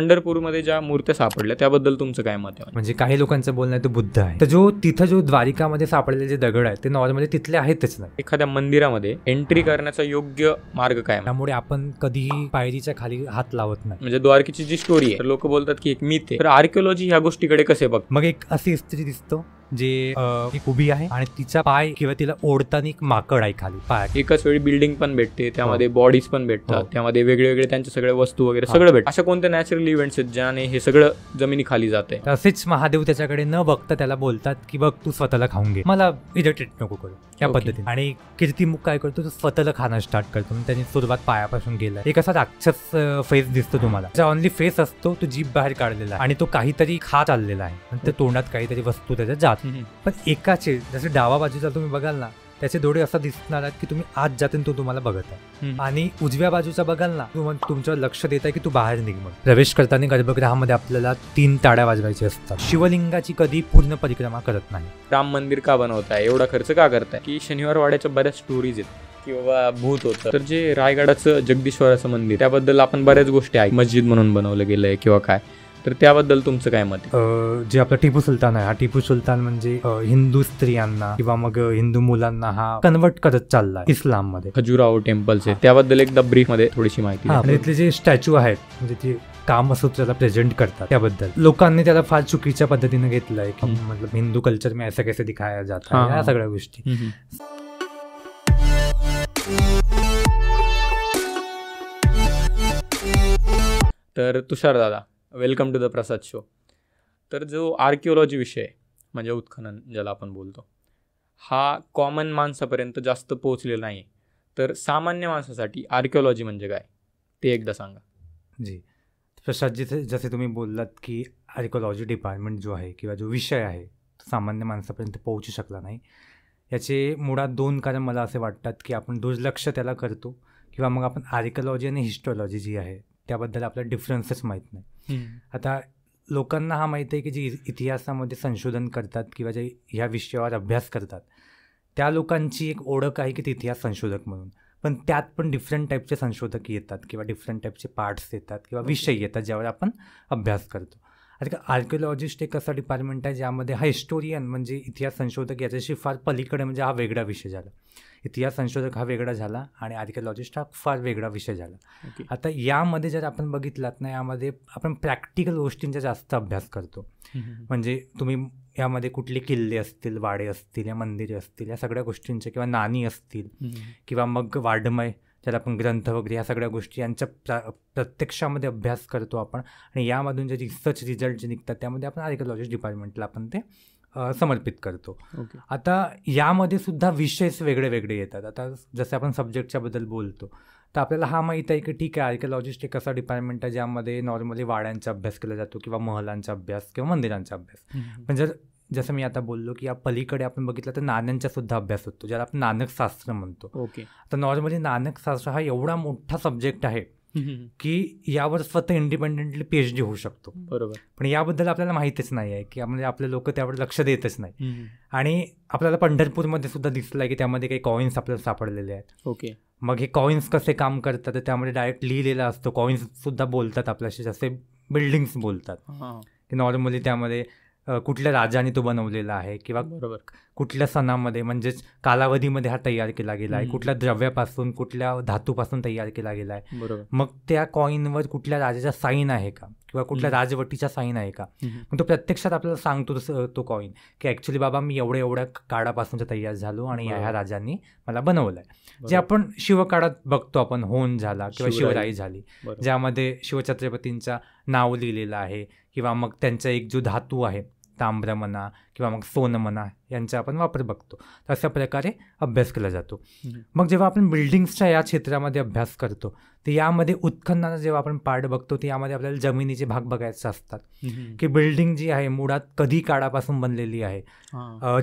पंढरपूरमध्ये ज्या मूर्त्या सापडल्या त्याबद्दल तुमचं काय मत आहे? म्हणजे काही लोकांचं बोलणं आहे तो बुद्ध आहे, तर तिथं द्वारिकामध्ये सापडलेले जे दगड आहेत ते नॉर्मली तिथले आहेतच नाही. एखाद्या मंदिरामध्ये एंट्री करण्याचा योग्य मार्ग काय? त्यामुळे आपण कधीही पायरीच्या खाली हात लावत नाही. म्हणजे द्वारकेची जी स्टोरी आहे लोक बोलतात की एक मिथ आहे, तर आर्किओलॉजी ह्या गोष्टीकडे कसे बघ? मग एक अशी स्त्री दिसतो जे एक उभी आहे आणि तिचा पाय किंवा तिला ओढताना एक माकड आहे खाली पाय. एकाच वेळी बिल्डिंग पण भेटते, त्यामध्ये बॉडीज पण भेटतात, त्यामध्ये वेगळे वेगळे त्यांचे सगळे वस्तू वगैरे सगळं भेटतं. अशा कोणत्या नॅचरल इव्हेंट्स आहेत ज्याने हे सगळं जमिनी खाली जाते? तसेच महादेव त्याच्याकडे न बघता त्याला बोलतात की बघ तू स्वतःला खाऊन घे, मला इरिटेट नको करू या पद्धतीने. आणि कीर्तिमुख काय करतो, तो स्वतःला खाणं स्टार्ट करतो. त्याने सुरुवात पायापासून गेला. एक असा राक्षस फेस दिसतो तुम्हाला, ज्या ऑनली फेस असतो तो जीभ बाहेर काढलेला आहे आणि तो काहीतरी खा चाललेला आहे आणि त्या तोंडात काहीतरी वस्तू त्याच्या जात. पण एकाचे जसे डावा बाजूचा तुम्ही बघाल ना, त्याचे डोळे असं दिसणार आहेत की तुम्ही आत जाते तो तुम्हाला बघत आहे. आणि उजव्या बाजूचा बघाल ना, तुमच्यावर लक्ष देत आहे की तू बाहेर निघ. मग प्रवेश करताना गर्भगृहामध्ये आपल्याला 3 टाळ्या वाजवायच्या असतात. शिवलिंगाची कधी पूर्ण परिक्रमा करत नाही. राम मंदिर का बनवताय, एवढा खर्च का करताय? की शनिवार वाड्याच्या बऱ्याच स्टोरीज आहेत किंवा भूत होतं. तर जे रायगडाचं जगदीश्वराचं मंदिर त्याबद्दल आपण बऱ्याच गोष्टी आहे, मस्जिद म्हणून बनवलं गेलंय किंवा काय, तर त्याबद्दल तुमचं काय मत आहे? जे आपला टिपू सुलतान आहे, हा टिपू सुलतान म्हणजे हिंदू स्त्रियांना किंवा मग हिंदू मुलांना हा कन्वर्ट करत चाललाय इस्लाम मध्ये. खजुराहो टेम्पल्स आहे, त्याबद्दल एकदा ब्रीफ मध्ये थोडीशी माहिती. इथले जे स्टॅच्यू आहेत म्हणजे ते कामसूत्राला प्रेझेंट करतात, त्याबद्दल लोकांनी त्याला फार चुकीच्या पद्धतीने घेतलंय की मतलब हिंदू कल्चर में ऐसा कैसे दिखाया जाता है, या सगळ्या गोष्टी. तर तुषार दादा, welcome to the Prasad show. तर जो आर्किओलॉजी विषय म्हणजे उत्खनन ज्याला आपण बोलतो, हा कॉमन माणसापर्यंत जास्त पोहोचलेला नाही. तर सामान्य माणसासाठी आर्किओलॉजी म्हणजे काय ते एकदा सांगा. जी प्रसादजी, जसे तुम्ही बोललात की आर्किओलॉजी डिपार्टमेंट जो आहे किंवा जो विषय आहे सामान्य माणसापर्यंत पोहोचू शकला नाही, याचे मुळात 2 कारण मला असे वाटतात की आपण दुर्लक्ष त्याला करतो किंवा मग आपण आर्किओलॉजी आणि हिस्टॉलॉजी जी आहे त्याबद्दल आपल्याला डिफरन्सेस माहीत नाही. आता लोकांना हा माहिती आहे की जे इतिहासामध्ये संशोधन करतात किंवा जे ह्या विषयावर अभ्यास करतात त्या लोकांची एक ओळख आहे की ते इतिहास संशोधक म्हणून. पण त्यात पण डिफरंट टाईपचे संशोधक येतात किंवा डिफरंट टाईपचे पार्ट्स येतात किंवा विषय येतात ज्यावर आपण अभ्यास करतो. आता आर्किओलॉजिस्ट एक असा डिपार्टमेंट आहे ज्यामध्ये हा हिस्टोरियन म्हणजे इतिहास संशोधक याच्याशी फार पलीकडे, म्हणजे हा वेगळा विषय झाला. इतिहास संशोधक हा वेगळा झाला आणि आर्किओलॉजिस्ट हा फार वेगळा विषय झाला. आता यामध्ये जर आपण बघितलात ना, यामध्ये आपण प्रॅक्टिकल गोष्टींचा जास्त अभ्यास करतो. म्हणजे तुम्ही यामध्ये कुठले किल्ले असतील, वाडे असतील, या मंदिरे असतील, या सगळ्या गोष्टींचे किंवा नाणी असतील किंवा मग वाडमय ज्याला आपण ग्रंथ वगैरे, या सगळ्या गोष्टी यांच्या प्रत्यक्षामध्ये अभ्यास करतो आपण. आणि यामधून जे रिसर्च रिझल्ट जे निघतात त्यामध्ये आपण आर्किओलॉजी डिपार्टमेंटला आपण ते समर्पित करतो. आता यामध्ये सुद्धा विषयच वेगळे वेगळे येतात. आता जसं आपण सब्जेक्टच्या बद्दल बोलतो तर आपल्याला हा माहीत आहे की ठीक आहे, आर्किओलॉजिस्ट एक असा डिपार्टमेंट आहे ज्यामध्ये नॉर्मली वाड्यांचा अभ्यास केला जातो किंवा महलांचा अभ्यास किंवा मंदिरांचा अभ्यास. पण जसं मी आता बोललो की या पलीकडे आपण बघितलं तर नाण्यांचा सुद्धा अभ्यास होतो, ज्याला आपण नाणकशास्त्र म्हणतो. आता नॉर्मली नाणकशास्त्र हा एवढा मोठा सब्जेक्ट आहे की यावर स्वतः इंडिपेंडेंटली PhD होऊ शकतो. बरोबर. पण याबद्दल आपल्याला माहितीच नाही आहे की म्हणजे आपले लोक त्यावर लक्ष देतच नाही. आणि आपल्याला पंढरपूरमध्ये सुद्धा दिसलं आहे की त्यामध्ये काही कॉईन्स आपल्याला सापडलेले आहेत. मग हे कॉईन्स कसे काम करतात तर त्यामध्ये डायरेक्ट लिहिलेलं असतं. कॉईन्स सुद्धा बोलतात आपल्याशी, जसे बिल्डिंग्स बोलतात की नॉर्मली त्यामध्ये कुठल्या राजाने तो बनवलेला आहे किंवा कुठल्या सणामध्ये म्हणजेच कालावधीमध्ये हा तयार केला गेला आहे, कुठल्या द्रव्यापासून कुठल्या धातूपासून तयार केला गेला आहे. मग त्या कॉईनवर कुठल्या राजाचा साईन आहे का किंवा कुठल्या राजवटीचा साईन आहे का. मग तो प्रत्यक्षात आपल्याला सांगतो तो कॉईन की ॲक्च्युली बाबा मी एवढ्या काळापासून तयार झालो आणि ह्या राजांनी मला बनवलं आहे. जे आपण शिवकाळात बघतो आपण, होन झाला किंवा शिवराई झाली, ज्यामध्ये शिवछत्रपतींचं नाव लिहिलेलं आहे किंवा मग त्यांचा एक जो धातू आहे तांब्र म्हणा किंवा मग सोनं म्हणा यांचा आपण वापर बघतो. तर अशा प्रकारे अभ्यास केला जातो. मग जेव्हा आपण बिल्डिंग्सच्या या क्षेत्रामध्ये अभ्यास करतो तर यामध्ये उत्खननाचा जेव्हा आपण पार्ट बघतो तर यामध्ये आपल्याला जमिनीचे भाग बघायचे असतात की बिल्डिंग जी आहे मुळात कधी काळापासून बनलेली आहे.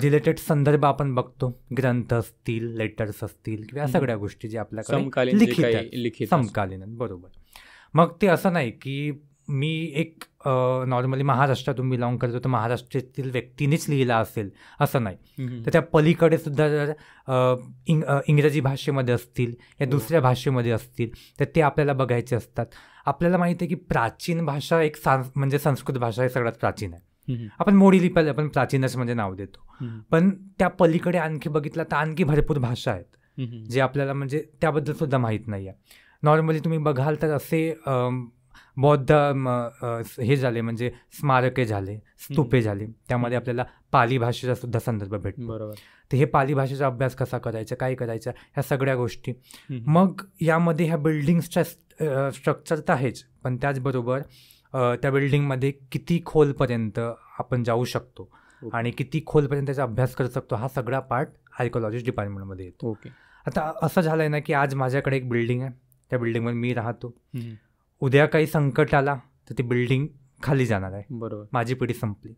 रिलेटेड संदर्भ आपण बघतो, ग्रंथ असतील, लेटर्स असतील किंवा सगळ्या गोष्टी जे आपल्याकडे लिखित समकालीन. बरोबर. मग ते असं नाही की मी एक नॉर्मली महाराष्ट्रातून बिलॉंग करतो तर महाराष्ट्रातील व्यक्तीनेच लिहिला असेल असं नाही. तर त्या पलीकडे सुद्धा जर इंग्रजी भाषेमध्ये असतील या दुसऱ्या भाषेमध्ये असतील तर ते आपल्याला बघायचे असतात. आपल्याला माहिती आहे की प्राचीन भाषा एक म्हणजे संस्कृत भाषा हे सगळ्यात प्राचीन आहे. आपण मोडी लिपायला आपण प्राचीनच म्हणजे नाव देतो, पण त्या पलीकडे आणखी बघितलं तर आणखी भरपूर भाषा आहेत जे आपल्याला म्हणजे त्याबद्दल सुद्धा माहीत नाही आहे. नॉर्मली तुम्ही बघाल तर असे बौद्ध हे झाले म्हणजे स्मारके झाले, स्तूपे झाले, त्यामध्ये आपल्याला पाली भाषेचा सुद्धा संदर्भ भेटतो. बरोबर. तर हे पाली भाषेचा अभ्यास कसा करायचा, काय करायचा, ह्या सगळ्या गोष्टी. मग यामध्ये ह्या बिल्डिंग्सच्या स्ट्रक्चर तर आहेच, पण त्याचबरोबर त्या बिल्डिंगमध्ये किती खोलपर्यंत आपण जाऊ शकतो आणि किती खोलपर्यंत त्याचा अभ्यास करू शकतो हा सगळा पार्ट आर्किओलॉजी डिपार्टमेंटमध्ये येतो. ओके. आता असं झालं आहे ना की आज माझ्याकडे एक बिल्डिंग आहे, त्या बिल्डिंगमध्ये मी राहतो. उद्या काही संकट आला तर ती बिल्डिंग खाली जाणार आहे. बरोबर. माझी पिढी संपली,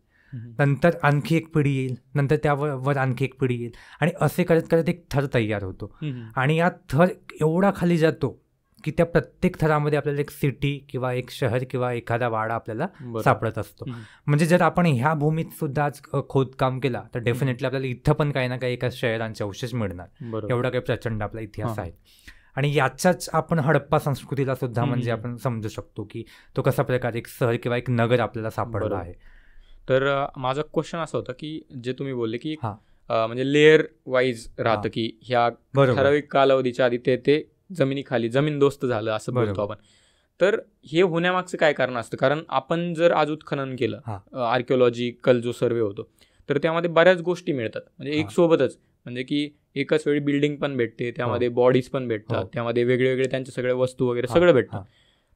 नंतर आणखी एक पिढी येईल, नंतर त्यावर आणखी एक पिढी येईल आणि असे करत करत एक थर तयार होतो. आणि या थर एवढा खाली जातो की त्या प्रत्येक थरामध्ये आपल्याला एक सिटी किंवा एक शहर किंवा एखादा वाडा आपल्याला सापडत असतो. म्हणजे जर आपण ह्या भूमीत सुद्धा आज खोदकाम केला तर डेफिनेटली आपल्याला इथं पण काही ना काही एका शहरांचे अवशेष मिळणार. एवढा काही प्रचंड आपला इतिहास आहे. आणि याच्याच आपण हडप्पा संस्कृतीला सुद्धा म्हणजे आपण समजू शकतो की तो कसा प्रकारे एक शहर किंवा एक नगर आपल्याला सापडला आहे. तर माझा क्वेश्चन असा होता की जे तुम्ही बोलले की म्हणजे लेअर वाईज राहतं की ह्या ठराविक कालावधीच्या आधी ते जमिनीखाली जमीनदोस्त झालं असं बोलतो आपण. तर हे होण्यामागचं काय कारण असतं? कारण आपण जर आज उत्खनन केलं, आर्किओलॉजिकल जो सर्वे होतो तर त्यामध्ये बऱ्याच गोष्टी मिळतात. म्हणजे एक सोबतच म्हणजे की एकाच वेळी बिल्डिंग पण भेटते, त्यामध्ये बॉडीज पण भेटतात, त्यामध्ये वेगळे वेगळे त्यांचे सगळे वस्तू वगैरे सगळं भेटतं.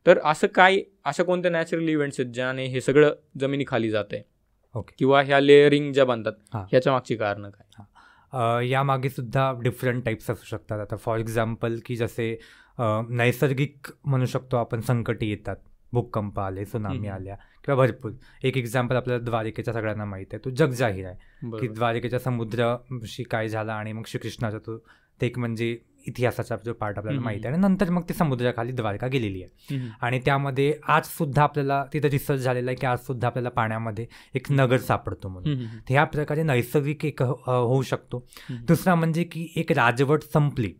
तर असं काय, अशा कोणत्या नॅचरल इव्हेंट्स आहेत ज्याने हे सगळं जमिनी खाली जात आहे किंवा ह्या लेअरिंग ज्या बनतात ह्याच्या मागची कारणं काय? यामागे सुद्धा डिफरंट टाईप्स असू शकतात. आता फॉर एक्झाम्पल की जसे नैसर्गिक म्हणू शकतो आपण संकटे येतात, भूकंप आले, सुनामी आल्या किंवा भरपूर. एक एक्झाम्पल आपल्याला द्वारिकेचा सगळ्यांना माहीत आहे, तो जगजाहीर आहे की द्वारिकेच्या समुद्राशी काय झाला आणि मग श्रीकृष्णाचा तो ते एक म्हणजे इतिहासाचा जो पार्ट आपल्याला माहिती आहे. आणि नंतर मग ती समुद्राखाली द्वारका गेलेली आहे आणि त्यामध्ये आज सुद्धा आपल्याला तिथं रिसर्च झालेला आहे की आज सुद्धा आपल्याला पाण्यामध्ये एक नगर सापडतो म्हणून. तर ह्या प्रकारे नैसर्गिक एक होऊ शकतो. दुसरा म्हणजे की एक राजवट संपली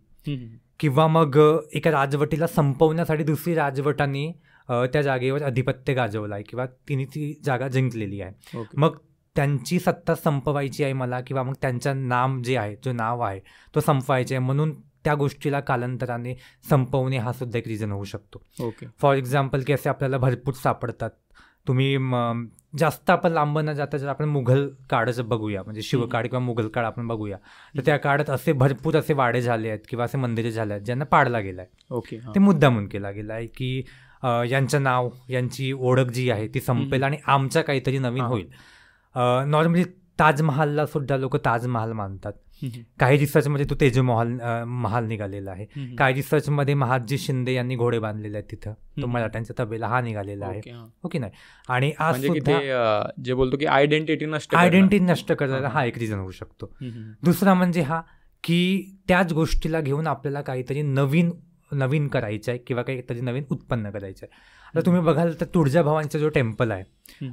किंवा मग एका राजवटीला संपवण्यासाठी दुसरी राजवटाने त्या जागेवर अधिपत्य गाजवलं आहे किंवा तिने ती जागा जिंकलेली आहे. मग त्यांची सत्ता संपवायची आहे मला किंवा मग त्यांचं नाम जे आहे, जो नाव आहे तो संपवायचे आहे म्हणून त्या गोष्टीला कालांतराने संपवणे हा सुद्धा एक रिझन होऊ शकतो. फॉर एक्झाम्पल की असे आपल्याला भरपूर सापडतात. तुम्ही जास्त आपण लांब न जाता जर आपण मुघल काळाचं बघूया, म्हणजे शिवकाळ किंवा मुघल काळ आपण बघूया तर त्या काळात असे भरपूर असे वाडे झाले आहेत किंवा असे मंदिरे झाले आहेत ज्यांना पाडला गेला आहे. ते मुद्दामून केला गेला आहे की यांचं नाव, यांची ओळख जी आहे ती संपेल आणि आमचं काहीतरी नवीन होईल. नॉर्मली ताजमहालला सुद्धा लोक ताजमहाल मानतात. काही रिसर्चमध्ये तो महाल निघालेला आहे. काही रिसर्चमध्ये महादजी शिंदे यांनी घोडे बांधलेले आहेत तिथं, तो मराठ्यांचा तबेला हा निघालेला आहे. ओके नाही. आणि आज सुद्धा जे बोलतो की आयडेंटिटी नष्ट करायला हा एक रिझन होऊ शकतो. दुसरा म्हणजे हा की त्याच गोष्टीला घेऊन आपल्याला काहीतरी नवीन करायचं आहे किंवा काहीतरी नवीन उत्पन्न करायचं आहे. आता तुम्ही बघाल तर तुळजाभवानीचा जो टेम्पल आहे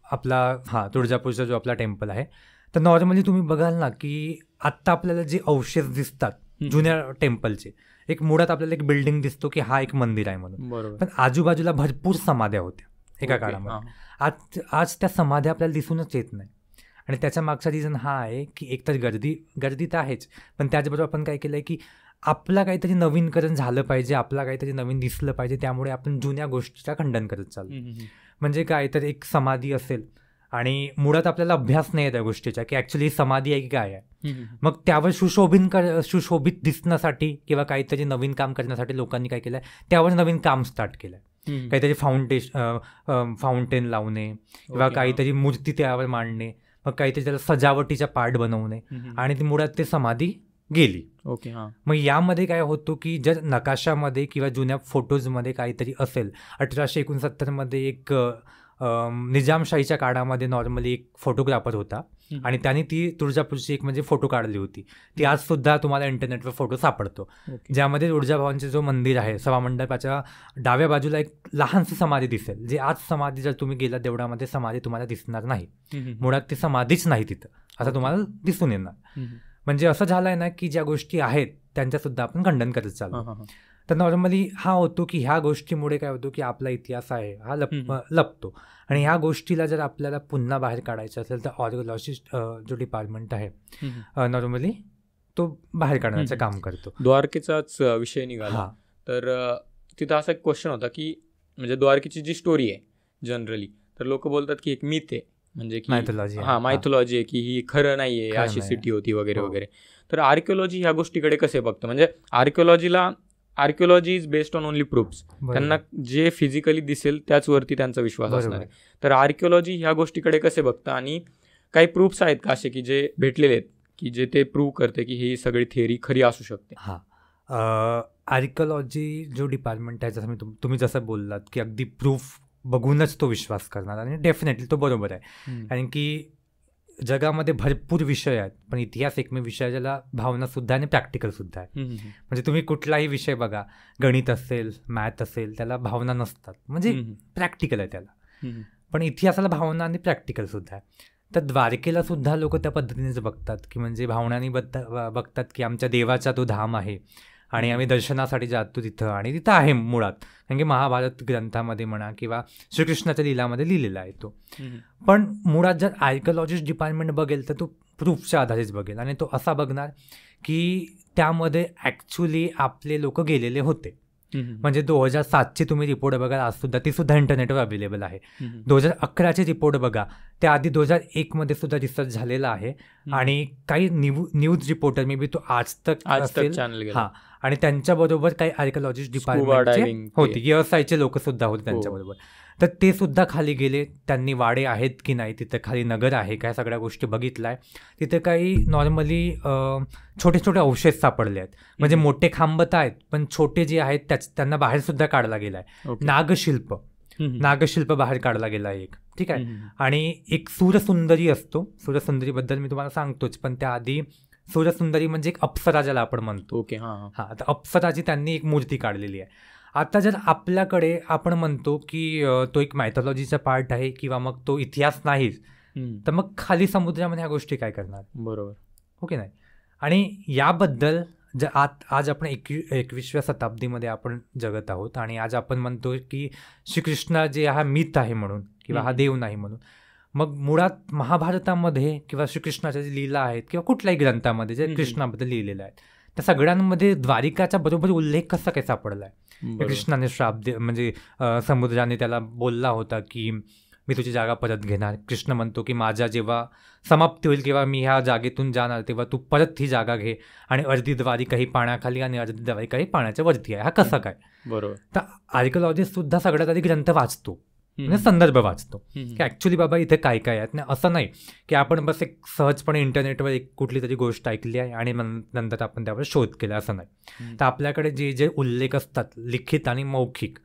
आपला, तुळजापूरचा जो आपला टेम्पल आहे, तर नॉर्मली तुम्ही बघाल ना की आत्ता आपल्याला जे अवशेष दिसतात जुन्या टेम्पलचे, एक मुळात आपल्याला एक बिल्डिंग दिसतो की हा एक मंदिर आहे म्हणून, पण आजूबाजूला भरपूर समाध्या होत्या एका काळामध्ये. आज त्या समाध्या आपल्याला दिसूनच येत नाही. आणि त्याच्या मागचा रिझन हा आहे की एकतर गर्दी तर आहेच, पण त्याचबरोबर आपण काय केलं आहे की आपला काहीतरी नवीनकरण झालं पाहिजे, आपला काहीतरी नवीन दिसलं पाहिजे, त्यामुळे आपण जुन्या गोष्टीचा खंडन करत चाललो. म्हणजे काय तर एक समाधी असेल आणि मुळात आपल्याला अभ्यास नाही आहे त्या गोष्टीचा की ॲक्च्युली समाधी आहे की काय आहे. मग त्यावर सुशोभित दिसण्यासाठी किंवा काहीतरी नवीन काम करण्यासाठी लोकांनी काय केलं आहे, त्यावर नवीन काम स्टार्ट केलं आहे. काहीतरी फाउंटेन लावणे किंवा काहीतरी मूर्ती त्यावर मांडणे, मग काहीतरी त्याला सजावटीचा पार्ट बनवणे आणि ती मुळात ते समाधी गेली. मग यामध्ये काय होतं की जर नकाशामध्ये किंवा जुन्या फोटोजमध्ये काहीतरी असेल, 1869 एक निजामशाहीच्या काळामध्ये नॉर्मली एक फोटोग्राफर होता आणि त्याने ती तुळजापूरची एक म्हणजे फोटो काढली होती. ती आज सुद्धा तुम्हाला इंटरनेटवर फोटो सापडतो, ज्यामध्ये तुळजाभवानीचे जो मंदिर आहे सभामंडपाच्या डाव्या बाजूला एक लहानशी समाधी दिसेल, जी आज समाधी जर तुम्ही गेला देवळामध्ये समाधी तुम्हाला दिसणार नाही. मुळात ती समाधीच नाही तिथं, असं तुम्हाला दिसून येणार. म्हणजे असं झालंय ना की ज्या गोष्टी आहेत त्यांच्या सुद्धा आपण खंडन करत चालतो. तर नॉर्मली हा होतो की ह्या गोष्टीमुळे काय होतो की आपला इतिहास आहे हा लपतो. आणि ह्या गोष्टीला जर आपल्याला पुन्हा बाहेर काढायचं असेल तर आर्किओलॉजी जो डिपार्टमेंट आहे नॉर्मली तो बाहेर काढण्याचं काम करतो. द्वारकेचाच विषय निघाला तर तिथं असा एक क्वेश्चन होता की म्हणजे द्वारकेची जी स्टोरी आहे जनरली तर लोक बोलतात की एक मिथ आहे, म्हणजे की मायथॉलॉजी आहे की ही खरं नाहीये, अशी सिटी होती वगैरे वगैरे. तर आर्किओलॉजी ह्या गोष्टीकडे कसे बघतं? म्हणजे archaeology is based on only proofs. त्यांना जे फिजिकली दिसेल त्याचवरती त्यांचा विश्वास असणार आहे. तर आर्किओलॉजी ह्या गोष्टीकडे कसे बघतं आणि काही प्रूफ्स आहेत का असे की जे भेटलेले आहेत की जे ते प्रूव्ह करते की ही सगळी थिअरी खरी असू शकते? आर्किओलॉजी जो डिपार्टमेंट आहे जसं तुम्ही जसं बोललात की अगदी प्रूफ बघूनच तो विश्वास करणार आणि डेफिनेटली तो बरोबर आहे. कारण की जगामध्ये भरपूर विषय आहेत पण इतिहास एकमेव विषय ज्याला भावना सुद्धा आणि प्रॅक्टिकल सुद्धा आहे. म्हणजे तुम्ही कुठलाही विषय बघा, गणित असेल मॅथ असेल, त्याला भावना नसतात, म्हणजे प्रॅक्टिकल आहे त्याला. पण इतिहासाला भावना आणि प्रॅक्टिकल सुद्धा आहे. तर द्वारकेला सुद्धा लोक त्या पद्धतीनेच बघतात की म्हणजे भावनांनी बघतात की आमच्या देवाचा तो धाम आहे आणि आम्ही दर्शनासाठी जातो तिथं आणि तिथं आहे मुळात. कारण की महाभारत ग्रंथामध्ये म्हणा किंवा श्रीकृष्णाच्या लीलामध्ये लिहिलेला आहे तो. पण मुळात जर आर्किओलॉजिस्ट डिपार्टमेंट बघेल तर तो प्रूफच्या आधारेच बघेल आणि तो असा बघणार की त्यामध्ये ॲक्च्युली आपले लोक गेलेले होते. म्हणजे 2007ची तुम्ही रिपोर्ट बघा आज सुद्धा, ती सुद्धा इंटरनेटवर अवेलेबल आहे. 2011चे रिपोर्ट बघा, त्याआधी 2001मध्ये सुद्धा रिसर्च झालेला आहे. आणि काही न्यूज रिपोर्टर मे बी तो आज तक असेल आणि त्यांच्याबरोबर काही आर्किओलॉजिस्ट डिपार्टमेंटचे होते, ESIचे लोक सुद्धा होते त्यांच्याबरोबर. तर ते सुद्धा खाली गेले, त्यांनी वाडे आहेत की नाही, तिथं खाली नगर आहे काय, सगळ्या गोष्टी बघितल्या. तिथे काही नॉर्मली छोटे छोटे अवशेष सापडले आहेत. म्हणजे मोठे खांब तर आहेत पण छोटे जे आहेत त्यांना बाहेर सुद्धा काढला गेला आहे. नागशिल्प बाहेर काढला गेला आहे एक, ठीक आहे. आणि एक सूरसुंदरी असतो, सूरसुंदरीबद्दल मी तुम्हाला सांगतोच, पण त्याआधी सूरसुंदरी म्हणजे एक अप्सरा ज्याला आपण म्हणतो. ओके, तर अप्सराची त्यांनी एक मूर्ती काढलेली आहे. आता जर आपल्याकडे आपण म्हणतो की तो एक मायथॉलॉजीचा पार्ट आहे किंवा मग तो इतिहास नाहीच, तर मग खाली समुद्रामध्ये ह्या गोष्टी काय करणार? बरोबर, हो की नाही. आणि याबद्दल आज आपण 21व्या शताब्दीमध्ये आपण जगत आहोत आणि आज आपण म्हणतो की श्रीकृष्ण जे हा मिथ आहे म्हणून किंवा हा देव नाही म्हणून. मग मुळात महाभारतामध्ये किंवा श्रीकृष्णाच्या जे लीला आहेत किंवा कुठल्याही ग्रंथामध्ये जे कृष्णाबद्दल लिहिलेलं आहे त्या सगळ्यांमध्ये द्वारिकाचा बरोबर उल्लेख कसा काय सापडला आहे? कृष्णाने श्राप म्हणजे समुद्राने त्याला बोलला होता की मी तुझी जागा परत घेणार. कृष्ण म्हणतो की माझ्या जेव्हा समाप्ती होईल किंवा मी ह्या जागेतून जाणार तेव्हा तू परत ही जागा घे आणि अर्धी द्वारिका ही पाण्याखाली आणि अर्धी द्वारिका ही पाण्याच्या वरती आहे. हा कसा काय? बरोबर. तर आर्किओलॉजिस्ट सुद्धा सगळ्यात आधी ग्रंथ वाचतो, म्हणजे संदर्भ वाचतो की ॲक्च्युली बाबा इथे काय काय आहेत. नाही असं नाही की आपण बस एक सहजपणे इंटरनेटवर एक कुठली तरी गोष्ट ऐकली आहे आणि नंतर आपण त्यावर शोध केला, असं नाही. तर आपल्याकडे जे जे उल्लेख असतात लिखित आणि मौखिक,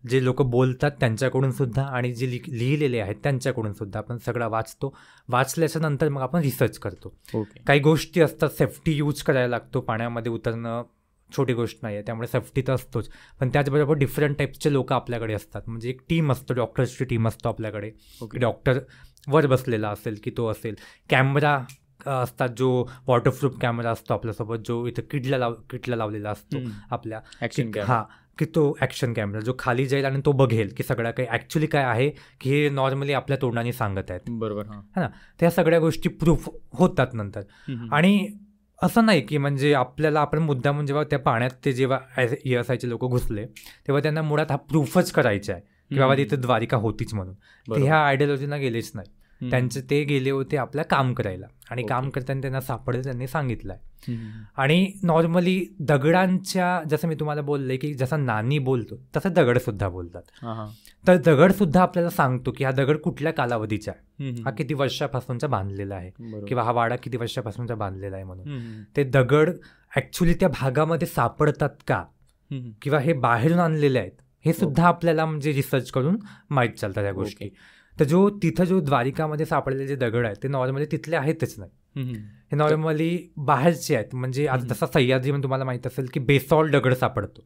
जे लोक बोलतात त्यांच्याकडून सुद्धा आणि जे लिहिलेले आहेत त्यांच्याकडून सुद्धा आपण सगळं वाचतो. वाचल्याच्या नंतर मग आपण रिसर्च करतो. काही गोष्टी असतात सेफ्टी यूज करायला लागतो, पाण्यामध्ये उतरणं छोटी गोष्ट नाही आहे, त्यामुळे सेफ्टी तर असतोच. पण त्याचबरोबर डिफरंट टाईपचे लोक आपल्याकडे असतात. म्हणजे एक टीम असतो, डॉक्टर्सची टीम असतो आपल्याकडे. डॉक्टर वर बसलेला असेल की तो असेल. कॅमेरा असतात, जो वॉटरप्रूफ कॅमेरा असतो आपल्यासोबत, जो इथं किटला लावलेला असतो आपल्या, की तो ॲक्शन कॅमेरा जो खाली जाईल आणि तो बघेल की सगळं काही ॲक्च्युली काय आहे की हे नॉर्मली आपल्या तोंडाने सांगत आहेत. बरोबर, है ना. त्या सगळ्या गोष्टी प्रूफ होतात नंतर. आणि असं नाही की म्हणजे आपल्याला आपण मुद्दामून जेव्हा त्या पाण्यात ते जेव्हा ESIचे लोक घुसले तेव्हा त्यांना मुळात हा प्रूफच करायचा आहे की बाबा तिथे द्वारिका होतीच म्हणून. ते ह्या आयडियोलॉजीना गेलेच नाही. त्यांचे ते गेले होते आपल्या काम करायला आणि काम करताना त्यांना सापडेल त्यांनी सांगितलं आहे. आणि नॉर्मली दगडांच्या, जसं मी तुम्हाला बोलले की जसं नानी बोलतो तसं दगडसुद्धा बोलतात. तर दगडसुद्धा आपल्याला सांगतो की हा दगड कुठल्या कालावधीचा आहे, हा किती वर्षापासूनचा बांधलेला आहे किंवा हा वाडा किती वर्षापासूनचा बांधलेला आहे म्हणून. ते दगड ॲक्च्युली त्या भागामध्ये सापडतात का किंवा हे बाहेरून आणलेले आहेत हे सुद्धा आपल्याला म्हणजे रिसर्च करून माहीत चालतात या गोष्टी. तर तिथं जो द्वारिकामध्ये सापडलेले जे दगड आहेत ते नॉर्मली तिथले आहेतच नाही, हे नॉर्मली बाहेरचे आहेत. म्हणजे आता जसा सह्याद्रीमध्ये तुम्हाला माहित असेल की बेसॉल्ट दगड सापडतो.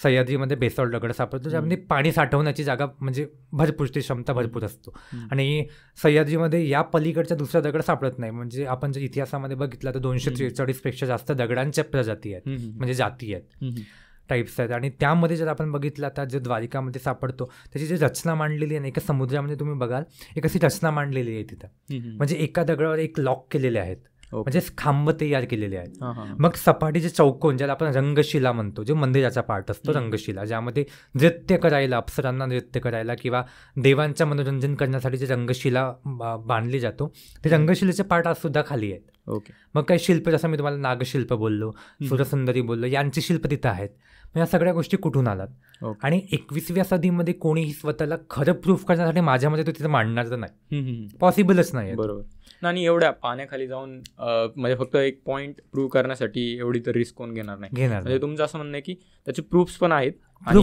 सह्याद्रीमध्ये बेसॉल्ट दगड सापडतो, ज्यामध्ये पाणी साठवण्याची जागा म्हणजे भरपूर, ती क्षमता भरपूर असतो. आणि सह्याद्रीमध्ये या पलीकडचा दुसरा दगड सापडत नाही. म्हणजे आपण जर इतिहासामध्ये बघितलं तर 243 पेक्षा जास्त दगडांच्या प्रजाती आहेत, म्हणजे जाती आहेत, टाईप्स आहेत. आणि त्यामध्ये जर आपण बघितलं आता जो द्वारिकामध्ये सापडतो त्याची जी रचना मांडलेली आहे, एका समुद्रामध्ये तुम्ही बघाल एक अशी रचना मांडलेली आहे तिथं. म्हणजे एका दगडावर एक लॉक केलेले आहेत, म्हणजे खांब तयार केलेले आहेत. मग सपाटीचे चौकोन, ज्याला आपण रंगशिला म्हणतो, जो मंदिराचा पार्ट असतो रंगशिला, ज्यामध्ये नृत्य करायला, अप्सरांना नृत्य करायला किंवा देवांचं मनोरंजन करण्यासाठी जे रंगशिला बांधली जातो, ते रंगशिलेचे पार्ट आज सुद्धा खाली आहेत. मग काही शिल्प, जसं मी तुम्हाला नागशिल्प बोललो, सुरसुंदरी बोललो, यांची शिल्प तिथं आहेत. या सगळ्या गोष्टी कुठून आलात? आणि 21व्या सदीमध्ये कोणीही स्वतःला खरं प्रूफ करण्यासाठी माझ्या मते तो तिथं मांडणार तर नाही, पॉसिबलच नाही. बरोबर. आणि एवढ्या पाण्याखाली जाऊन म्हणजे फक्त एक पॉईंट प्रूव्ह करण्यासाठी एवढी तर रिस्क कोण घेणार नाही. म्हणजे तुमचं असं म्हणणं आहे की त्याचे प्रूफ्स पण आहेत आणि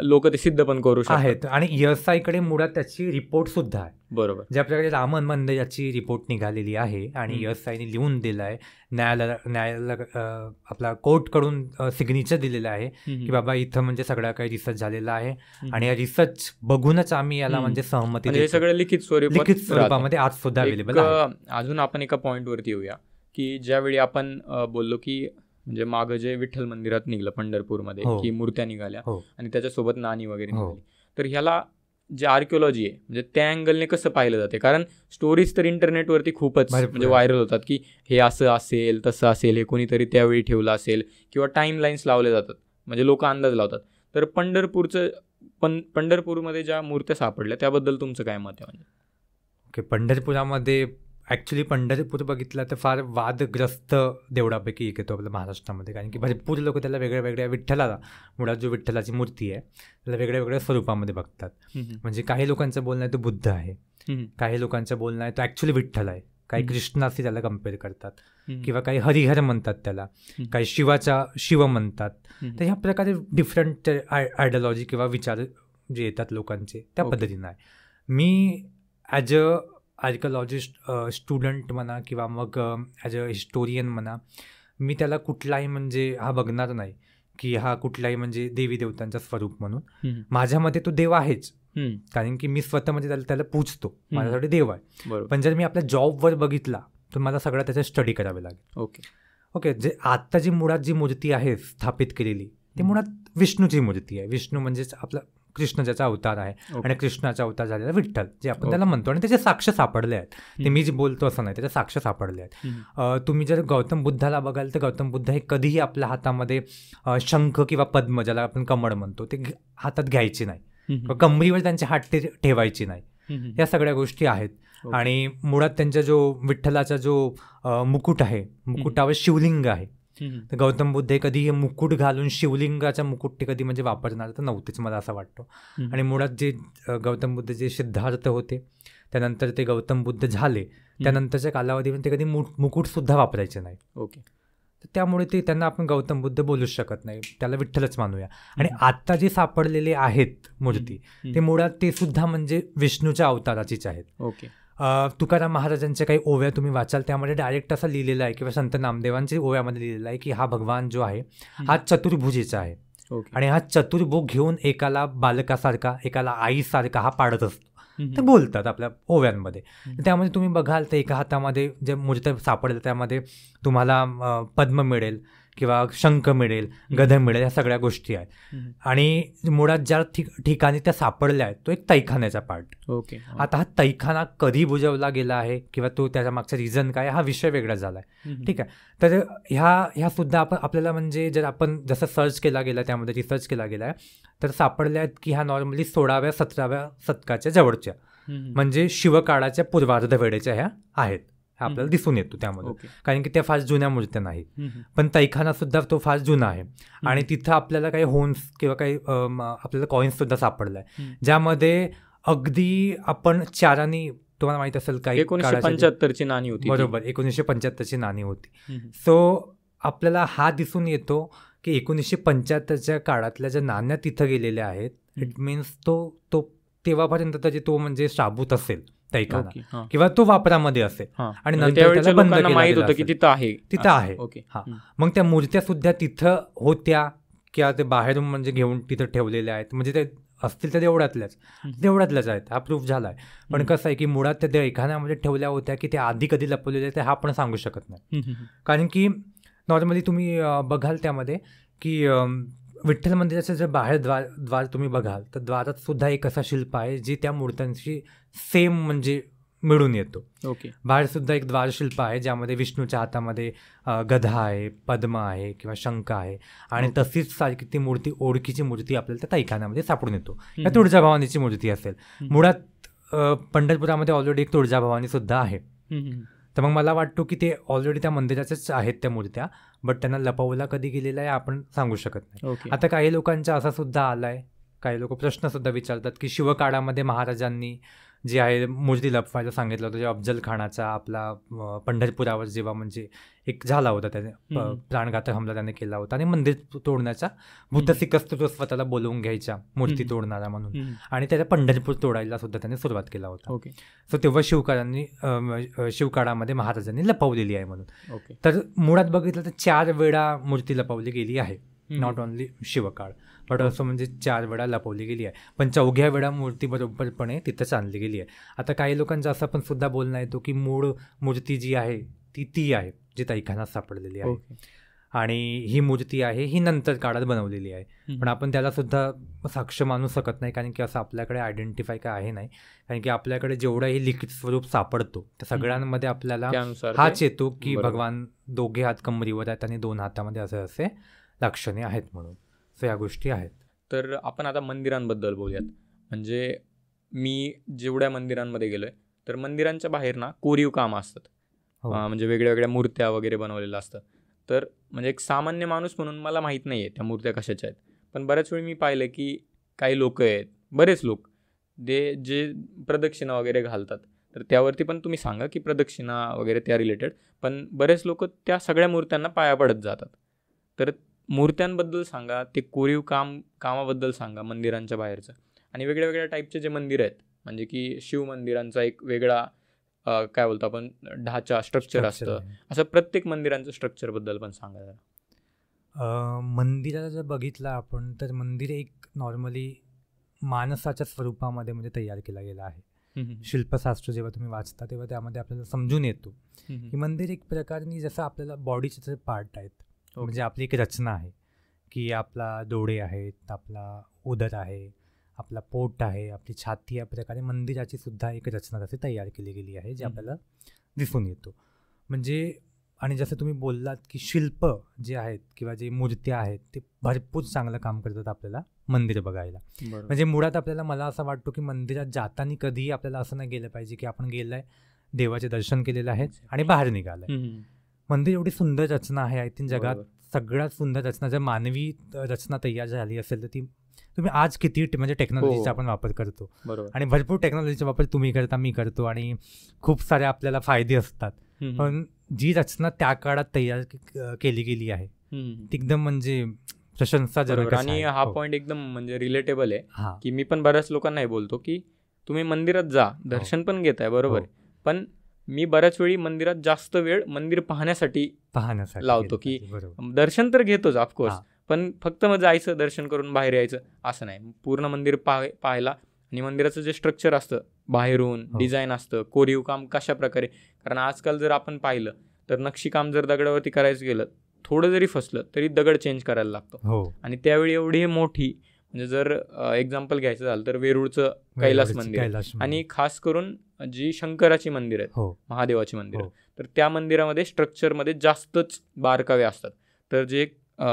लोक ते सिद्ध पण करू शकतात. आणि ESIकडे मुळात त्याची रिपोर्ट सुद्धा आहे. बरोबर. जे आपल्याकडे रामन मंदिराची रिपोर्ट निघालेली आहे आणि ESIने लिहून दिलं आहे, न्यायालयाला आपला कोर्टकडून सिग्नेचर दिलेलं आहे की बाबा इथं म्हणजे सगळा काही रिसर्च झालेला आहे आणि या रिसर्च बघूनच आम्ही याला म्हणजे सहमती. हे सगळं लिखित स्वरूपामध्ये आज सुद्धा अवेलेबल आहे. अजून आपण एका पॉईंटवरती येऊया की ज्यावेळी आपण बोललो की म्हणजे मागं जे विठ्ठल मंदिरात निघलं पंढरपूरमध्ये की मूर्त्या निघाल्या आणि त्याच्यासोबत नाणी वगैरे निघाली, तर ह्याला जे आर्किओलॉजी आहे म्हणजे त्या अँगलने कसं पाहिलं जाते? कारण स्टोरीज तर इंटरनेटवरती खूपच म्हणजे व्हायरल होतात की हे असं असेल तसं असेल, हे कोणीतरी त्यावेळी ठेवलं असेल किंवा टाईम लाईन्स लावले जातात, म्हणजे लोक अंदाज लावतात. तर पंढरपूरमध्ये ज्या मूर्त्या सापडल्या त्याबद्दल तुमचं काय मत आहे? म्हणजे पंढरपुरामध्ये ॲक्च्युली पंढरपूर बघितलं तर फार वादग्रस्त देवळापैकी एक येतो आपल्या महाराष्ट्रामध्ये, कारण की भरपूर लोक त्याला वेगळ्या वेगळ्या विठ्ठलाला, मुळात जो विठ्ठलाची मूर्ती आहे त्याला वेगळ्या वेगळ्या स्वरूपामध्ये बघतात. म्हणजे काही लोकांचं बोलणं आहे तो बुद्ध आहे, काही लोकांचं बोलणं आहे तो ॲक्च्युली विठ्ठल आहे, काही कृष्णाशी त्याला कम्पेअर करतात किंवा काही हरिहर म्हणतात त्याला, काही शिव म्हणतात. तर ह्या प्रकारे डिफरंट आयडियॉलॉजी किंवा विचार जे येतात लोकांचे त्या पद्धतीनं आहे. मी ॲज अ आर्किओलॉजिस्ट स्टुडंट म्हणा किंवा मग ॲज अ हिस्टोरियन म्हणा, मी त्याला कुठलाही म्हणजे हा बघणार नाही की हा कुठलाही म्हणजे देवी देवतांचं स्वरूप म्हणून. माझ्यामध्ये तो देव आहेच, कारण की मी स्वतः म्हणजे त्याला पूजतो, माझ्यासाठी देव आहे. पण जर मी आपल्या जॉबवर बघितला तर मला सगळं त्याचं स्टडी करावे लागेल. ओके. जे आत्ता जी मुळात जी मूर्ती आहे स्थापित केलेली ती मुळात विष्णूची मूर्ती आहे. विष्णू म्हणजेच आपला कृष्ण ज्याचा अवतार आहे आणि कृष्णाचा अवतार झालेला विठ्ठल जे आपण त्याला म्हणतो, आणि त्याचे साक्ष सापडले आहेत. ते मी जे बोलतो असं नाही, त्याचे साक्ष सापडले आहेत. तुम्ही जर गौतम बुद्धाला बघाल तर गौतम बुद्ध हे कधीही आपल्या हातामध्ये शंख किंवा पद्म, ज्याला आपण कमळ म्हणतो, ते हातात घ्यायचे नाही, कमरीवर त्यांचे हात ठेवायचे नाही. या सगळ्या गोष्टी आहेत. आणि मुळात त्यांचा जो विठ्ठलाचा जो मुकुट आहे, मुकुटावर शिवलिंग आहे. तर गौतम बुद्ध हे कधी हे मुकुट घालून शिवलिंगाचा मुकुट ते कधी म्हणजे वापरणार तर नव्हतेच, मला असं वाटतं. आणि मुळात जे गौतम बुद्ध जे सिद्धार्थ होते त्यानंतर ते गौतम बुद्ध झाले, त्यानंतरच्या कालावधीमध्ये ते कधी मुकुटसुद्धा वापरायचे नाही. तर त्यामुळे ते त्यांना आपण गौतम बुद्ध बोलूच शकत नाही, त्याला विठ्ठलच मानूया. आणि आत्ता जे सापडलेले आहेत मूर्ती ते मुळात ते सुद्धा म्हणजे विष्णूच्या अवताराचीच आहेत. तुकाराम महाराजांच्या काही ओव्या तुम्ही वाचाल त्यामध्ये डायरेक्ट असं लिहिलेलं आहे किंवा संत नामदेवांच्या ओव्यामध्ये लिहिलेलं आहे की हा भगवान जो आहे हा चतुर्भुजेचा आहे. आणि हा चतुर्भुज घेऊन एकाला बालकासारखा एकाला आईसारखा हा पाडत असतो, ते बोलतात आपल्या ओव्यांमध्ये. त्यामध्ये तुम्ही बघाल तर एका हातामध्ये जे मूर्ती सापडलं त्यामध्ये तुम्हाला पद्म मिळेल किंवा शंख मिळेल, गद मिळेल, ह्या सगळ्या गोष्टी आहेत. आणि मुळात ज्या ठिकाणी त्या सापडल्या आहेत तो एक तैखान्याचा पार्ट. आता हा तैखाना कधी बुजवला गेला आहे किंवा तो त्याच्या मागचा रिझन काय हा विषय वेगळा झाला आहे. ठीक आहे. तर ह्या सुद्धा आपल्याला म्हणजे जर आपण जसं सर्च केला गेला त्यामध्ये रिसर्च केला गेला आहे तर सापडल्या आहेत की ह्या नॉर्मली 16व्या 17व्या शतकाच्या जवळच्या म्हणजे शिवकाळाच्या पूर्वार्ध वेळेच्या ह्या आहेत, आपल्याला दिसून येतो त्यामध्ये. कारण की त्या फार जुन्या मूर्त्या नाहीत, पण तैखाना सुद्धा तो फार जुना आहे. आणि तिथं आपल्याला काही होन्स किंवा काही आपल्याला कॉइन्स सुद्धा सापडलाय ज्यामध्ये अगदी आपण चारानी, तुम्हाला माहित असेल काही 1975ची नाणी होती. बरोबर, 1975ची नाणी होती. सो आपल्याला हा दिसून येतो की 1975च्या काळातल्या ज्या नाण्या तिथं गेलेल्या आहेत, इट मीन्स तो तेव्हापर्यंत तो म्हणजे शाबूत असेल तैखाना, ओके, हां, किंवा तो वापरामध्ये असेल हां. आणि म्हणजे नंतर त्यावेळच्या त्याला बंद लोकांना केला माहित गेला होतं की असेल. तिथं आहे. तिथं आहे. ओके, हां. हं. मग त्या मूर्त्या सुद्धा तिथं होत्या किंवा ते बाहेरून म्हणजे घेऊन तिथं ठेवलेल्या आहेत, म्हणजे ते असतील तर तेवढ्यातल्याच आहेत, हा प्रूफ झाला आहे. पण कसं आहे की मुळात त्या तैखान्यामध्ये ठेवल्या होत्या की ते आधी कधी लपवलेले ते हा आपण सांगू शकत नाही. कारण की नॉर्मली तुम्ही बघाल त्यामध्ये की विठ्ठल मंदिराचं जर बाहेर द्वार तुम्ही बघाल तर द्वारात सुद्धा एक असा शिल्प आहे जे त्या मूर्त्यांशी सेम म्हणजे मिळून येतो. ओके, बाहेर सुद्धा एक द्वारशिल्प आहे ज्यामध्ये विष्णूच्या हातामध्ये गधा आहे, पद्म आहे किंवा शंख आहे, आणि ओके. तशीच सारखी ती मूर्ती, ओळखीची मूर्ती आपल्याला त्या तैखान्यामध्ये सापडून येतो. या हम्म. तुळजाभवानीची मूर्ती असेल. हम्म. मुळात पंढरपुरामध्ये ऑलरेडी एक तुळजाभवानी सुद्धा आहे. हम्म. तर मग मला वाटतो की ते ऑलरेडी त्या मंदिराच्याच आहेत त्या मूर्त्या, बट त्यांना लपवला कधी गेलेला आहे आपण सांगू शकत नाही. ओके. आता काही लोकांचा असा सुद्धा आला आहे, काही लोक प्रश्नसुद्धा विचारतात की शिवकाळामध्ये महाराजांनी जे आहे मूर्ती लपवायला सांगितलं होतं, जेव्हा अफजल खानाचा आपला पंढरपुरावर जेव्हा म्हणजे एक झाला होता, त्याने प्राणघातक हमला त्याने केला होता आणि मंदिर तोडण्याचा भूतसिकस्त तो स्वतःला बोलवून घ्यायच्या मूर्ती तोडणारा म्हणून, आणि त्याच्या पंढरपूर तोडायला सुद्धा त्याने सुरुवात केला होता. ओके, सो तेव्हा शिवकाळामध्ये महाराजांनी लपवलेली आहे म्हणून. ओके. तर मुळात बघितलं तर 4 वेळा मूर्ती लपवली गेली आहे, नॉट ओनली शिवकाळ, बट असं म्हणजे 4 वेळा लपवली गेली आहे. पण 4घ्या वेळा मूर्ती बरोबरपणे तिथंच आणली गेली आहे. आता काही लोकांचा असं पण सुद्धा बोलणं येतो की मूळ मूर्ती जी आहे ती आहे जी तैखानात सापडलेली आहे, ओके. आणि ही मूर्ती आहे ही नंतर काळात बनवलेली आहे. पण आपण त्याला सुद्धा साक्ष मानू शकत नाही, कारण की असं आपल्याकडे आयडेंटिफाय काय आहे नाही. कारण की आपल्याकडे जेवढंही लिखित स्वरूप सापडतो त्या सगळ्यांमध्ये आपल्याला त्यानुसार हाच ते- येतो की बरोबर. भगवान 2 हात कमरीवर आहेत आणि 2 हातामध्ये असे लक्षणे आहेत म्हणून. सो या गोष्टी आहेत. तर आपण आता मंदिरांबद्दल बोलूयात. म्हणजे मी जेवढ्या मंदिरांमध्ये गेलोय, तर मंदिरांच्या बाहेर ना कोरीव काम असतात. हो. म्हणजे वेगळ्या वेगळ्या मूर्त्या वगैरे बनवलेल्या असतात. तर म्हणजे एक सामान्य माणूस म्हणून मला माहीत नाही आहे त्या मूर्त्या कशाच्या आहेत. पण बऱ्याच वेळी मी पाहिलं की काही लोक आहेत, बरेच लोक जे प्रदक्षिणा वगैरे घालतात, तर त्यावरती पण तुम्ही सांगा की प्रदक्षिणा वगैरे त्या रिलेटेड. पण बरेच लोक त्या सगळ्या मूर्त्यांना पाया पडत जातात. तर मूर्त्यांबद्दल सांगा, ते कोरीव कामाबद्दल सांगा मंदिरांच्या बाहेरचं. आणि वेगळ्या वेगळ्या टाईपचे जे मंदिर आहेत, म्हणजे की शिव मंदिरांचा एक वेगळा काय बोलतो आपण ढाचा स्ट्रक्चर असतं, असं प्रत्येक मंदिरांचं स्ट्रक्चरबद्दल पण सांगा जरा. मंदिराला जर बघितलं आपण तर मंदिर एक नॉर्मली माणसाच्या स्वरूपामध्ये म्हणजे तयार केला गेला आहे. शिल्पशास्त्र जेव्हा तुम्ही वाचता तेव्हा त्यामध्ये आपल्याला समजून येतो की मंदिर एक प्रकारने जसं आपल्याला बॉडीचे पार्ट आहेत, म्हणजे आपली एक रचना आहे की आपला डोळे आहेत, आपला उदर आहे, आपला पोट आहे, आपली छाती, या प्रकारे मंदिराची सुद्धा एक रचना तशी तयार केली गेली आहे जे आपल्याला दिसून येतो. म्हणजे आणि जसं तुम्ही बोललात की शिल्प जे आहेत किंवा जे मूर्त्या आहेत ते भरपूर चांगलं काम करतात आपल्याला मंदिर बघायला. म्हणजे मुळात आपल्याला, मला असं वाटतो की मंदिरात जाताना कधीही आपल्याला असं नाही गेलं पाहिजे की आपण गेलंय, देवाचे दर्शन केलेलं आहे आणि बाहेर निघालंय. मंदिर एवढी सुंदर रचना आहे, आय थिंक जगात सगळ्यात सुंदर रचना जर मानवी रचना तयार झाली असेल तर ती तुम्ही आज किती म्हणजे टेक्नॉलॉजीचा आपण वापर करतो, आणि भरपूर टेक्नॉलॉजीचा वापर तुम्ही करता, मी करतो, आणि खूप सारे आपल्याला फायदे असतात. पण जी रचना त्या काळात तयार केली गेली आहे ती एकदम म्हणजे प्रशंसाजनक. आणि हा पॉईंट एकदम म्हणजे रिलेटेबल आहे की मी पण बऱ्याच लोकांना हे बोलतो की तुम्ही मंदिरात जा, दर्शन पण घेताय बरोबर, पण मी बऱ्याच वेळी मंदिरात जास्त वेळ मंदिर पाहण्यासाठी लावतो की दर्शन तर घेतोच ऑफकोर्स, पण फक्त मग जायचं, दर्शन करून बाहेर यायचं असं नाही. पूर्ण मंदिर पाहायला, आणि मंदिराचं जे स्ट्रक्चर असतं बाहेरून, डिझाईन असतं, कोरीव काम कशा प्रकारे, कारण आजकाल जर आपण पाहिलं तर नक्षीकाम जर दगडावरती करायचं गेलं, थोडं जरी फसलं तरी दगड चेंज करायला लागतो. आणि त्यावेळी एवढी मोठी, म्हणजे जर एक्झाम्पल घ्यायचं झालं तर वेरूळचं कैलास मंदिर, आणि खास करून जी शंकराची मंदिर आहेत, महादेवाची मंदिर, तर त्या मंदिरामध्ये स्ट्रक्चरमध्ये जास्तच बारकावे असतात. तर जे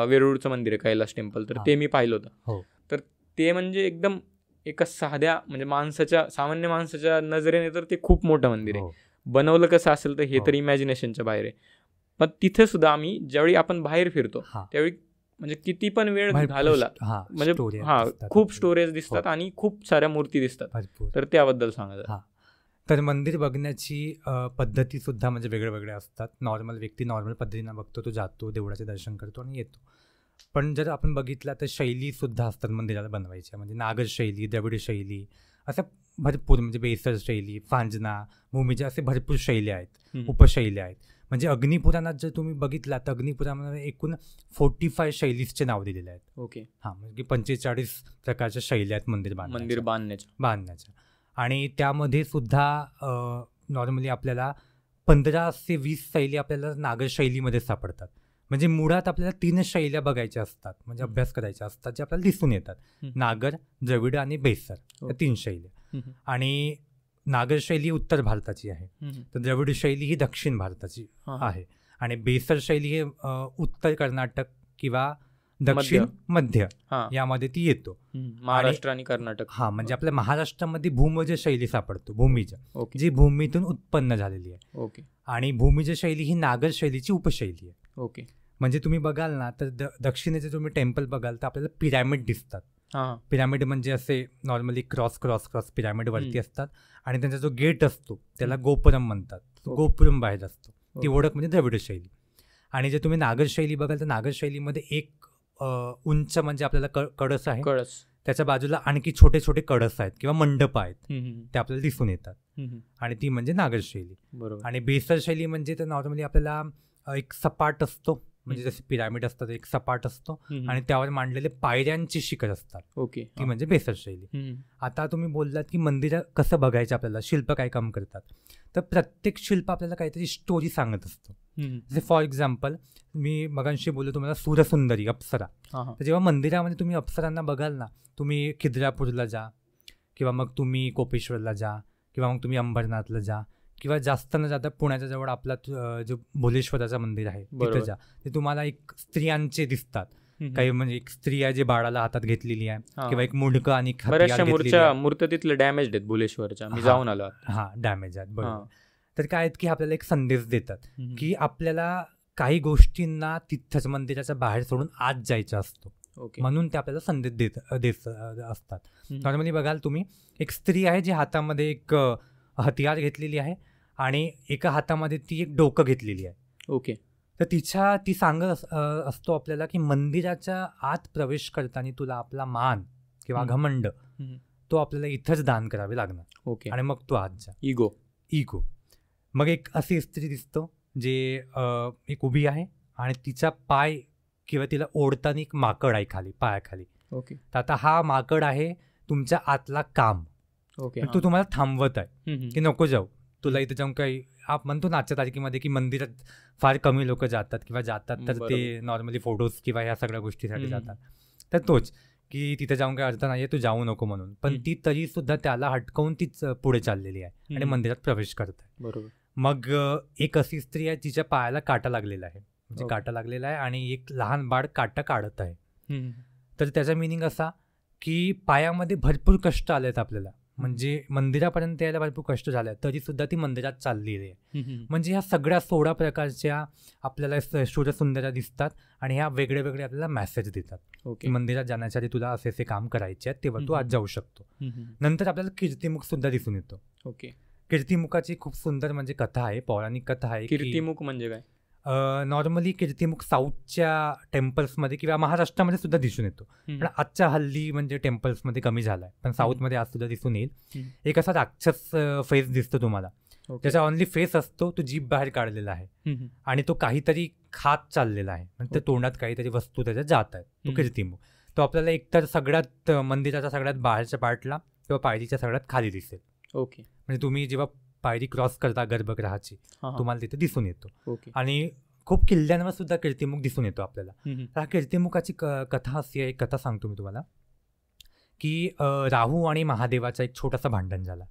वेरूळचं मंदिर आहे कैलास टेम्पल, तर ते मी पाहिलं होतं. तर ते म्हणजे एकदम एका साध्या म्हणजे सामान्य माणसाच्या नजरेने तर ते खूप मोठं मंदिर आहे. बनवलं कसं असेल तर हे तर इमॅजिनेशनच्या बाहेर आहे. पण तिथे सुद्धा आम्ही ज्यावेळी आपण बाहेर फिरतो त्यावेळी म्हणजे किती पण वेळ घालवला, म्हणजे खूप स्टोरेज दिसतात आणि खूप साऱ्या मूर्ती दिसतात. तर त्याबद्दल सांगा. तर मंदिर बघण्याची पद्धती सुद्धा म्हणजे वेगळ्या असतात. नॉर्मल व्यक्ती नॉर्मल पद्धतीनं बघतो, तो जातो, देवळाचे दर्शन करतो आणि येतो. पण जर आपण बघितलं तर शैलीसुद्धा असतात मंदिराला बनवायच्या, म्हणजे नागर शैली, द्रविड शैली, असं भरपूर, म्हणजे बेसर शैली, फांजना, भूमिजा, असे भरपूर शैली आहेत, उपशैल्या आहेत. म्हणजे अग्निपुराणात जर तुम्ही बघितला तर अग्निपुराणामध्ये एकूण 45 शैलीचे नाव दिलेले आहेत. ओके. हां, म्हणजे 45 प्रकारच्या शैली आहेत मंदिर बांधण्याच्या. आणि त्यामध्ये सुद्धा नॉर्मली आपल्याला 15 ते 20 शैली आपल्याला नागर शैलीमध्ये सापडतात. म्हणजे मुळात आपल्याला 3 शैल्या बघायच्या असतात, म्हणजे अभ्यास करायच्या असतात, जे आपल्याला दिसून येतात. नागर, द्रविड आणि बेसर, या 3 शैल्या. आणि नागर शैली उत्तर भारताची आहे, तर द्रविड शैली ही दक्षिण भारताची आहे, आणि बेसर शैली हे उत्तर कर्नाटक किंवा दक्षिण मध्य यामध्ये ती येतो, महाराष्ट्र आणि कर्नाटक. हा, म्हणजे आपल्या महाराष्ट्रामध्ये भूमज शैली सापडतो, भूमिज, जी भूमीतून उत्पन्न झालेली आहे. ओके. आणि भूमिज शैली ही नागर शैलीची उपशैली आहे. ओके. म्हणजे तुम्ही बघाल ना तर दक्षिणेचे तुम्ही टेम्पल बघाल तर आपल्याला पिरॅमिड दिसतात. पिरॅमिड म्हणजे असे नॉर्मली क्रॉस पिरॅमिड वरती असतात, आणि त्यांचा जो गेट असतो त्याला गोपुरम म्हणतात, गोपुरम बाहेर असतो, ती ओळख म्हणजे द्रविड शैली. आणि जर तुम्ही नागर शैली बघाल तर नागर शैलीमध्ये एक उंच म्हणजे आपल्याला कळस आहे, त्याच्या बाजूला आणखी छोटे छोटे कळस आहेत किंवा मंडप आहेत, ते आपल्याला दिसून येतात, आणि ती म्हणजे नागर शैली. आणि बेसर शैली म्हणजे तर नॉर्मली आपल्याला एक सपाट असतो, म्हणजे जसे पिरॅमिड असतात एक सपाट असतो, आणि त्यावर मांडलेले पायऱ्यांचे शिखर असतात. ओके. ती म्हणजे बेसर शैली. आता तुम्ही बोललात की मंदिर कसं बघायचं आपल्याला, शिल्प काय काम करतात, तर प्रत्येक शिल्प आपल्याला काहीतरी स्टोरी सांगत असतो. जसे फॉर एक्झाम्पल मी मगाशी बोललो तुम्हाला सूरसुंदरी, अप्सरा. तर जेव्हा मंदिरामध्ये तुम्ही अप्सरांना बघाल ना, तुम्ही खिद्रापूरला जा, किंवा मग तुम्ही कोपेश्वरला जा, किंवा मग तुम्ही अंबरनाथला जा, किंवा जास्त न जाता पुण्याच्या जवळ आपला जो भोलेश्वराचं मंदिर आहे तिथं जा, ते तुम्हाला एक स्त्रियांचे दिसतात. काही म्हणजे एक स्त्री आहे जी बाळाला हातात घेतलेली आहे, किंवा एक मुंडकं आणि मूर्ती तिथले डॅमेज आहेत भोलेश्वरच्या, मी जाऊन आलो. हा, डॅमेज आहेत, बरोबर. तर काय आहेत की आपल्याला एक संदेश देतात की आपल्याला काही गोष्टींना तिथंच मंदिराच्या बाहेर सोडून आत जायचं असतो, म्हणून ते आपल्याला संदेश देत असतात. नॉर्मली बघाल तुम्ही एक स्त्री आहे जी हातामध्ये एक हतियार घेतलेली आहे, आणि एका हातामध्ये ती एक डोकं घेतलेली आहे. ओके. तर ती सांगत असतो आपल्याला की मंदिराच्या आत प्रवेश करताना तुला आपला मान किंवा घमंड तो आपल्याला इथंच दान करावे लागणार. ओके. आणि मग तू आत जा. इगो. मग एक अशी स्त्री दिसतो जे एक उभी आहे, आणि तिचा पाय किंवा तिला ओढताना एक माकड आहे खाली, पायाखाली. ओके. तर आता हा माकड आहे तुमच्या आतला काम. ओके. तो तुम्हाला थांबवत आहे की नको जाऊ, तुला इथं जाऊन काही, आपण म्हणतो ना आजच्या तारखेमध्ये की मंदिरात फार कमी लोक जातात किंवा जातात, तर ते नॉर्मली फोटोज किंवा ह्या सगळ्या गोष्टीसाठी जातात. तर तोच की तिथे जाऊन काही अर्थ नाहीये, तू जाऊ नको म्हणून, पण ती तरी सुद्धा त्याला हटकवून तीच पुढे चाललेली आहे आणि मंदिरात प्रवेश करत आहे. बरोबर. मग एक अशी स्त्री आहे तिच्या पायाला काटा लागलेला आहे, म्हणजे काटा लागलेला आहे, आणि एक लहान बाळ काटा काढत आहे. तर त्याचा मिनिंग असा की पायामध्ये भरपूर कष्ट आले आहेत आपल्याला, म्हणजे मंदिरापर्यंत यायला भरपूर कष्ट झाले, तरी सुद्धा ती मंदिरात चाललेली आहे. म्हणजे ह्या सगळ्या 16 प्रकारच्या आपल्याला सूरसुंदऱ्या दिसतात, आणि ह्या वेगळे वेगळे आपल्याला मेसेज देतात की मंदिरात जाण्याच्या आधी तुला असे असे काम करायचे आहेत, तेव्हा तू आज जाऊ शकतो. नंतर आपल्याला कीर्तिमुख सुद्धा दिसून येतो. ओके. कीर्तिमुखाची खूप सुंदर म्हणजे कथा आहे, पौराणिक कथा आहे. कीर्तिमुख म्हणजे काय? नॉर्मली कीर्तिमुख साऊथच्या टेम्पल्समध्ये किंवा महाराष्ट्रामध्ये सुद्धा दिसून येतो, पण आजच्या हल्ली म्हणजे टेम्पल्समध्ये कमी झाला आहे, पण साऊथमध्ये आज सुद्धा दिसून येईल. एक असा राक्षस फेस दिसतो तुम्हाला, त्याचा ऑनली फेस असतो, तो जीभ बाहेर काढलेला आहे, आणि तो काहीतरी खात चाललेला आहे, म्हणजे तोंडात काहीतरी वस्तू त्याच्या जात आहेत. तो कीर्तिमुख तो आपल्याला एकतर सगळ्यात मंदिराच्या सगळ्यात बाहेरच्या पार्टला किंवा पायरीच्या सगळ्यात खाली दिसेल. ओके. म्हणजे तुम्ही जेव्हा पायरी क्रॉस करता गर्भगृहाची, तुम्हाला तिथे दिसून येतो. आणि खूप किल्ल्यांवर सुद्धा कीर्तिमुख दिसून येतो आपल्याला. हा कीर्तिमुखाची कथा अशी आहे, कथा सांगतो मी तुम्हाला, की राहू आणि महादेवाचा एक छोटासा भांडण झाला,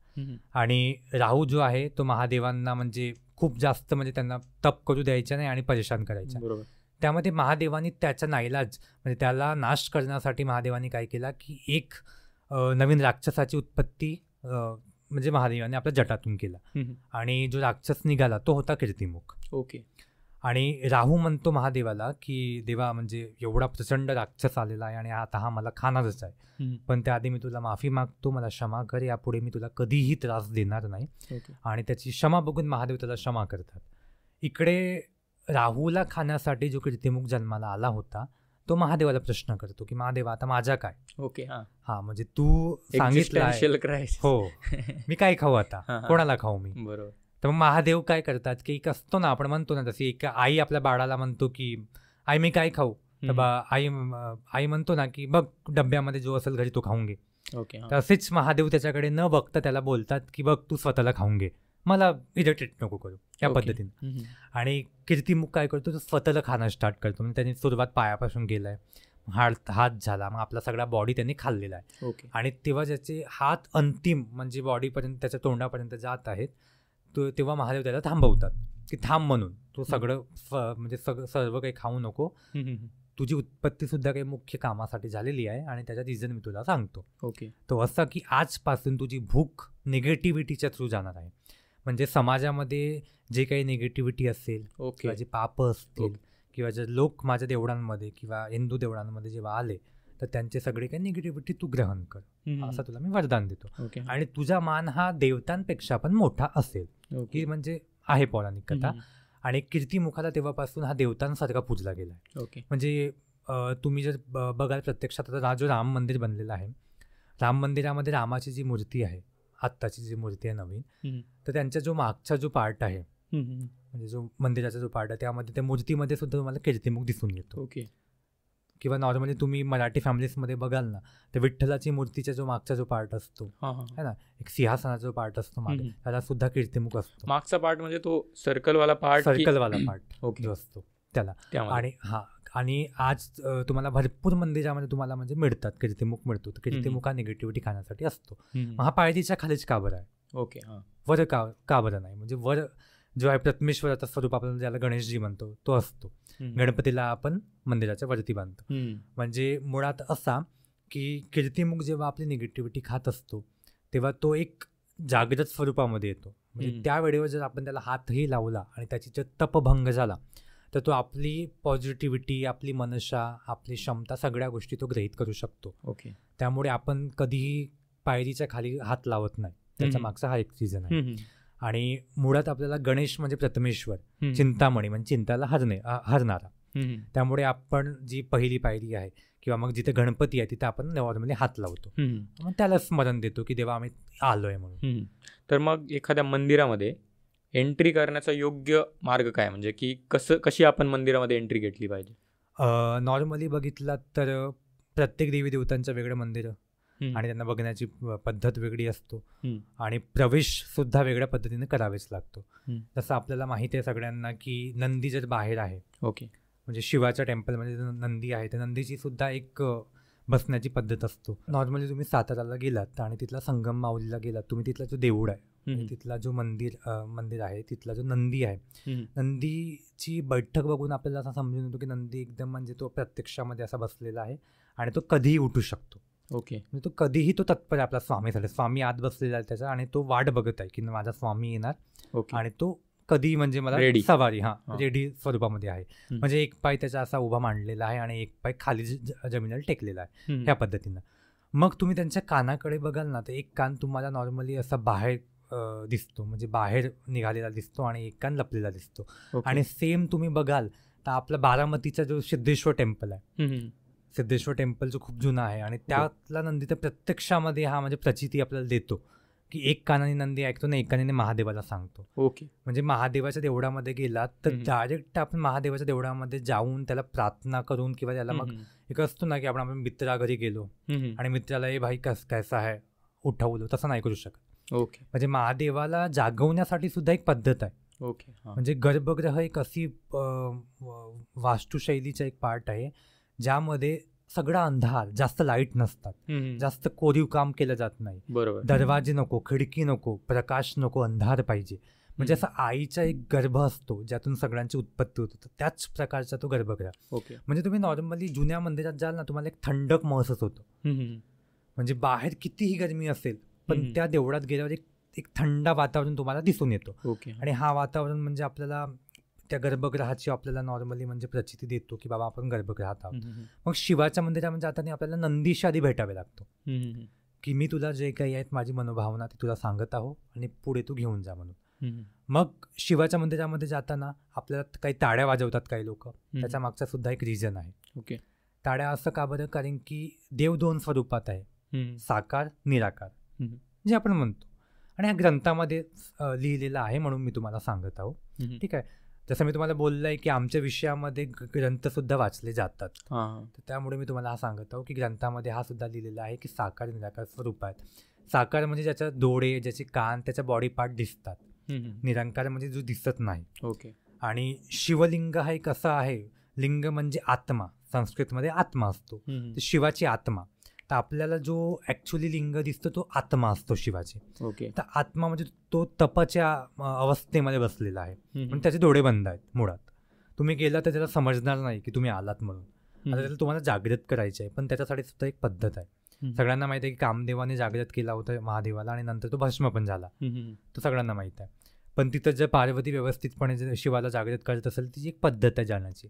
आणि राहू जो आहे तो महादेवांना म्हणजे खूप जास्त म्हणजे त्यांना तप करू द्यायचा नाही आणि परेशान करायचा. त्यामध्ये महादेवांनी त्याचा नाईलाज म्हणजे त्याला नाश करण्यासाठी महादेवांनी काय केला की एक नवीन राक्षसाची उत्पत्ती म्हणजे महादेवाने आपल्या जटातून केला, आणि जो राक्षस निघाला तो होता कीर्तिमुख. ओके. आणि राहू म्हणतो महादेवाला की देवा म्हणजे एवढा प्रचंड राक्षस आलेला आहे आणि आता हा मला खाणारच आहे, पण त्याआधी मी तुला माफी मागतो, मला क्षमा कर, यापुढे मी तुला कधीही त्रास देणार नाही. आणि त्याची क्षमा बघून महादेव त्याला क्षमा करतात. इकडे राहूला खाण्यासाठी जो कीर्तिमुख जन्माला आला होता तो महादेवाला प्रश्न करतो की महादेवा आता माझ्या काय. ओके. हा म्हणजे तू सांगितलं हो मी काय खाऊ आता, कोणाला खाऊ मी. बरोबर. तर मग महादेव काय करतात की एक असतो ना, आपण म्हणतो ना, जशी एक आई आपल्या बाळाला म्हणतो की आई मी काय खाऊ, तर आई म्हणतो ना की बघ डब्यामध्ये जो असेल घरी तो खाऊन घे. ओके. तर असेच महादेव त्याच्याकडे न बघता त्याला बोलतात की बघ तू स्वतःला खाऊन घे, मला इरिटेट नको करू, या पद्धतीने. आणि कीर्तिमुख काय करतो, तो स्वतःला खाणं स्टार्ट करतो. म्हणजे त्यांनी सुरुवात पायापासून केलाय, हात झाला, मग आपला सगळा बॉडी त्यांनी खाल्लेला आहे. आणि तेव्हा ज्याचे हात अंतिम म्हणजे बॉडीपर्यंत त्याच्या तोंडापर्यंत जात आहेत, तेव्हा महादेव त्याला थांबवतात की थांब म्हणून, तू सगळं म्हणजे सर्व काही खाऊ नको, तुझी उत्पत्ती सुद्धा काही मुख्य कामासाठी झालेली आहे आणि त्याचा रिझन मी तुला सांगतो. ओके. तो असा की आजपासून तुझी भूक निगेटिव्हिटीच्या थ्रू जाणार आहे. म्हणजे समाजामध्ये जे काही निगेटिव्हिटी असेल किंवा जे पाप असतील किंवा जे लोक माझ्या देवळांमध्ये किंवा हिंदू देवळांमध्ये जेव्हा आले तर त्यांचे सगळे काही निगेटिव्हिटी तू ग्रहण कर, असं तुला मी वरदान देतो. आणि तुझा मान हा देवतांपेक्षा पण मोठा असेल, की म्हणजे आहे पौराणिक कथा. आणि कीर्तिमुखाला तेव्हापासून हा देवतांसारखा पूजला गेला आहे. म्हणजे तुम्ही जर बघाल प्रत्यक्षात आता जो राम मंदिर बनलेलं आहे, राम मंदिरामध्ये रामाची जी मूर्ती आहे, आत्ताची जी मूर्ती आहे नवीन, तर त्यांचा जो मागचा जो पार्ट आहे, म्हणजे जो मंदिराचा जो पार्ट आहे, त्यामध्ये त्या मूर्तीमध्ये सुद्धा तुम्हाला कीर्तिमुख दिसून येतो. ओके. किंवा नॉर्मली तुम्ही मराठी फॅमिलीजमध्ये बघाल ना, तर विठ्ठलाची मूर्तीचा जो मागचा जो पार्ट असतो है ना, एक सिंहासनाचा जो पार्ट असतो मागे, त्याला सुद्धा कीर्तिमुख असतो. मागचा पार्ट म्हणजे तो सर्कलवाला पार्ट जो असतो त्याला. आणि आणि आज तुम्हाला भरपूर मंदिरामध्ये तुम्हाला म्हणजे मिळतात, कीर्तिमुख मिळतो. तर कीर्तिमुख हा निगेटिव्हिटी खाण्यासाठी असतो. हा पायरीच्या खालीच का बरं आहे. ओके. वर का बरं नाही, म्हणजे वर जो आहे प्रथमेश्वराचा स्वरूप आपण ज्याला गणेशजी म्हणतो तो असतो. गणपतीला आपण मंदिराच्या वरती बांधतो. म्हणजे मुळात असा की कीर्तिमुख जेव्हा आपली निगेटिव्हिटी खात असतो तेव्हा तो एक जागृत स्वरूपामध्ये येतो. म्हणजे त्यावेळेवर जर आपण त्याला हातही लावला आणि त्याची जर तपभंग झाला तर तो आपली पॉझिटिव्हिटी, आपली मनशा, आपली क्षमता, सगळ्या गोष्टी तो ग्रहित करू शकतो. ओके. त्यामुळे आपण कधीही पायरीच्या खाली हात लावत नाही, त्याच्या मागचा हा एक सीझन आहे. आणि मुळात आपल्याला गणेश म्हणजे प्रथमेश्वर, चिंतामणी म्हणजे चिंताला हरणारा. त्यामुळे आपण जी पहिली पायरी आहे किंवा मग जिथे गणपती आहे तिथे आपण नॉर्मली हात लावतो, मग त्याला स्मरण देतो की देवा आम्ही आलोय म्हणून. तर मग एखाद्या मंदिरामध्ये एंट्री करण्याचा योग्य मार्ग काय, म्हणजे की कशी आपण मंदिरामध्ये एंट्री घेतली पाहिजे? नॉर्मली बघितलं तर प्रत्येक देवी देवतांचं वेगळं मंदिर आणि त्यांना बघण्याची पद्धत वेगळी असतो आणि प्रवेश सुद्धा वेगळ्या पद्धतीने करावेच लागतो. जसं आपल्याला माहिती आहे सगळ्यांना की नंदी जर बाहेर आहे, ओके, म्हणजे शिवाच्या टेम्पलमध्ये नंदी आहे, तर नंदीची सुद्धा एक बसण्याची पद्धत असतो. नॉर्मली तुम्ही साताराला गेलात आणि तिथला संगम माऊलीला गेलात, तुम्ही तिथला जो देऊळ आहे, तिथला जो मंदिर आहे, तिथला जो नंदी आहे, नंदीची बैठक बघून आपल्याला असं समजून येतो की नंदी एकदम म्हणजे तो प्रत्यक्षामध्ये असा बसलेला आहे आणि तो कधीही उठू शकतो. ओके. म्हणजे तो कधीही तो तत्पर आहे आपला स्वामीसाठी. स्वामी आत बसलेला आहे त्याचा आणि तो वाट बघत आहे की माझा स्वामी येणार. ओके. आणि तो कधी म्हणजे मला सवारी रेडी स्वरूपामध्ये आहे. म्हणजे एक पाय त्याचा असा उभा मांडलेला आहे आणि एक पाय खाली जमिनीला टेकलेला आहे, ह्या पद्धतीनं. मग तुम्ही त्यांच्या कानाकडे बघाल ना, तर एक कान तुम्हाला नॉर्मली असा बाहेर दिसतो, म्हणजे बाहेर निघालेला दिसतो आणि एक कान लपलेला दिसतो. आणि सेम तुम्ही बघाल तर आपला बारामतीचा जो सिद्धेश्वर टेम्पल आहे, सिद्धेश्वर टेम्पल जो खूप जुना आहे आणि त्यातला नंदी तर प्रत्यक्षामध्ये हा म्हणजे प्रचिती आपल्याला देतो की एक कानाने नंदी ऐकतो ना एक कानाने महादेवाला सांगतो. ओके. म्हणजे महादेवाच्या देवळामध्ये गेलात तर डायरेक्ट आपण महादेवाच्या देवळामध्ये जाऊन त्याला प्रार्थना करून किंवा त्याला मग एक असतो ना की आपण मित्रा घरी गेलो आणि मित्राला ए भाई कैसा आहे उठवलं, तसं नाही करू शकत. ओके. म्हणजे महादेवाला जागवण्यासाठी सुद्धा एक पद्धत आहे. ओके. म्हणजे गर्भगृह एक अशी वास्तुशैलीचा एक पार्ट आहे ज्यामध्ये सगळा अंधार, जास्त लाईट नसतात, जास्त कोरीव काम केलं जात नाही. बरोबर. दरवाजे नको, खिडकी नको, प्रकाश नको, अंधार पाहिजे. म्हणजे असा आईचा एक गर्भ असतो ज्यातून सगळ्यांची उत्पत्ती होते, त्याच प्रकारचा तो गर्भगृह. ओके. म्हणजे तुम्ही नॉर्मली जुन्या मंदिरात जाल ना, तुम्हाला एक थंडक महसूस होतो. म्हणजे बाहेर कितीही गरमी असेल पण त्या देवळात गेल्यावर एक थंड वातावरण तुम्हाला दिसून येतो. ओके. आणि हा वातावरण म्हणजे आपल्याला त्या गर्भगृहाची आपल्याला नॉर्मली म्हणजे प्रचिती देतो की बाबा आपण गर्भगृहात आहोत. मग शिवाच्या मंदिरामध्ये जाताना आपल्याला नंदीशी आधी भेटावे लागतो की मी तुला जे काही आहेत माझी मनोभावना ती तुला सांगत आहो आणि पुढे तू घेऊन जा म्हणून. मग शिवाच्या मंदिरामध्ये जाताना आपल्याला काही टाळ्या वाजवतात काही लोक, त्याच्या मागचा सुद्धा एक रिझन आहे. ओके. टाळ्या असं का बरं? कारण की देव 2 स्वरूपात आहे, साकार, निराकार, जे आपण म्हणतो. आणि ह्या ग्रंथामध्ये लिहिलेलं आहे, म्हणून मी तुम्हाला सांगत आहो. ठीक आहे. जसं मी तुम्हाला बोललं आहे की आमच्या विषयामध्ये ग्रंथसुद्धा वाचले जातात. तर त्यामुळे मी तुम्हाला हा सांगत आहो की ग्रंथामध्ये हा सुद्धा लिहिलेला आहे की साकार निराकार स्वरूप आहेत. साकार म्हणजे ज्याच्या डोळे, ज्याचे कान, त्याच्या बॉडी पार्ट दिसतात. निरंकार म्हणजे जो दिसत नाही. ओके. आणि शिवलिंग हा एक असा आहे, लिंग म्हणजे आत्मा, संस्कृतमध्ये आत्मा असतो, तर शिवाची आत्मा. तर आपल्याला जो ॲक्च्युली लिंग दिसतो तो आत्मा असतो शिवाची. ओके. तर आत्मा म्हणजे तो तपाच्या अवस्थेमध्ये बसलेला आहे, पण त्याचे डोळे बंद आहेत. मुळात तुम्ही गेला तर त्याला समजणार नाही की तुम्ही आलात म्हणून. आता त्याला तुम्हाला जागृत करायचे आहे, पण त्याच्यासाठी सुद्धा एक पद्धत आहे. सगळ्यांना माहिती आहे की कामदेवाने जागृत केला होता महादेवाला आणि नंतर तो भस्म पण झाला, तो सगळ्यांना माहीत आहे. पण तिथं जर पार्वती व्यवस्थितपणे जर शिवाला जागृत करत असेल तिची एक पद्धत आहे जाण्याची,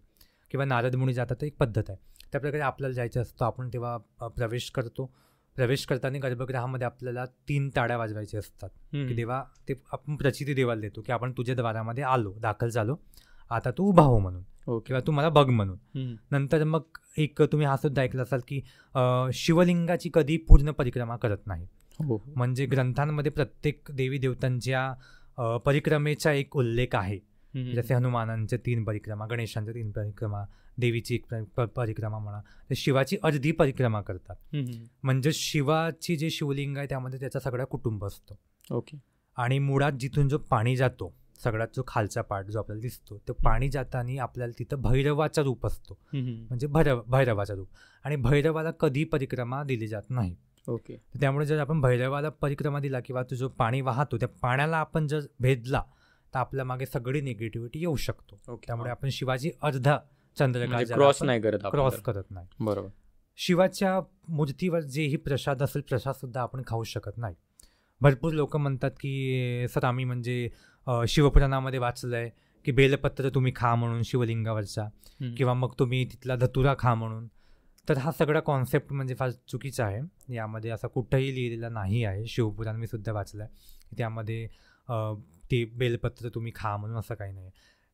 किंवा नारद मुनी जातात तर एक पद्धत आहे. त्या प्रकारे आपल्याला जायचं असतं. आपण तेव्हा प्रवेश करतो. प्रवेश करताना गर्भगृहामध्ये आपल्याला 3 टाळ्या वाजवायचे असतात की देवा, ते आपण प्रचिती देवाला देतो की आपण तुझ्या द्वारामध्ये आलो, दाखल झालो, आता तू उभा हो म्हणून, किंवा तू मला बघ म्हणून. नंतर मग एक तुम्ही हा सुद्धा ऐकलं असाल की शिवलिंगाची कधी पूर्ण परिक्रमा करत नाही. म्हणजे ग्रंथांमध्ये प्रत्येक देवी देवतांच्या परिक्रमेचा एक उल्लेख आहे. जसे हनुमानांच्या 3 परिक्रमा, गणेशांच्या 3 परिक्रमा, देवीची एक परिक्रमा म्हणा, तर शिवाची अर्धी परिक्रमा करतात. म्हणजे शिवाची जे शिवलिंग आहे त्यामध्ये त्याचा सगळा कुटुंब असतो. ओके. आणि मुळात जिथून जो पाणी जातो, सगळ्यात जो खालचा पार्ट जो आपल्याला दिसतो, तो पाणी जाताना आपल्याला तिथं भैरवाचा रूप असतो, म्हणजे भैरवाचा रूप. आणि भैरवाला कधी परिक्रमा दिली जात नाही. ओके. त्यामुळे जर आपण भैरवाला परिक्रमा दिला किंवा तो जो पाणी वाहतो त्या पाण्याला आपण जर भेदला तर आपल्या मागे सगळी निगेटिव्हिटी येऊ शकतो. त्यामुळे आपण शिवाजी अर्धा चंद्रकाळ क्रॉस नाही करत नाही. बरोबर. शिवाच्या मूर्तीवर जेही प्रसाद असेल, प्रसाद सुद्धा आपण खाऊ शकत नाही. भरपूर लोक म्हणतात की सर आम्ही म्हणजे शिवपुराणामध्ये वाचलंय की बेलपत्र तुम्ही खा म्हणून शिवलिंगावरचा, किंवा मग तुम्ही तिथला धतुरा खा म्हणून. तर हा सगळा कॉन्सेप्ट म्हणजे फार चुकीचा आहे. यामध्ये असं कुठंही लिहिलेलं नाही आहे. शिवपुराण मी सुद्धा वाचलं आहे, त्यामध्ये ते बेलपत्र तुम्ही खा म्हणून असं काही नाही.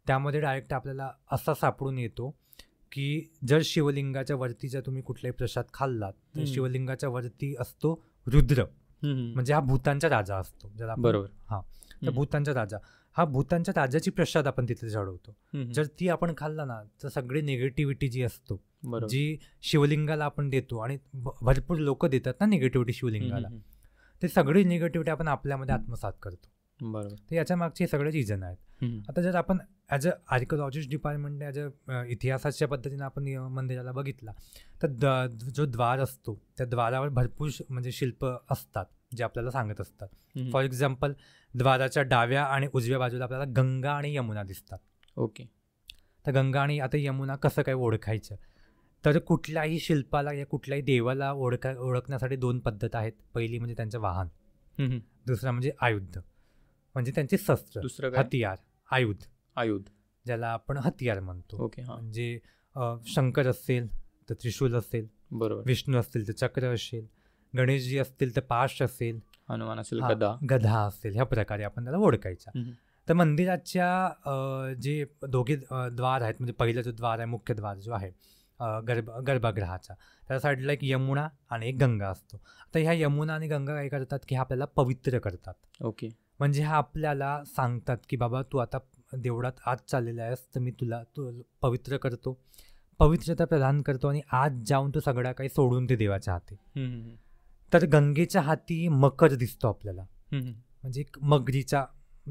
त्यामध्ये डायरेक्ट आपल्याला असा सापडून येतो की जर शिवलिंगाच्या वरती जर तुम्ही कुठलाही प्रसाद खाल्लात तर शिवलिंगाच्या वरती असतो रुद्र, म्हणजे हा भूतांचा राजा असतो. ज्याला बरोबर. हा, तर भूतांचा राजा, हा भूतांच्या राजाची प्रसाद आपण तिथे चढवतो. जर ती आपण खाल्ला ना तर सगळी निगेटिव्हिटी जी असतो, जी शिवलिंगाला आपण देतो, आणि भरपूर लोक देतात ना निगेटिव्हिटी शिवलिंगाला, ते सगळी निगेटिव्हिटी आपण आपल्यामध्ये आत्मसात करतो. बरोबर. तर याच्या मागचे सगळे रिझन आहेत. आता जर आपण as a archaeologist department, as a इतिहासाच्या पद्धतीने आपण मंदिराला बघितला तर जो द्वार असतो त्या द्वारावर भरपूर म्हणजे शिल्प असतात जे आपल्याला सांगत असतात. फॉर एक्झाम्पल, द्वाराच्या डाव्या आणि उजव्या बाजूला आपल्याला गंगा आणि यमुना दिसतात. ओके. तर गंगा आणि आता यमुना कसं काय ओळखायचं, तर कुठल्याही शिल्पाला या कुठल्याही देवाला ओळखण्यासाठी 2 पद्धत आहेत. पहिली म्हणजे त्यांचं वाहन, दुसरा म्हणजे आयुध, म्हणजे त्यांचे शस्त्र, हतियार, आयुध ज्याला आपण हतियार म्हणतो. ओके. म्हणजे शंकर असेल तर त्रिशूल असेल, बरोबर. विष्णू असतील तर चक्र असेल, गणेशजी असतील तर पाश असेल, हनुमान असेल गदा असेल. ह्या प्रकारे आपण त्याला ओळखायचा. तर मंदिराच्या जे दोघे द्वार आहेत, म्हणजे पहिला जो द्वार आहे, मुख्य द्वार जो आहे गर्भगृहाचा, त्या साईडला एक यमुना आणि एक गंगा असतो. आता ह्या यमुना आणि गंगा काय करतात की आपल्याला पवित्र करतात. ओके. म्हणजे हा आपल्याला सांगतात की बाबा तू आता देवळात आत चाललेला आहेस, तर मी तुला पवित्र करतो, पवित्रता प्रदान करतो, आणि आज जाऊन तू सगळा काही सोडून ते देवाच्या हाती. तर गंगेच्या हाती मकर दिसतो आपल्याला, म्हणजे एक मगरीचा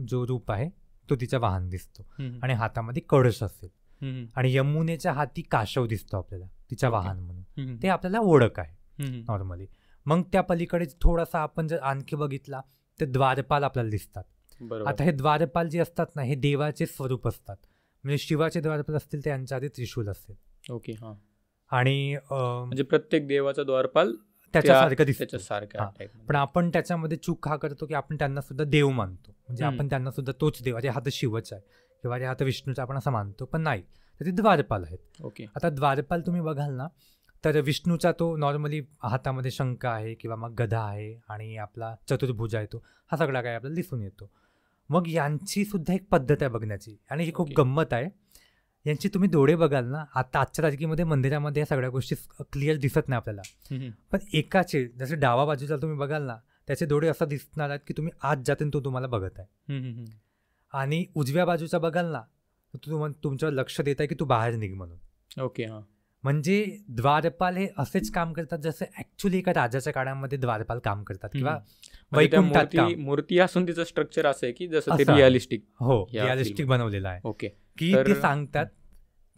जो रूप आहे तो तिचा वाहन दिसतो, आणि हातामध्ये कळश असेल. आणि यमुनेच्या हाती काशव दिसतो आपल्याला, तिचा वाहन म्हणून. ते आपल्याला ओळख आहे नॉर्मली. मग त्या पलीकडे थोडासा आपण जर आणखी बघितला तर द्वारपाल आपल्याला दिसतात. आता हे द्वारपाल जे असतात ना, हे देवाचे स्वरूप असतात. म्हणजे शिवाचे द्वारपाल असतील तर यांच्या आधी त्रिशूल असेल. ओके. हा. आणि म्हणजे प्रत्येक देवाचा द्वारपाल त्याच्यासारखं दिसतं. पण आपण त्याच्यामध्ये चूक हा करतो की आपण त्यांना सुद्धा देव मानतो, म्हणजे आपण त्यांना सुद्धा तोच देव, अरे हा तर शिवच आहे किंवा अरे हा तर विष्णूचा आपण असं मानतो, पण नाही, तर ते द्वारपाल आहेत. ओके. आता द्वारपाल तुम्ही बघाल ना तर विष्णूचा तो नॉर्मली हातामध्ये शंख आहे किंवा मग गदा आहे, आणि आपला चतुर्भुज आहे, तो हा सगळा काय आपल्याला दिसून येतो. मग यांची सुद्धा एक पद्धत आहे बघण्याची, आणि ही खूप गंमत आहे. यांचे तुम्ही डोळे बघाल ना, आजच्या तारखेमध्ये मंदिरामध्ये या सगळ्या गोष्टी क्लिअर दिसत नाही आपल्याला. पण एकाचे जसं डावा बाजूला तुम्ही बघाल ना, त्याचे डोळे असं दिसणार आहेत की तुम्ही आत जाते तो तुम्हाला बघत आहे. आणि उजव्या बाजूचा बघाल ना, तुमच्यावर लक्ष देत आहे की तू बाहेर निघ म्हणून. ओके. म्हणजे द्वारपाल हे असेच काम करतात जसं ऍक्च्युली एका राजाच्या काळामध्ये द्वारपाल काम करतात किंवा वैकुंठात मूर्ती असून तिचं स्ट्रक्चर असं आहे की जसं ते रिअलिस्टिक. हो, रिअलिस्टिक बनवलेलं आहे. ओके. की ते सांगतात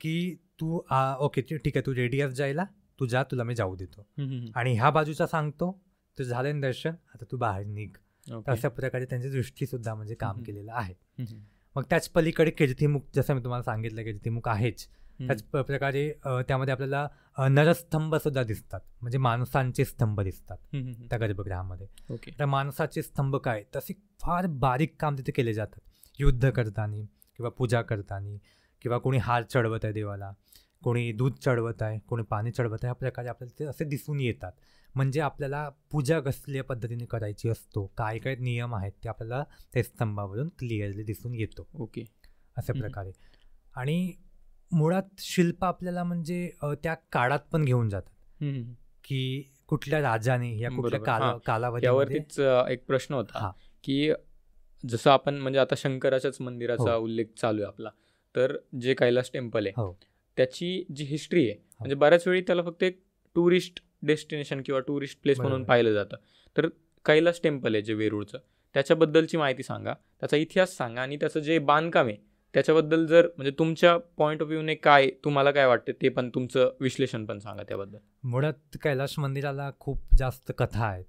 की तू ओके ठीक आहे, तू रेडी आहेस जायला, तू जा, तुला मी जाऊ देतो. आणि ह्या बाजूचा सांगतो तर झालं दर्शन, आता तू बाहेर निघ. अशा प्रकारे त्यांची दृष्टी सुद्धा म्हणजे काम केलेलं आहे. मग त्याच पलीकडे कीर्तिमुख, जसं मी तुम्हाला सांगितलं कीर्तिमुख आहेच. त्याच प्रकारे त्यामध्ये आपल्याला नरस्तंभ सुद्धा दिसतात, म्हणजे माणसांचे स्तंभ दिसतात त्या गर्भगृहामध्ये. तर माणसाचे स्तंभ काय, तसे फार बारीक काम तिथे केले जातात. युद्ध करताना किंवा पूजा करताना किंवा कोणी हार चढवत आहे देवाला, कोणी दूध चढवत आहे, कोणी पाणी चढवत आहे, ह्या प्रकारे आपल्याला ते असे दिसून येतात. म्हणजे आपल्याला पूजा कसल्या पद्धतीने करायची असतो, काय काय नियम आहेत ते आपल्याला त्या स्तंभावरून क्लिअरली दिसून येतो. ओके. अशा प्रकारे. आणि मुळात शिल्प आपल्याला म्हणजे त्या काळात पण घेऊन जातात की कुठल्या राजाने या कुठल्या कालावधीवरतीच एक प्रश्न होता की जसं आपण म्हणजे आता शंकराच्याच मंदिराचा उल्लेख चालू आहे आपला, तर जे कैलास टेम्पल आहे त्याची जी हिस्ट्री आहे म्हणजे बऱ्याच वेळी त्याला फक्त एक टुरिस्ट डेस्टिनेशन किंवा टुरिस्ट प्लेस म्हणून पाहिलं जातं. तर कैलास टेम्पल आहे जे वेरूळचं, त्याच्याबद्दलची माहिती सांगा, त्याचा इतिहास सांगा आणि त्याचं जे बांधकाम आहे त्याच्याबद्दल जर म्हणजे तुमच्या पॉईंट ऑफ व्ह्यूने काय तुम्हाला काय वाटतं ते पण तुमचं विश्लेषण पण सांगा त्याबद्दल. मुळात कैलास मंदिराला खूप जास्त कथा आहेत.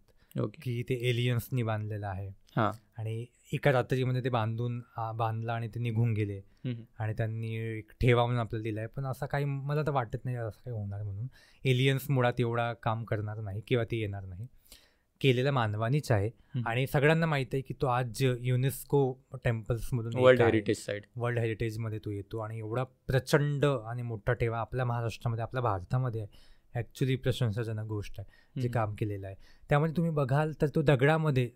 की ते एलियन्सनी बांधलेलं आहे आणि एका रात्रीमध्ये ते बांधलं आणि ते निघून गेले आणि त्यांनी एक ठेवा म्हणून आपल्याला दिलाय. पण असं काही मला तर वाटत नाही असं काही होणार म्हणून. एलियन्स मुळात एवढा काम करणार नाही किंवा ते येणार नाही, केलेलं मानवानीच आहे. आणि सगळ्यांना माहिती आहे की तो आज युनेस्को टेम्पल्समधून वर्ल्ड हेरिटेजमध्ये तो येतो आणि एवढा प्रचंड आणि मोठा ठेवा आपल्या महाराष्ट्रामध्ये, आपल्या भारतामध्ये आहे. ॲक्च्युली प्रशंसाजनक गोष्ट आहे जे काम केलेलं आहे. त्यामध्ये तुम्ही बघाल तर तो दगडामध्ये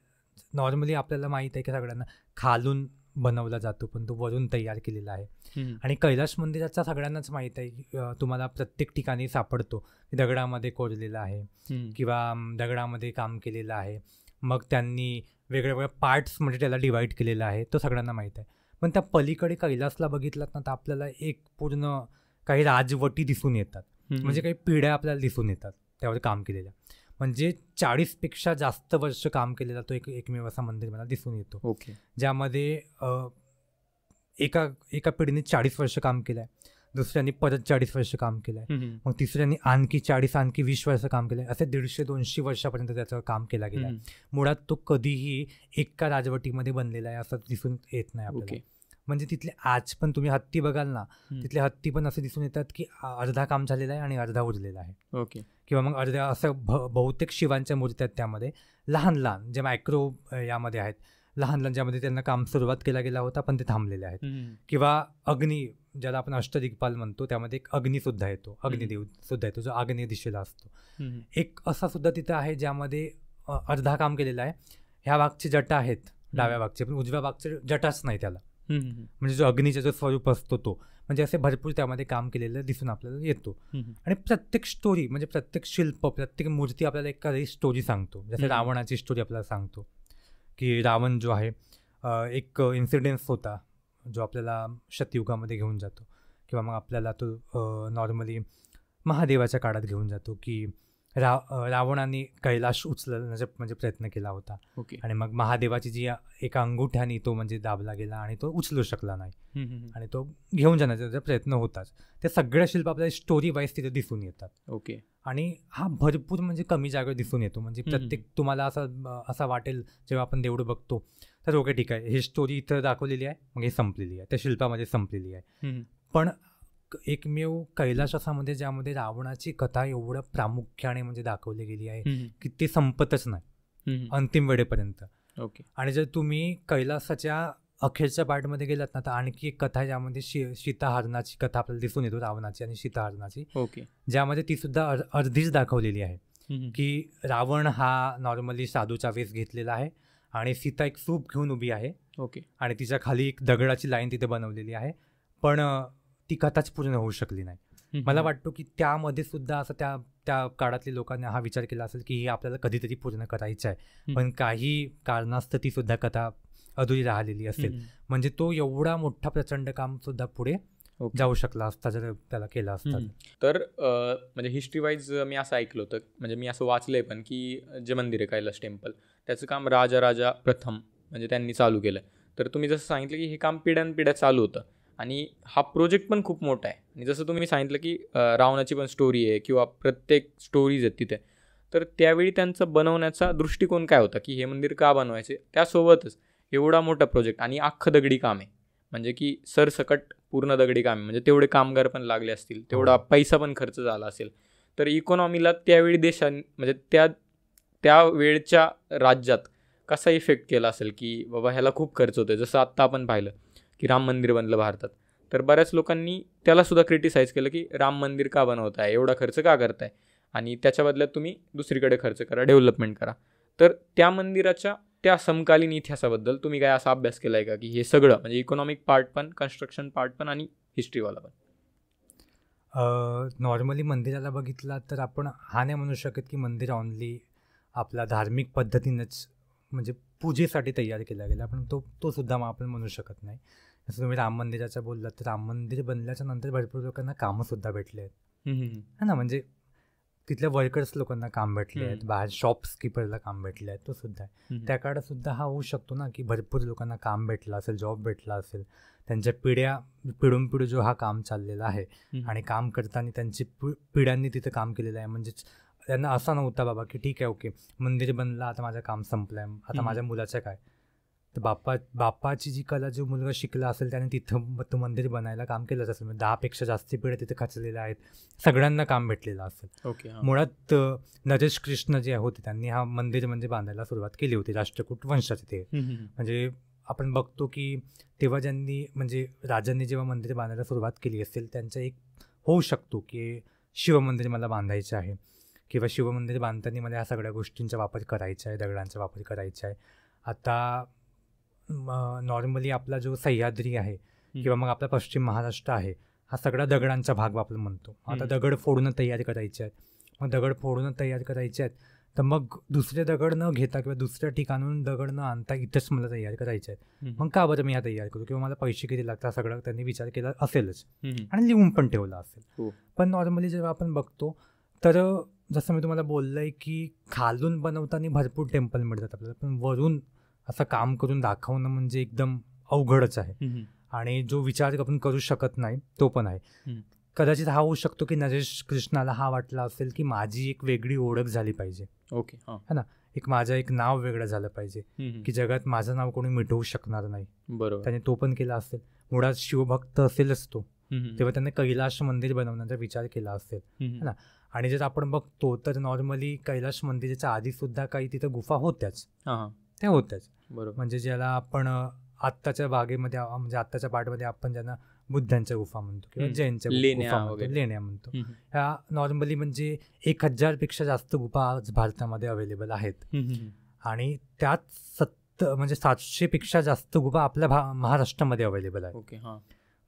नॉर्मली आपल्याला माहीत आहे की सगळ्यांना खालून बनवला जातो, पण तो वरून तयार केलेला आहे. आणि कैलास मंदिराचा सगळ्यांनाच माहीत आहे, तुम्हाला प्रत्येक ठिकाणी सापडतो दगडामध्ये कोरलेला आहे किंवा दगडामध्ये काम केलेलं आहे. मग त्यांनी वेगवेगळ्या पार्ट्समध्ये त्याला डिवाईड केलेलं आहे, तो सगळ्यांना माहीत आहे. पण त्या पलीकडे कैलासला बघितलात ना तर आपल्याला एक पूर्ण काही राजवटी दिसून येतात, म्हणजे काही पिढ्या आपल्याला दिसून येतात त्यावर काम केलेल्या. म्हणजे 40पेक्षा जास्त वर्ष काम केलेला तो एकमेव असा मंदिर मला दिसून येतो. ओके. ज्यामध्ये एका पिढीने 40 वर्ष काम केलं आहे, दुसऱ्यांनी परत 40 वर्ष काम केलं आहे, मग तिसऱ्यांनी आणखी 40 आणखी 20 वर्ष काम केलं आहे. असे 150-200 वर्षापर्यंत त्याचं काम केला गेला आहे. मुळात तो कधीही एका राजवटीमध्ये बनलेला आहे असं दिसून येत नाही आपल्याला. म्हणजे तिथले आज पण तुम्ही हत्ती बघाल ना, तिथले हत्ती पण असे दिसून येतात की अर्धा काम झालेलं आहे आणि अर्धा उरलेला आहे. ओके. किंवा मग अर्ध्या असं बहुतेक शिवांच्या मूर्त्या आहेत त्यामध्ये, लहान लहान जे मायक्रो यामध्ये आहेत, लहान लहान ज्यामध्ये त्यांना काम सुरुवात केला गेला होता पण ते थांबलेले आहेत. किंवा अग्नी ज्याला आपण अष्टदिग्पाल म्हणतो त्यामध्ये एक अग्निसुद्धा येतो, अग्निदेव सुद्धा येतो जो आग्नेय दिशेला असतो. एक असा सुद्धा तिथं आहे ज्यामध्ये अर्धा काम केलेलं आहे. ह्या भागचे जटा आहेत डाव्या भागचे, पण उजव्या भागचे जटाच नाही त्याला, म्हणजे जो अग्नीचा जो स्वरूप असतो तो. म्हणजे असे भरपूर त्यामध्ये काम केलेलं दिसून आपल्याला येतो. आणि प्रत्येक स्टोरी म्हणजे प्रत्येक शिल्प, प्रत्येक मूर्ती आपल्याला एखादी स्टोरी सांगतो. जसं रावणाची स्टोरी आपल्याला सांगतो की रावण जो आहे एक इन्सिडेन्स होता जो आपल्याला सतयुगामध्ये घेऊन जातो, किंवा मग आपल्याला तो नॉर्मली महादेवाच्या काळात घेऊन जातो की रावणाने कैलाश उचलण्याचा म्हणजे प्रयत्न केला होता. आणि मग महादेवाची जी एका अंगुठ्याने तो म्हणजे दाबला गेला आणि तो उचलू शकला नाही आणि तो घेऊन जाण्याचा प्रयत्न होताच. ते सगळ्या शिल्प आपल्याला स्टोरी वाईज तिथे दिसून येतात. ओके. आणि हा भरपूर म्हणजे कमी जागेवर दिसून येतो. म्हणजे प्रत्येक तुम्हाला असं वाटेल जेव्हा आपण देवळं बघतो तर ओके ठीक आहे, ही स्टोरी इथं दाखवलेली आहे, मग ही संपलेली आहे, त्या शिल्पामध्ये संपलेली आहे. पण एकमेव कैलासामध्ये ज्यामध्ये रावणाची कथा एवढं प्रामुख्याने म्हणजे दाखवली गेली आहे की ते संपतच नाही अंतिम वेळेपर्यंत. ओके. आणि जर तुम्ही कैलासाच्या अखेरच्या पार्टमध्ये गेलात ना तर आणखी एक कथा ज्यामध्ये सीताहरणाची कथा आपल्याला दिसून येतो, रावणाची आणि सीताहरणाची. ओके. ज्यामध्ये ती सुद्धा अर्धीच दाखवलेली आहे की रावण हा नॉर्मली साधूचा वेश घेतलेला आहे आणि सीता एक सूप घेऊन उभी आहे. ओके. आणि तिच्या खाली एक दगडाची लाईन तिथे बनवलेली आहे. पण ती कथाच पूर्ण होऊ शकली नाही. मला वाटतं की त्यामध्ये सुद्धा असं त्या काळातल्या लोकांनी हा विचार केला असेल की ही आपल्याला कधीतरी पूर्ण करायचं आहे, पण काही कारणास्तव ती सुद्धा कथा अधुरी राहिलेली असेल. म्हणजे तो एवढा मोठा प्रचंड काम सुद्धा पुढे जाऊ शकला असता जर त्याला केला असता. तर म्हणजे हिस्ट्री वाईज मी असं ऐकलं होतं, म्हणजे मी असं वाचलंय पण, की जे मंदिर आहे कैलास टेम्पल, त्याचं काम राजा प्रथम म्हणजे त्यांनी चालू केलं. तर तुम्ही जसं सांगितलं की हे काम पिढ्यानपिढ्या चालू होतं आणि हा प्रोजेक्ट पण खूप मोठा आहे. आणि जसं तुम्ही सांगितलं की रावणाची पण स्टोरी आहे किंवा प्रत्येक स्टोरीज आहेत तिथे, तर त्यावेळी त्यांचा बनवण्याचा दृष्टिकोन काय होता की हे मंदिर का बनवायचे. त्यासोबतच एवढा मोठा प्रोजेक्ट आणि अख्खं दगडी काम आहे, म्हणजे की सरसकट पूर्ण दगडी काम आहे, म्हणजे तेवढे कामगार पण लागले असतील, तेवढा पैसा पण खर्च झाला असेल. तर इकॉनॉमीला त्यावेळी म्हणजे त्या वेळच्या राज्यात कसा इफेक्ट केला असेल की बाबा ह्याला खूप खर्च होतोय. जसं आत्ता आपण पाहिलं की राम मंदिर बनलं भारतात, तर बऱ्याच लोकांनी त्यालासुद्धा क्रिटिसाईज केलं की राम मंदिर का बनवताय, एवढा खर्च का करताय, आणि त्याच्या बदल्यात तुम्ही दुसरीकडे खर्च करा, डेव्हलपमेंट करा. तर त्या मंदिराच्या त्या समकालीन इतिहासाबद्दल तुम्ही काय असा अभ्यास केला आहे का की हे सगळं म्हणजे इकॉनॉमिक पार्ट पण, कन्स्ट्रक्शन पार्ट पण आणि हिस्ट्रीवाला पण? नॉर्मली मंदिराला बघितला तर आपण हा नाही म्हणू शकत की मंदिर ऑनली आपला धार्मिक पद्धतीनंच म्हणजे पूजेसाठी तयार केला गेला, पण तो सुद्धा मग आपण म्हणू शकत नाही. जसं तुम्ही राम मंदिराचं बोललात, तर राम मंदिर बनल्याच्या नंतर भरपूर लोकांना कामंसुद्धा भेटले आहेत, है ना. म्हणजे तिथल्या वर्कर्स लोकांना काम भेटले आहेत, बाहेर शॉपकीपरला काम भेटले आहेत, तो सुद्धा आहे. त्या काळात सुद्धा हा होऊ शकतो ना की भरपूर लोकांना काम भेटलं असेल, जॉब भेटला असेल, त्यांच्या पिढून जो हा काम चाललेला आहे आणि काम करताना त्यांची पिढ्यांनी तिथं काम केलेलं आहे. म्हणजेच त्यांना असा नव्हता बाबा की ठीक आहे, ओके मंदिर बनलं, आता माझं काम संपलं आहे, आता माझ्या मुलाचं काय. तर बापाची जी कला जो मुलगा शिकला असेल त्याने तिथं तो मंदिर बनायला काम केलंच असेल. 10पेक्षा जास्त पिढ्या तिथे खचलेल्या आहेत, सगळ्यांना काम भेटलेलं असेल. मुळात नरेश कृष्ण जे होते त्यांनी हा मंदिर म्हणजे बांधायला सुरुवात केली होती, राष्ट्रकूट वंशाचे ते. म्हणजे आपण बघतो की तेव्हा ज्यांनी म्हणजे राजांनी जेव्हा मंदिर बांधायला सुरुवात केली असेल, त्यांचा एक होऊ शकतो की शिवमंदिर मला बांधायचं आहे किंवा शिवमंदिर बांधताना मला ह्या सगळ्या गोष्टींचा वापर करायचा आहे, दगडांचा वापर करायचा आहे. आता नॉर्मली आपला जो सह्याद्री आहे किंवा मग आपला पश्चिम महाराष्ट्र आहे, हा सगळा दगडांचा भाग आपण म्हणतो. आता दगड फोडून तयार करायचे आहेत, मग दगड फोडून तयार करायचे आहेत, तर मग दुसरे दगड न घेता किंवा दुसऱ्या ठिकाणून दगड न आणता इथंच मला तयार करायचे आहेत. मग का बरं मी हा तयार करू किंवा मला पैसे किती लागतात, सगळं त्यांनी विचार केला असेलच आणि लिहून पण ठेवला असेल. पण नॉर्मली जेव्हा आपण बघतो तर जसं मी तुम्हाला बोललं आहे की खालून बनवताना भरपूर टेम्पल मिळतात आपल्याला, पण वरून असं काम करून दाखवणं म्हणजे एकदम अवघडच आहे. आणि जो विचार आपण करू शकत नाही तो पण आहे. कदाचित हा होऊ शकतो की नरेश कृष्णाला हा वाटला असेल की माझी एक वेगळी ओळख झाली पाहिजे, है ना, माझं एक नाव वेगळं झालं पाहिजे की जगात माझं नाव कोणी मिटवू शकणार नाही. बरोबर, त्याने तो पण केला असेल. मुळात शिवभक्त असेलच तो, तेव्हा त्याने कैलास मंदिर बनवण्याचा विचार केला असेल, है ना. आणि जर आपण बघतो तर नॉर्मली कैलास मंदिराच्या आधी सुद्धा काही तिथं गुफा होत्याच, त्या होत्याच. बरोबर, म्हणजे ज्याला आपण आत्ताच्या भागेमध्ये म्हणजे आत्ताच्या पार्टमध्ये आपण ज्यांना बुद्धांच्या गुफा म्हणतो किंवा जैनच्या गुफा म्हणतो, लेण्या म्हणतो, ह्या नॉर्मली म्हणजे 1000पेक्षा जास्त गुफा आज भारतामध्ये अवेलेबल आहेत. आणि त्यात म्हणजे 700पेक्षा जास्त गुफा आपल्या महाराष्ट्रामध्ये अवेलेबल आहे.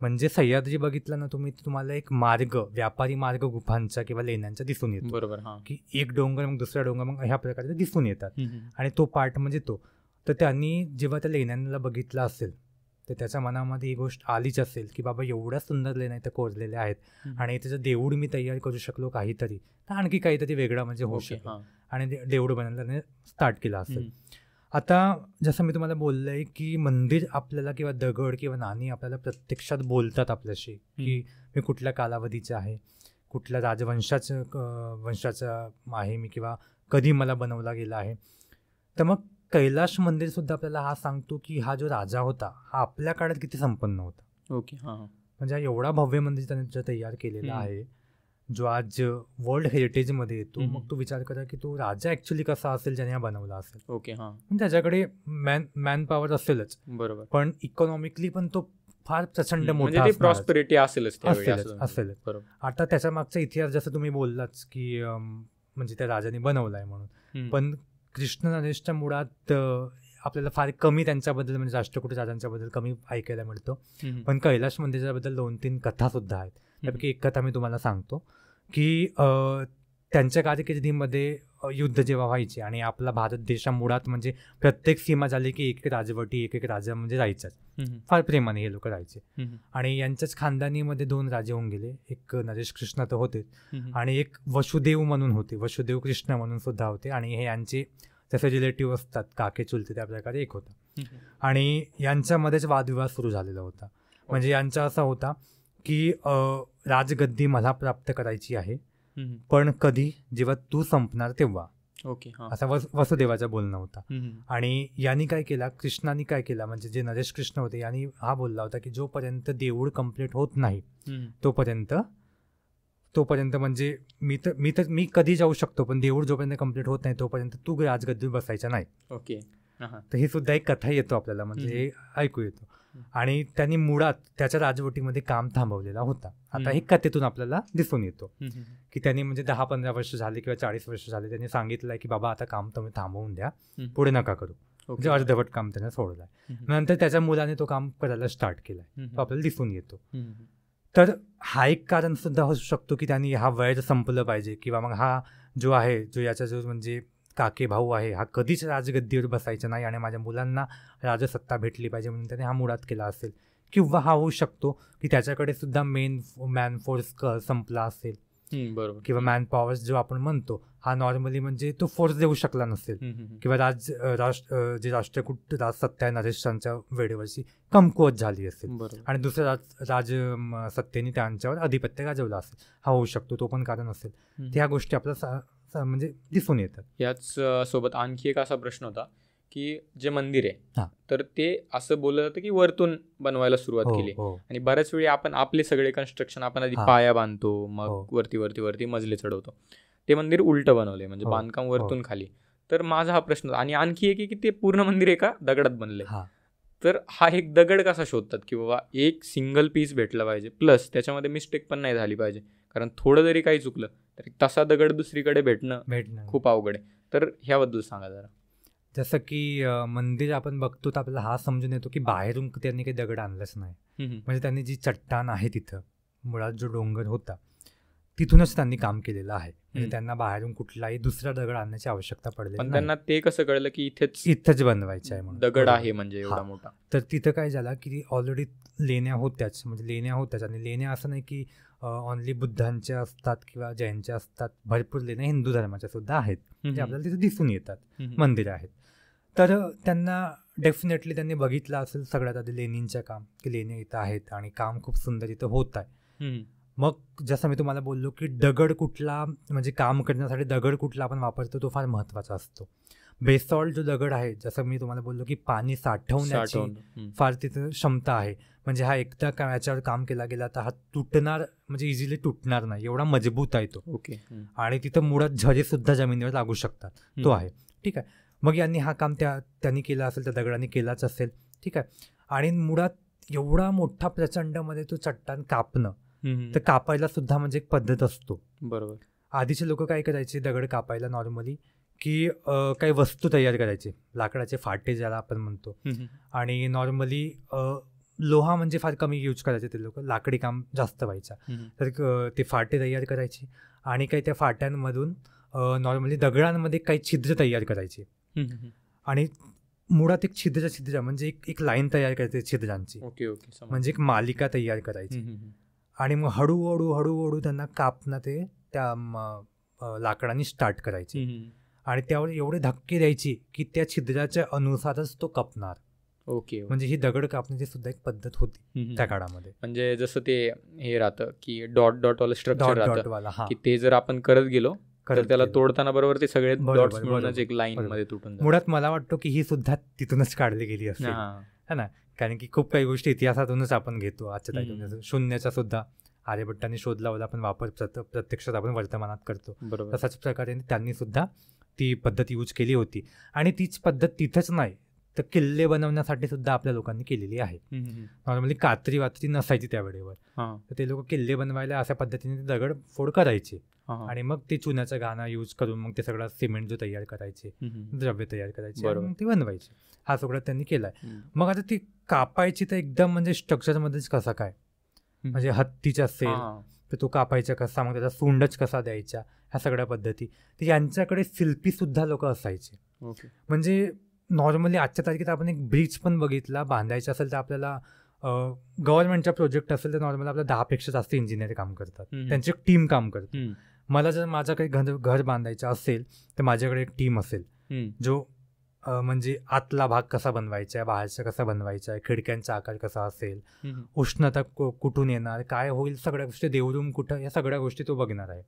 म्हणजे सह्याद्री बघितलं ना तुम्ही, तुम्हाला एक मार्ग, व्यापारी मार्ग गुफांचा किंवा लेण्यांचा दिसून येतो. बरोबर, की एक डोंगर मग दुसरा डोंगर मग ह्या प्रकारे दिसून येतात. आणि तो पार्ट म्हणजे तो, तर त्यांनी जेव्हा त्या लेण्यांना बघितलं असेल तर त्याच्या मनामध्ये ही गोष्ट आलीच असेल की बाबा एवढ्या सुंदर लेण्या इथं कोरलेल्या आहेत आणि त्याचं देऊळ मी तयार करू शकलो काहीतरी, तर आणखी काहीतरी वेगळं म्हणजे होऊ शकतो आणि देऊळ बनायला स्टार्ट केला असेल. आता जसं मी तुम्हाला बोललं आहे की मंदिर आपल्याला किंवा दगड किंवा नाणी आपल्याला प्रत्यक्षात बोलतात आपल्याशी की मी कुठल्या कालावधीचं आहे, कुठल्या वंशाचं आहे मी किंवा कधी मला बनवला गेला आहे. तर मग कैलास मंदिर सुद्धा आपल्याला हा सांगतो की हा जो राजा होता हा आपल्या काळात किती संपन्न होता. म्हणजे हा एवढा भव्य मंदिर त्याने तयार केलेला आहे जो आज वर्ल्ड हेरिटेजमध्ये येतो. मग तो विचार करा की तो राजा ऍक्च्युली कसा असेल ज्याने हा बनवला असेल. म्हणजे त्याच्याकडे मॅन पॉवर असेलच, बरोबर, पण इकॉनॉमिकली पण तो फार प्रचंड मोठा प्रॉस्पेरिटी असेलच. आता त्याच्या मागचा इतिहास जसं तुम्ही बोललाच की म्हणजे त्या राजाने बनवलाय म्हणून, पण कृष्ण नरेशच्या मुळात आपल्याला फार कमी त्यांच्याबद्दल म्हणजे राष्ट्रकूट राजांच्याबद्दल कमी ऐकायला मिळतो. पण कैलाश मंदिराबद्दल 2-3 कथासुद्धा आहेत. त्यापैकी एक कथा मी तुम्हाला सांगतो की त्यांच्या कारकिर्दीमध्ये युद्ध जेव्हा व्हायचे आणि आपला भारत देश मुळात म्हणजे प्रत्येक सीमा झाली की एक राजवटी एक राजा म्हणजे राहायचाच. फार प्रेमाने हे लोक राहायचे. आणि यांच्याच खानदानीमध्ये 2 राजे होऊन गेले. एक नरेश कृष्ण तर होते आणि एक वसुदेव म्हणून होते, वसुदेव कृष्ण म्हणून सुद्धा होते. आणि हे यांचे जसे रिलेटिव्ह असतात काके चुलते त्या प्रकारे एक होता. आणि यांच्यामध्येच वादविवाद सुरू झालेला होता. म्हणजे यांचा असा होता की राजगद्दी मला प्राप्त करायची आहे, पण कधी, जेव्हा तू संपणार तेव्हा. ओके. असा वसुदेवाचं बोलणं होता. आणि यांनी काय केला, कृष्णाने काय केला, म्हणजे जे नरेश कृष्ण होते यांनी हा बोलला होता की जोपर्यंत देऊळ कम्प्लीट होत नाही तोपर्यंत म्हणजे मी कधी जाऊ शकतो, पण देऊळ जोपर्यंत कम्प्लीट होत नाही तोपर्यंत तू राजगद्दीवर बसायचा नाही. ओके. तर ही सुद्धा एक कथा येतो आपल्याला, म्हणजे हे ऐकू येतो. आणि त्यांनी मुळात त्याच्या राजवटीमध्ये काम थांबवलेला होता. आता हे कथेतून आपल्याला दिसून येतो की त्यांनी म्हणजे 10-15 वर्ष झाले किंवा 40 वर्ष झाले त्यांनी सांगितलंय की बाबा आता काम तुम्ही थांबवून द्या, पुढे नका करू. म्हणजे अर्धवट काम त्याने सोडलंय. नंतर त्याच्या मुलाने तो काम करायला स्टार्ट केलाय, तो आपल्याला दिसून येतो. तर हा एक कारण सुद्धा असू शकतो की त्यांनी हा वैर संपलं पाहिजे, किंवा मग हा जो आहे जो याचा जो म्हणजे काके भाऊ आहे हा कधीच राजगद्दीवर बसायचा नाही आणि माझ्या मुलांना राजसत्ता भेटली पाहिजे म्हणून त्याने हा मुळात केला असेल. किंवा हा होऊ शकतो की त्याच्याकडे सुद्धा मॅन फोर्स संपला असेल. बरोबर. किंवा मॅन पॉवर्स जो आपण म्हणतो हा नॉर्मली म्हणजे तो फोर्स देऊ शकला नसेल. किंवा जे राष्ट्रकूट राजसत्ता आहे नरेशांच्या वेळेवरची कमकुवत झाली असेल आणि दुसऱ्या राजसत्तेने त्यांच्यावर अधिपत्य गाजवलं असेल, हा होऊ शकतो, तो पण कारण असेल. ह्या गोष्टी आपल्याला म्हणजे दिसून येतात. याच सोबत आणखी एक असा प्रश्न होता की जे मंदिर आहे तर ते असं बोललं जातं की वरतून बनवायला सुरुवात केली. आणि बऱ्याच वेळी आपण आपले सगळे कन्स्ट्रक्शन आपण आधी पाया बांधतो, मग वरती मजले चढवतो. ते मंदिर उलट बनवले, म्हणजे बांधकाम वरतून खाली. तर माझा हा प्रश्न, आणि आणखी एक की ते पूर्ण मंदिर एका दगडात बनले. तर हा एक दगड कसा शोधतात की बाबा एक सिंगल पीस भेटला पाहिजे, प्लस त्याच्यामध्ये मिस्टेक पण नाही झाली पाहिजे, कारण थोडं जरी काही चुकलं तर तसा दगड दुसरीकडे भेटणं खूप अवघड आहे. तर ह्याबद्दल सांगा जरा. जसं की मंदिर आपण बघतो तर आपल्याला हा समजून येतो की बाहेरून त्यांनी काही दगड आणलंच नाही. म्हणजे त्यांनी जी चट्टान आहे तिथं मुळात जो डोंगर होता तिथूनच त्यांनी काम केलेलं आहे. म्हणजे त्यांना बाहेरून कुठलाही दुसरा दगड आणण्याची आवश्यकता पडली. पण त्यांना ते कसं कळलं की इथंच बनवायचं आहे म्हणून दगड आहे म्हणजे एवढा मोठा. तर तिथं काय झालं की ऑलरेडी लेण्या होत्याच, म्हणजे लेण्या होत्याच. आणि लेण्या असं नाही की ऑनली बुद्धांच्या असतात किंवा जैनच्या असतात, भरपूर लेण्या हिंदू धर्माच्या सुद्धा आहेत, जे आपल्याला तिथे दिसून येतात, मंदिरं आहेत. तर त्यांना डेफिनेटली त्यांनी बघितलं असेल सगळ्यात आधी लेणींचं काम, की लेण्या इथं आहेत आणि काम खूप सुंदर इथं होत आहे. मग जसं मी तुम्हाला बोललो की दगड कुठला, म्हणजे काम करण्यासाठी दगड कुठला आपण वापरतो तो फार महत्त्वाचा असतो. बेसॉल्ट जो दगड आहे, जसं मी तुम्हाला बोललो की पाणी साठवण्याची फार तिथं क्षमता आहे. म्हणजे हा एकदा याच्यावर काम केला गेला तर हा तुटणार, म्हणजे इझिली तुटणार नाही, एवढा मजबूत आहे तो. आणि तिथं मुळात झरे सुद्धा जमिनीवर लागू शकतात, तो आहे. ठीक आहे. मग यांनी हा काम त्यांनी केलं असेल, त्या दगडांनी केलाच असेल. ठीक आहे. आणि मुळात एवढा मोठा प्रचंडमध्ये तो चट्टान कापणं, तर कापायला सुद्धा म्हणजे एक पद्धत असतो. बरोबर. आधीचे लोक काय करायचे दगड कापायला नॉर्मली की काही वस्तू तयार करायचे, लाकडाचे फाटे ज्याला आपण म्हणतो. आणि नॉर्मली लोहा म्हणजे फार कमी यूज करायचे ते लोक, लाकडी काम जास्त व्हायचा. तर ते फाटे तयार करायचे आणि काही त्या फाट्यांमधून नॉर्मली दगडांमध्ये काही छिद्र तयार करायचे. आणि मुळात एक छिद्र म्हणजे एक लाईन तयार करायची छिद्रांची, म्हणजे एक मालिका तयार करायची. आणि मग हळूहळू त्यांना कापणं ते त्या लाकडांनी स्टार्ट करायचे. आणि त्यावर एवढे धक्के द्यायचे की त्या छिद्राच्या अनुसारच तो कापणार. म्हणजे ही दगड कापण्याची सुद्धा एक पद्धत होती त्या काळामध्ये. म्हणजे जसं ते हे राहतं की डॉट वाला स्ट्रक्चर राहतं की ते जर आपण करत गेलो तर त्याला तोडताना बरोबर ते सगळे डॉट्स मिळूनच एक लाईन मध्ये तुटून जातात. मुळात मला वाटतं की ही सुद्धा तिथूनच काढली गेली असेल, है ना. कारण की खूप काही गोष्टी इतिहासातूनच आपण घेतो आजच्या तारखेला. शून्याचा सुद्धा आर्यभट्टांनी शोध लावला, आपण वापर प्रत्यक्षात आपण वर्तमानात करतो. तशाच प्रकारे त्यांनी सुद्धा ती पद्धत यूज केली होती. आणि तीच पद्धत तिथंच नाही तर किल्ले बनवण्यासाठी सुद्धा आपल्या लोकांनी केलेली आहे. नॉर्मली कात्री नसायची त्यावेळेवर, तर ते लोक किल्ले बनवायला अशा पद्धतीने दगड फोड करायचे. आणि मग ते चुन्याचा घाणा यूज करून मग ते सगळं सिमेंट जो तयार करायचे, द्रव्य तयार करायचे, मग ते बनवायचे. हा सगळं त्यांनी केलाय. मग आता ती कापायची तर एकदम म्हणजे स्ट्रक्चरमध्येच कसं काय, म्हणजे हत्तीच असेल तर तो कापायचा कसा, मग त्याचा सोंडच कसा द्यायचा, ह्या सगळ्या पद्धती. तर यांच्याकडे शिल्पी सुद्धा लोक असायचे. म्हणजे नॉर्मली आजच्या तारखेत आपण एक ब्रिज पण बघितला, बांधायचा असेल तर आपल्याला गव्हर्नमेंटचा प्रोजेक्ट असेल तर नॉर्मली आपल्या 10पेक्षा जास्त इंजिनियर काम करतात, त्यांची एक टीम काम करते. मला जर माझं काही घर बांधायचं असेल तर माझ्याकडे एक टीम असेल जो म्हणजे आतला भाग कसा बनवायचा आहे, बाहेरचा कसा बनवायचा आहे, खिडक्यांचा आकार कसा असेल, उष्णता कुठून येणार, काय होईल, सगळ्या गोष्टी, देवरूम कुठं, या सगळ्या गोष्टी तो बघणार आहे.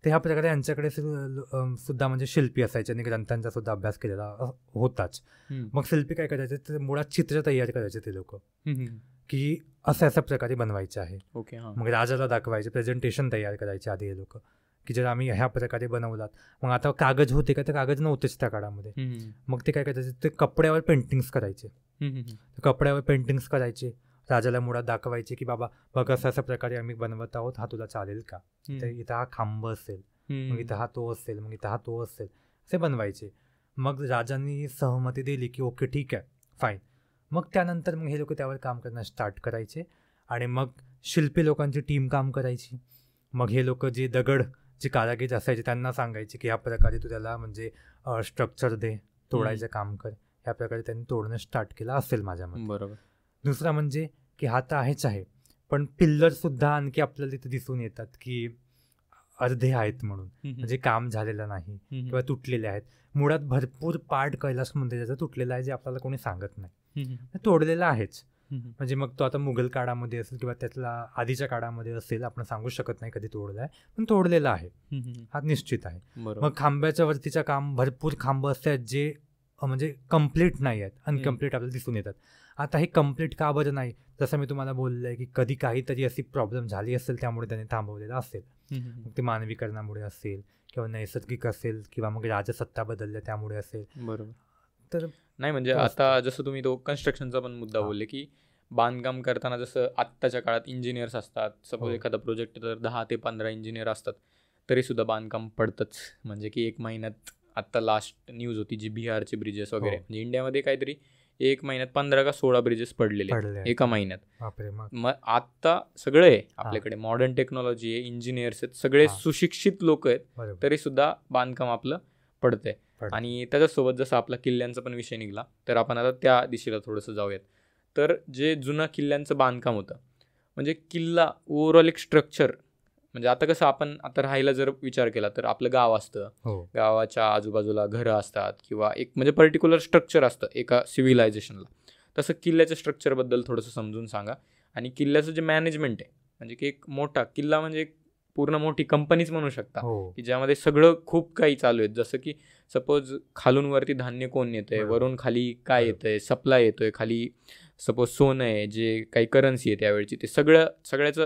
तर ह्या प्रकारे यांच्याकडे सुद्धा म्हणजे शिल्पी असायचे आणि ग्रंथांचा सुद्धा अभ्यास केलेला होताच. मग शिल्पी काय करायचे, तर मुळात चित्र तयार करायचे ते लोक, की अशा प्रकारे बनवायचे आहे. मग राजाला दाखवायचे, प्रेझेंटेशन तयार करायचे आधी हे लोक, की जर आम्ही ह्या प्रकारे बनवलात. मग आता कागद होते का, तर कागद नव्हतेच त्या काळामध्ये. मग ते काय करायचे, ते कपड्यावर पेंटिंग्स करायचे. कपड्यावर पेंटिंग्स करायचे, राजाला मुळात दाखवायचे की बाबा बघ अशा प्रकारे आम्ही बनवत आहोत, हा तुला चालेल का, तर इथं हा खांब असेल, मग इथं हा तो असेल, मग इथं हा तो असेल, असे बनवायचे. मग राजांनी सहमती दिली की ओके ठीक आहे फाईन. मग त्यानंतर मग हे लोक त्यावर काम करणं स्टार्ट करायचे आणि मग शिल्पी लोकांची टीम काम करायची. मग हे लोक जे दगड, जे कारागीर असायचे त्यांना सांगायचे की ह्या प्रकारे तू त्याला म्हणजे स्ट्रक्चर दे, तोडायचं काम कर. ह्या प्रकारे त्यांनी तोडणं स्टार्ट केलं असेल माझ्या मते. बरोबर. दुसरा म्हणजे की हा तर आहेच आहे, पण पिल्लर सुद्धा आणखी आपल्याला तिथे दिसून येतात की अर्धे आहेत म्हणून, म्हणजे काम झालेलं नाही किंवा तुटलेले आहेत. मुळात भरपूर पार्ट कैलास मंदिराचा तुटलेला आहे, जे आपल्याला कोणी सांगत नाही, तोडलेला आहेच. म्हणजे मग तो आता मुघल काळामध्ये असेल किंवा त्यातला आधीच्या काळामध्ये असेल, आपण सांगू शकत नाही कधी तोडला आहे, पण तोडलेला आहे हा निश्चित आहे. मग खांब्याच्या वरतीचं काम, भरपूर खांब असतात जे म्हणजे कम्प्लीट नाही आहेत, अनकम्प्लीट आपल्याला दिसून येतात. आता हे कम्प्लीट का बरं नाही, जसं मी तुम्हाला बोललं आहे की कधी काहीतरी अशी प्रॉब्लेम झाली असेल त्यामुळे त्याने थांबवलेलं असेल. मग ते मानवीकरणामुळे असेल किंवा नैसर्गिक असेल किंवा मग राजसत्ता बदलल्या त्यामुळे असेल. बरोबर. तर नाही म्हणजे आता जसं तुम्ही तो कन्स्ट्रक्शनचा पण मुद्दा बोलले की बांधकाम करताना जसं आत्ताच्या काळात इंजिनियर्स असतात, सपोज एखादा प्रोजेक्ट तर 10 ते 15 इंजिनियर असतात, तरीसुद्धा बांधकाम पडतंच. म्हणजे की 1 महिन्यात आत्ता लास्ट न्यूज होती जी बिहारचे ब्रिजेस वगैरे, म्हणजे इंडियामध्ये काहीतरी 1 महिन्यात 15 का 16 ब्रिजेस पडलेले एका महिन्यात. मग आत्ता सगळं आहे आपल्याकडे, मॉडर्न टेक्नॉलॉजी आहे, इंजिनियर्स आहेत, सगळे सुशिक्षित लोक आहेत, तरीसुद्धा बांधकाम आपलं पडतंय. आणि त्याच्यासोबत जसं आपला किल्ल्यांचा पण विषय निघाला, तर आपण आता त्या दिशेला थोडंसं जाऊयात. तर जे जुनं किल्ल्यांचं बांधकाम होतं, म्हणजे किल्ला ओव्हरऑल एक स्ट्रक्चर, म्हणजे आता कसं आपण आता राहायला जर विचार केला तर आपलं गाव असतं, गावाच्या आजूबाजूला घरं असतात किंवा एक म्हणजे पर्टिक्युलर स्ट्रक्चर असतं एका सिव्हिलायझेशनला. तसं किल्ल्याच्या स्ट्रक्चरबद्दल थोडंसं समजून सांगा. आणि किल्ल्याचं जे मॅनेजमेंट आहे, म्हणजे की एक मोठा किल्ला म्हणजे एक पूर्ण मोठी कंपनीच म्हणू शकता, की ज्यामध्ये सगळं खूप काही चालू आहे. जसं की सपोज खालून वरती धान्य कोण येतंय, वरून खाली काय येतंय, सप्लाय येतोय, खाली सपोज सोनं आहे, जे काही करन्सी आहे त्यावेळची, ते सगळ्याचं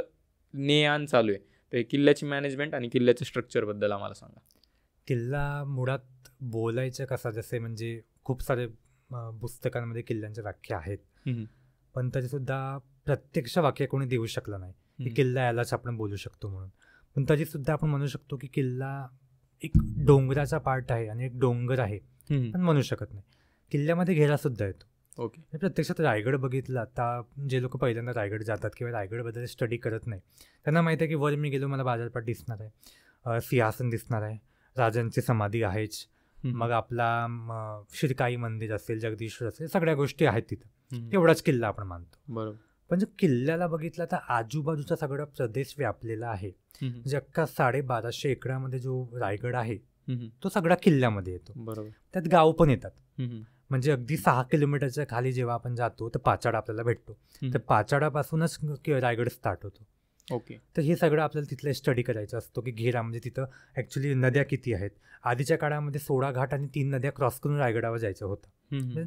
ने आण चालू आहे. तर किल्ल्याची मॅनेजमेंट आणि किल्ल्याच्या स्ट्रक्चरबद्दल आम्हाला सांगा. किल्ला मुळात बोलायचं कसा, जसे म्हणजे खूप सारे पुस्तकांमध्ये किल्ल्यांच्या व्याख्या आहेत, पण तरीसुद्धा प्रत्यक्ष वाक्य कोणी देऊ शकलं नाही की किल्ला यालाच आपण बोलू शकतो म्हणून. पण तरीसुद्धा आपण म्हणू शकतो की किल्ला एक डोंगराचा पार्ट आहे आणि एक डोंगर आहे, पण म्हणू शकत नाही. किल्ल्यामध्ये घेरा सुद्धा येतो. प्रत्यक्षात रायगड बघितला, आता जे लोक पहिल्यांदा रायगड जातात किंवा रायगडबद्दल स्टडी करत नाही, त्यांना माहिती आहे की वर मी गेलो मला बाजारपेठ दिसणार आहे, सिंहासन दिसणार आहे, राजांची समाधी आहेच, मग आपला शिरकाई मंदिर असेल, जगदीश्वर असेल, सगळ्या गोष्टी आहेत तिथं. तेवढाच किल्ला आपण मानतो. बरोबर. पण जर किल्ल्याला बघितला तर आजूबाजूचा सगळा प्रदेश व्यापलेला आहे. म्हणजे अख्खा 1250 एकरामध्ये जो रायगड आहे तो सगळा किल्ल्यामध्ये येतो. बरोबर. त्यात गाव पण येतात. म्हणजे अगदी 6 किलोमीटरच्या खाली जेव्हा आपण जातो तर पाचाड आपल्याला भेटतो, तर पाचाडापासूनच रायगड स्टार्ट होतो. तर हे सगळं आपल्याला तिथलं स्टडी करायचं असतो की घेरा म्हणजे तिथं ॲक्च्युली नद्या किती आहेत. आधीच्या काळामध्ये 16 घाट आणि 3 नद्या क्रॉस करून रायगडावर जायचं होतं,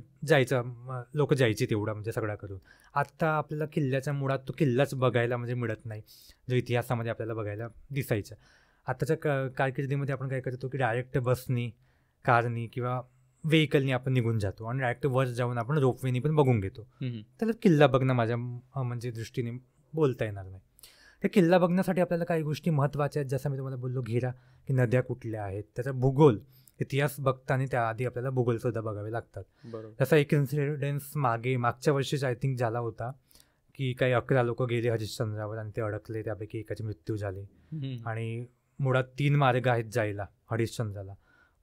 लोक जायचे तेवढा म्हणजे सगळा करून. आत्ता आपल्याला किल्ल्याच्या मुळात तो किल्लाच बघायला म्हणजे मिळत नाही, जो इतिहासामध्ये आपल्याला बघायला दिसायचा. आत्ताच्या कारकिर्दीमध्ये आपण काय करतो की डायरेक्ट बसनी, कारनी किंवा व्हेकलनी आपण निघून जातो आणि डायरेक्ट वर जाऊन आपण रोपवेनी पण बघून घेतो. तर किल्ला बघणं माझ्या म्हणजे दृष्टीने बोलता येणार नाही. तर किल्ला बघण्यासाठी आपल्याला काही गोष्टी महत्त्वाच्या आहेत, जसं मी तुम्हाला बोललो घेरा, की नद्या कुठल्या आहेत, त्याचा भूगोल इतिहास बघताना त्याआधी आपल्याला भूगोलसुद्धा बघावे लागतात. बरोबर. तसा एक इन्सिडेन्स मागच्या वर्षीच आय थिंक झाला होता की काही 11 लोक गेले हरिश्चंद्रावर आणि ते अडकले, त्यापैकी एकाचे मृत्यू झाले. आणि मुळात 3 मार्ग आहेत जायला हरिश्चंद्राला,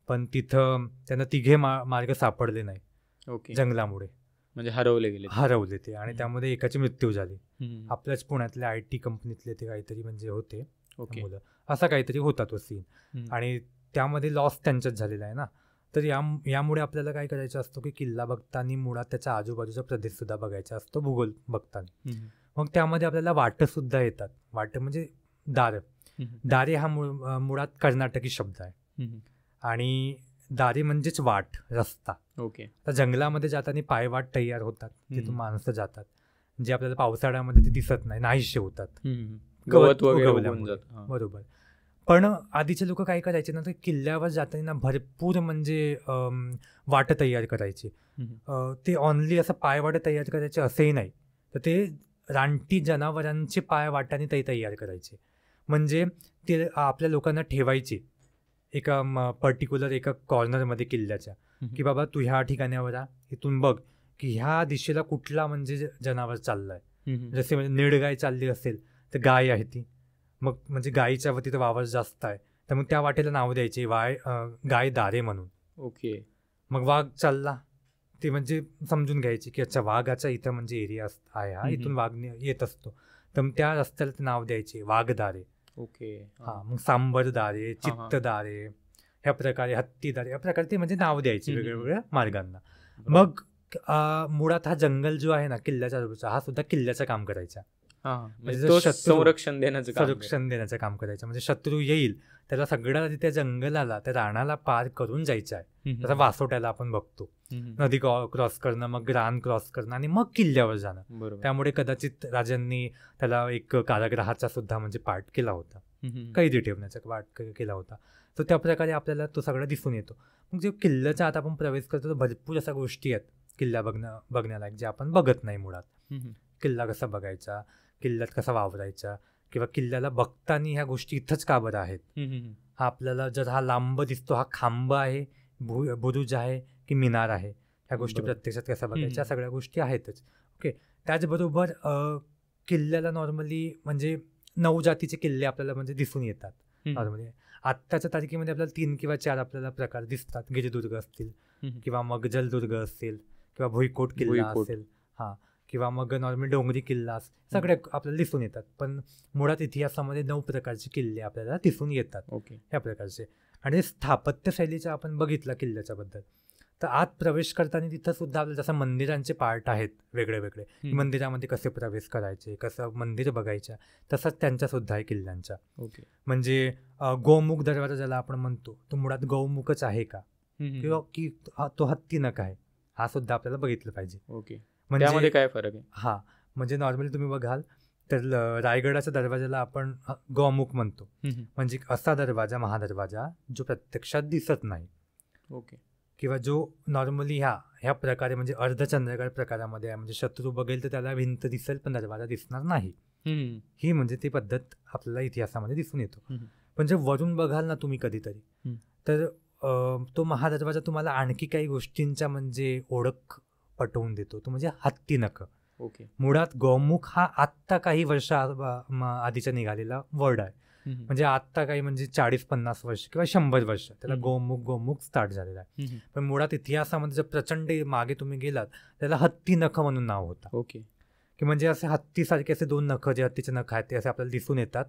पण तिथं त्यांना 3 मार्ग सापडले नाही ओके. जंगलामुळे, म्हणजे हरवले ते. आणि त्यामध्ये एकाची मृत्यू झाली. आपल्याच पुण्यातल्या IT कंपनीतले ते काहीतरी म्हणजे होते ओके. मुलं, असा काहीतरी होता तो सीन. आणि त्यामध्ये लॉस त्यांच्याच झालेला आहे ना. तर यामुळे आपल्याला काय करायचं असतं की किल्ला बघताना मुळात त्याचा आजूबाजूचा प्रदेशसुद्धा बघायचा असतो भूगोल बघताना. मग त्यामध्ये आपल्याला वाटंसुद्धा येतात. वाटं म्हणजे दारे हा मुळात कर्नाटकी शब्द आहे. आणि दारे म्हणजेच वाट, रस्ता. ओके. तर जंगलामध्ये जाताना पायवाट तयार होतात, तिथून माणसं जातात, जे आपल्याला पावसाळ्यामध्ये ते दिसत नाही, नाहीसे होतात, गवत वगैरे उगवल्यामुळे. बरोबर. पण आधीचे लोक काय करायचे ना, तर किल्ल्यावर जाताना भरपूर म्हणजे वाट तयार करायची. ते ऑनली असं पायवाट तयार करायचे असेही नाही, तर ते रानटी जनावरांचे पायवाटाने ते तयार करायचे. म्हणजे ते आपल्या लोकांना ठेवायचे एका पर्टिक्युलर एका कॉर्नरमध्ये किल्ल्याच्या, की बाबा तू ह्या ठिकाणावर इथून बघ की ह्या दिशेला कुठला म्हणजे जनावर चाललाय. जसे म्हणजे निळगाय चालली असेल तर गाय आहे ती, मग म्हणजे गायीच्या वरती तर वावर जास्त आहे, तर मग त्या वाटेला नाव द्यायचे गाय दारे म्हणून. ओके. मग वाघ चालला ते म्हणजे समजून घ्यायचे की अच्छा वाघाचा इथं म्हणजे एरिया आहे हा, इथून वाघ येत असतो, तर मग त्या रस्त्याला ते नाव द्यायचे वाघदारे. ओके. मग सांबरदारे, चित्तदारे, ह्या प्रकारे हत्तीदारे, या प्रकारे ते म्हणजे नाव द्यायचे वेगवेगळ्या मार्गांना. मग मुळात हा जंगल जो आहे ना किल्ल्याच्या आजूबाजूचा, हा सुद्धा किल्ल्याचं काम करायचा. म्हणजे संरक्षण देण्याचं काम करायचं. म्हणजे शत्रू येईल त्याला सगळ्यात आधी त्या जंगलाला, त्या राणाला पार करून जायचं आहे. त्याचा वासोट्याला आपण बघतो, नदी क्रॉस करणं, मग रान क्रॉस करणं आणि मग किल्ल्यावर जाणं. त्यामुळे कदाचित राजांनी त्याला एक कारागृहाचा सुद्धा म्हणजे पाठ केला होता, कैदी ठेवण्याचा पाठ केला होता. तर त्या प्रकारे आपल्याला तो सगळं दिसून येतो. मग जे किल्ल्याच्या आत आपण प्रवेश करतो तर भरपूर अशा गोष्टी आहेत किल्ला बघण्यालायक जे आपण बघत नाही मुळात. किल्ला कसा बघायचा, किल्ल्यात कसा वावरायचा, किंवा किल्ल्याला बघताना ह्या गोष्टी इथंच का बरं आहेत. हा आपल्याला जर हा लांब दिसतो, हा खांब आहे, बुरुज आहे की मिनार आहे, ह्या गोष्टी प्रत्यक्षात कसा बघायच्या, सगळ्या गोष्टी आहेतच. ओके. त्याचबरोबर किल्ल्याला नॉर्मली म्हणजे 9 जातीचे किल्ले आपल्याला म्हणजे दिसून येतात नॉर्मली. आत्ताच्या तारखेमध्ये आपल्याला 3 किंवा 4 आपल्याला प्रकार दिसतात. गिरिदुर्ग असतील, किंवा मग जलदुर्ग असतील, किंवा भुईकोट किल्ला असेल, किंवा मग नॉर्मली डोंगरी किल्ला, सगळे आपल्याला दिसून येतात. पण मुळात इतिहासामध्ये 9 प्रकारचे किल्ले आपल्याला दिसून येतात. ओके. ह्या प्रकारचे. आणि स्थापत्य शैलीचा आपण बघितलं किल्ल्याच्या बद्दल, तर आत प्रवेश करताना तिथं सुद्धा आपल्याला जसं मंदिरांचे पार्ट आहेत वेगळे वेगळे, मंदिरामध्ये कसे प्रवेश करायचे, कसं मंदिर बघायचं, तसंच त्यांच्या सुद्धा आहे किल्ल्यांच्या. ओके. म्हणजे गौमुख दरवाजा ज्याला आपण म्हणतो, तो मुळात गौमुखच आहे का, किंवा की तो हत्ती नक आहे, हा सुद्धा आपल्याला बघितलं पाहिजे. ओके. म्हणजे काय फरक आहे? म्हणजे नॉर्मली तुम्ही बघाल तर रायगडाच्या दरवाजाला आपण गौमुख म्हणतो, म्हणजे असा दरवाजा, महादरवाजा जो प्रत्यक्षात दिसत नाही. ओके. किंवा जो नॉर्मली ह्या प्रकारे म्हणजे अर्धचंद्राकार प्रकारामध्ये आहे, म्हणजे शत्रू बघेल तर त्याला भिंत दिसेल पण दरवाजा दिसणार नाही. ही म्हणजे ती पद्धत आपल्याला इतिहासामध्ये दिसून येतो. पण जे वरून बघाल ना तुम्ही कधीतरी, तर तो महादरवाजा तुम्हाला आणखी काही गोष्टींच्या म्हणजे ओळख पटवून देतो. तो म्हणजे हत्ती नख. ओके. मुळात गौमुख हा आत्ता काही वर्ष आधीचा निघालेला वर्ड आहे. म्हणजे आत्ता काही म्हणजे 40-50 वर्ष किंवा 100 वर्ष त्याला गौमुख स्टार्ट झालेला आहे. पण मुळात इतिहासामध्ये जर प्रचंड मागे तुम्ही गेलात त्याला हत्ती नख म्हणून नाव होता. ओके. की म्हणजे असे हत्तीसारखे असे 2 नख, जे हत्तीचे नख आहेत ते असे आपल्याला दिसून येतात.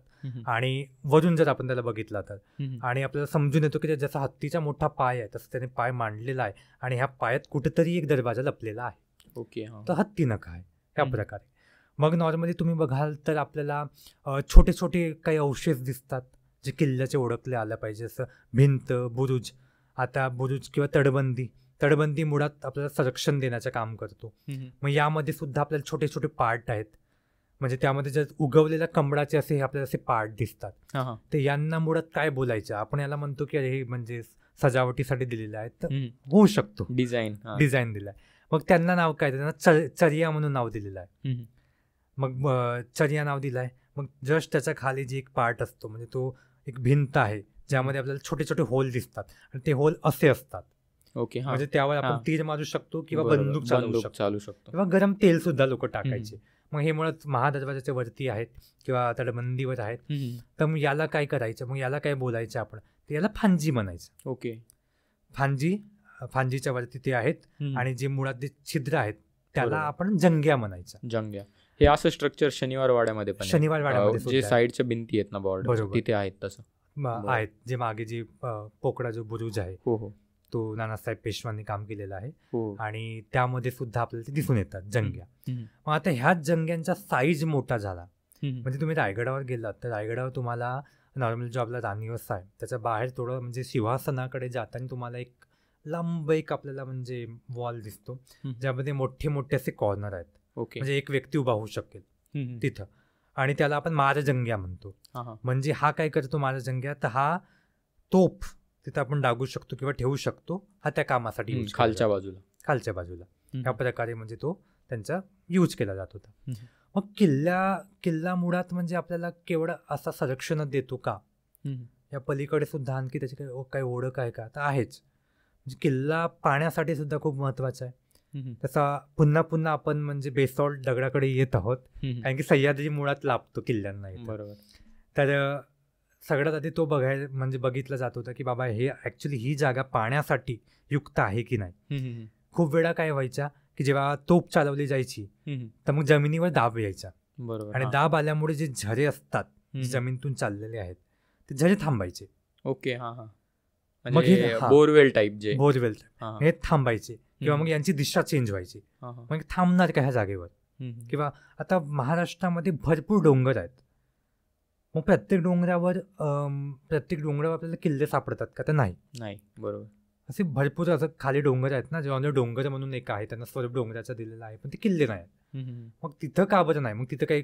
आणि वरून जर आपण त्याला बघितला तर, आणि आपल्याला समजून येतो की जसा हत्तीचा मोठा पाय आहे तसं त्याने पाय मांडलेला आहे, आणि ह्या पायात कुठेतरी एक दरवाजा लपलेला आहे. ओके. तर हत्ती नख आहे ह्या प्रकारे. मग नॉर्मली तुम्ही बघाल तर आपल्याला छोटे छोटे काही अवशेष दिसतात जे किल्ल्याचे ओळखले आलं पाहिजे, जसं भिंत, बुरुज. आता बुरुज किंवा तटबंदी मुळात आपल्याला संरक्षण देण्याचं काम करतो. मग यामध्ये सुद्धा आपल्याला छोटे छोटे पार्ट आहेत, म्हणजे त्यामध्ये जर उगवलेल्या कमळाचे असे आपल्याला असे पार्ट दिसतात. तर यांना मुळात काय बोलायचं, आपण याला म्हणतो की हे म्हणजे सजावटीसाठी दिलेलं आहे, तर होऊ शकतो डिझाईन दिलाय. मग त्यांना नाव काय, त्यांना चरिया म्हणून नाव दिलेलं आहे. मग चरिया नाव दिलं आहे. मग जस्ट त्याच्या खाली जे एक पार्ट असतो, म्हणजे तो एक भिंत आहे, ज्यामध्ये आपल्याला छोटे छोटे होल दिसतात आणि ते होल असे असतात. ओके. हा. म्हणजे त्यावर आपण हा. तीर मारू शकतो किंवा बरोबर. बंदूक चालवू शकतो चालू शकतो. किंवा गरम तेल सुद्धा लोक टाकायचे. मग हे मुळात महादरवाजाच्या वरती आहेत किंवा तटबंदीवर आहेत. तर मग याला काय करायचं, मग याला काय बोलायचं आपण, तर याला फांजी म्हणायचं. ओके. फांजीच्या वरती ते आहेत आणि जे मुळात जे छिद्र आहेत त्याला बरोबर. आपण जंग्या म्हणायचं. जंग्या हे असं स्ट्रक्चर शनिवार वाड्यामध्ये पण आहे. शनिवार वाड्यामध्ये जे सुद्धा आहे. साईडच्या भिंती आहेत ना बॉर्डर, बरोबर. तिथे आहेत तसं. आहेत जे मागे जे पोकळा जो बुरुज आहे हो हो तो नानासाहेब पेशवांनी काम केलेला आहे हो. आणि त्यामध्ये सुद्धा आपल्याला ते दिसून येतात जंग्या. मग आता ह्याच जंग्यांचा साईज मोठा झाला. म्हणजे तुम्ही रायगडावर गेलात तर रायगडावर तुम्हाला नॉर्मल जो आपला राणीवस आहे त्याच्या बाहेर थोडं म्हणजे सिंहासनाकडे जाताना तुम्हाला एक लांब एक आपल्याला म्हणजे वॉल दिसतो ज्यामध्ये मोठे मोठे असे कॉर्नर आहेत. ओके. म्हणजे एक व्यक्ती उभा होऊ शकेल तिथं आणि त्याला आपण मारजंग्या म्हणतो. म्हणजे हा काय करतो मारजंग्या, तर हा तोफ तिथं आपण डागू शकतो किंवा ठेवू शकतो, हा त्या कामासाठी यूज खालच्या बाजूला ह्या प्रकारे म्हणजे तो त्यांचा यूज केला जात होता. मग किल्ला मुळात म्हणजे आपल्याला केवळ असा संरक्षण देतो का, या पलीकडे सुद्धा आणखी त्याची काही ओळख आहे का, तर आहेच. म्हणजे किल्ला पाण्यासाठी सुद्धा खूप महत्वाचा आहे. तसा पुन्हा आपण म्हणजे बेसॉल्ट दगडाकडे येत आहोत कारण की सह्याद्री मुळात लाभतो किल्ल्यांना. बरोबर. तर सगळ्यात आधी तो म्हणजे बघितला जात होता की बाबा हे ऍक्च्युली ही जागा पाण्यासाठी युक्त आहे की नाही. खूप वेळा काय व्हायच्या की जेव्हा तोफ चालवली जायची तर मग जमिनीवर दाब यायचा. बरोबर. आणि दाब आल्यामुळे जे झरे असतात जमिनीतून चाललेले आहेत ते झरे थांबायचे. ओके. मग बोरवेल टाईप हे थांबायचे किंवा मग यांची दिशा चेंज व्हायची. मग थांबणार का ह्या जागेवर. किंवा आता महाराष्ट्रामध्ये भरपूर डोंगर आहेत. मग प्रत्येक डोंगरावर आपल्याला किल्ले सापडतात का, तर नाही. बरोबर. असे भरपूर असं खाली डोंगर आहेत ना, जेव्हा डोंगर म्हणून एक आहे त्यांना स्वरूप डोंगराचा दिलेला आहे पण ते किल्ले नाही. मग तिथं का बरं नाही, मग तिथं काही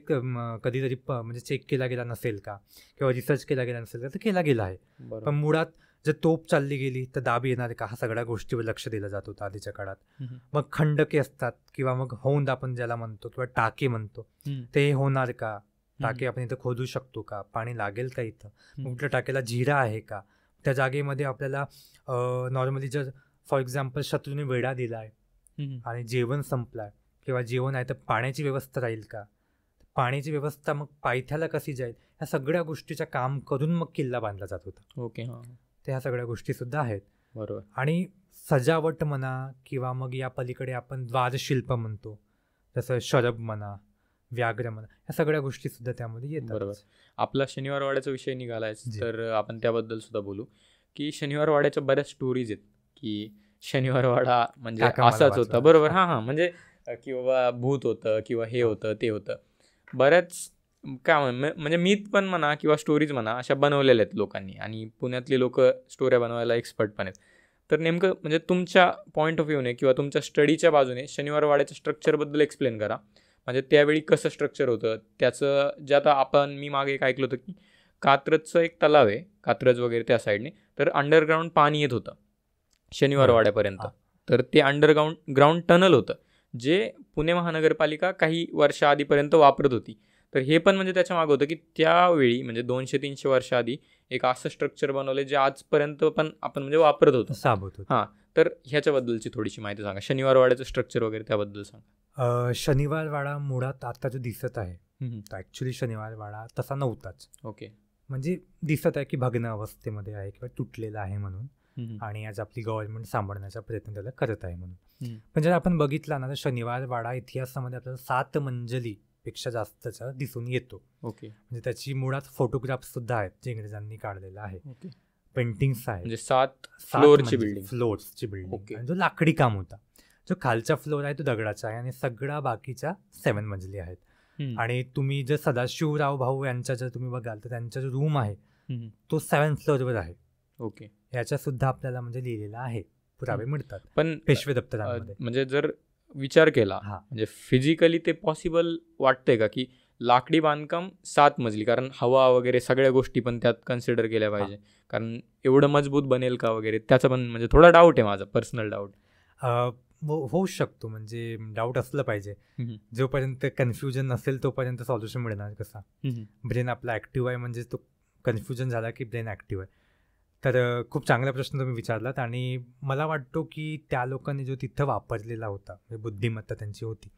कधीतरी म्हणजे चेक केला गेला नसेल का किंवा रिसर्च केला गेला नसेल का, तर केला गेला आहे. पण मुळात जर तोप चालली गेली तर दाब येणार का, हा सगळ्या गोष्टीवर लक्ष दिलं जात होतं आधीच्या काळात. मग खंडके असतात किंवा मग हौंद आपण ज्याला म्हणतो किंवा टाके म्हणतो, ते होणार का, टाके आपण इथं खोदू शकतो का, पाणी लागेल का इथं, कुठल्या टाकेला झिरा आहे का, त्या जागेमध्ये आपल्याला नॉर्मली जर फॉर एक्झाम्पल शत्रूने वेढा दिलाय आणि जेवण संपलाय किंवा जेवण आहे तर पाण्याची व्यवस्था राहील का, पाण्याची व्यवस्था मग पायथ्याला कशी जाईल, ह्या सगळ्या गोष्टीचं काम करून मग किल्ला बांधला जात होता. ओके. तर ह्या सगळ्या गोष्टी सुद्धा आहेत. बरोबर. आणि सजावट म्हणा किंवा मग या पलीकडे आपण द्वारशिल्प म्हणतो जसं शरब म्हणा, व्याघ्र म्हणा, ह्या सगळ्या गोष्टी सुद्धा त्यामध्ये येतात. बरोबर. आपला शनिवार वाड्याचा विषय निघालाय तर आपण त्याबद्दल सुद्धा बोलू की शनिवार वाड्याच्या बऱ्याच स्टोरीज आहेत की शनिवार वाडा म्हणजे असाच होता. बरोबर. म्हणजे की बाबा भूत होतं किंवा हे होतं ते होतं. बऱ्याच काय म्हणजे मीथ पण म्हणा किंवा स्टोरीज म्हणा अशा बनवलेल्या आहेत लोकांनी आणि पुण्यातली लोक स्टोऱ्या बनवायला एक्सपर्ट पण आहेत. तर नेमकं म्हणजे तुमच्या पॉईंट ऑफ व्ह्यूने किंवा तुमच्या स्टडीच्या बाजूने शनिवार वाड्याच्या स्ट्रक्चरबद्दल एक्सप्लेन करा. म्हणजे त्यावेळी कसं स्ट्रक्चर होतं त्याचं, जे आता मी मागे एक ऐकलं होतं की कात्रजचं एक तलाव आहे, कात्रज वगैरे त्या साईडने, तर अंडरग्राऊंड पाणी येत होतं शनिवार वाड्यापर्यंत. तर ते ग्राउंड टनल होतं जे पुणे महानगरपालिका काही वर्षा आधीपर्यंत वापरत होती. तर हे पण म्हणजे त्याच्या मागं होतं की त्यावेळी म्हणजे 200-300 वर्ष आधी एक असं स्ट्रक्चर बनवलं जे आजपर्यंत पण आपण म्हणजे वापरत होतो. तर ह्याच्याबद्दलची थोडीशी माहिती सांगा, शनिवार वाड्याचं स्ट्रक्चर वगैरे त्याबद्दल सांगा. शनिवार वाडा मुळात आता जो दिसत आहे तर ॲक्च्युली शनिवार वाडा तसा नव्हताच. ओके. म्हणजे दिसत आहे की भग्न अवस्थेमध्ये आहे किंवा तुटलेला आहे म्हणून, आणि आज आपली गव्हर्नमेंट सांभाळण्याचा प्रयत्न त्याला करत आहे म्हणून. पण जर आपण बघितला ना तर शनिवार वाडा इतिहासामध्ये आपल्याला 7 मंजिली पेक्षा जास्तचा दिसून येतो. ओके. म्हणजे त्याची मुळात फोटोग्राफ सुद्धा आहेत जे इंग्रजांनी काढलेला आहे. पेंटिंग्स आहेत. म्हणजे 7 फ्लोअरची बिल्डिंग आणि जो लाकडी काम होता. जो खालचा फ्लोअर आहे तो दगडाचा आहे आणि सगळा बाकीच्या 7 मजली आहेत. आणि तुम्ही जर सदाशिवराव भाऊ यांचा जर तुम्ही बघाल तर त्यांचा जो रूम आहे तो 7th फ्लोअरवर आहे. ओके. याच्या सुद्धा आपल्याला म्हणजे लिहिलेला आहे, पुरावे मिळतात पण पेशवे दप्तरांमध्ये. म्हणजे जर विचार केला म्हणजे फिजिकली ते पॉसिबल वाटतंय का की लाकडी बांधकाम 7 मजली, कारण हवा वगैरे सगळ्या गोष्टी पण त्यात कन्सिडर केल्या पाहिजे, कारण एवढं मजबूत बनेल का वगैरे त्याचा पण म्हणजे थोडा डाऊट आहे माझा, पर्सनल डाऊट. होऊ शकतो, म्हणजे डाऊट असलं पाहिजे. जोपर्यंत कन्फ्युजन नसेल तोपर्यंत सॉल्युशन मिळणार कसा. ब्रेन आपला ऍक्टिव्ह आहे म्हणजे तो कन्फ्युजन झाला की ब्रेन ऍक्टिव्ह आहे. तर खूप चांगला प्रश्न तुम्ही विचारलात आणि मला वाटतो की त्या लोकांनी जो तिथं वापरलेला होता म्हणजे बुद्धिमत्ता त्यांची होती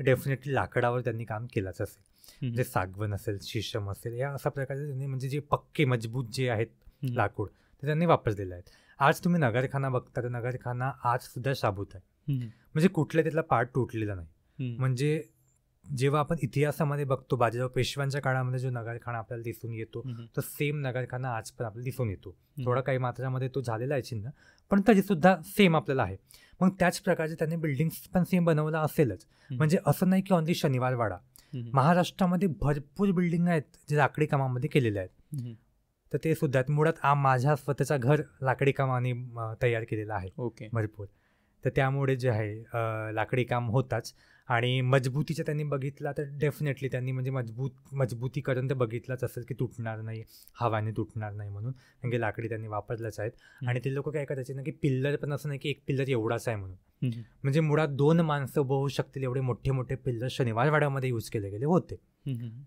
डेफिनेटली लाकडावर त्यांनी काम केलंच असेल. म्हणजे सागवन असेल, शीशम असेल, या अशा प्रकारचे त्यांनी म्हणजे जे पक्के मजबूत जे आहेत लाकूड ते त्यांनी वापरलेले आहेत. आज तुम्ही नगरखाना बघता तर नगरखाना आज सुद्धा शाबूत आहे, म्हणजे कुठल्या त्यातला पार्ट तुटलेला नाही. म्हणजे जेव्हा आपण इतिहासामध्ये बघतो बाजीराव पेशव्यांच्या काळामध्ये जो नगरखाना आपल्याला दिसून येतो तो सेम नगरखाना आज पण आपल्याला दिसून येतो. थोडा काही मात्रामध्ये तो झालेला आहे चिन्ह, पण तरी सुद्धा सेम आपल्याला आहे. मग त्याच प्रकारचे त्यांनी बिल्डिंग्स पण सेम बनवला असेलच. म्हणजे असं नाही की ऑनली शनिवारवाडा, महाराष्ट्रामध्ये भरपूर बिल्डिंग आहेत जे लाकडी कामामध्ये केलेले आहेत. तर ते सुद्धा मुळात माझ्या स्वतःचा घर लाकडी कामाने तयार केलेला आहे भरपूर. तर त्यामुळे जे आहे लाकडी काम होताच. आणि मजबूतीचं त्यांनी बघितला तर डेफिनेटली त्यांनी म्हणजे मजबूतीकरण तर बघितलंच असेल की तुटणार नाही, हवाने तुटणार नाही म्हणून, कारण की लाकडी त्यांनी वापरलंच आहेत. आणि ते लोक काय करायचे ना की पिल्लर पण असं नाही की एक पिल्लर एवढाच आहे म्हणून, म्हणजे मुळात 2 माणसं उभं होऊ शकतील एवढे मोठे मोठे पिल्लर शनिवारवाड्यामध्ये यूज केले गेले होते.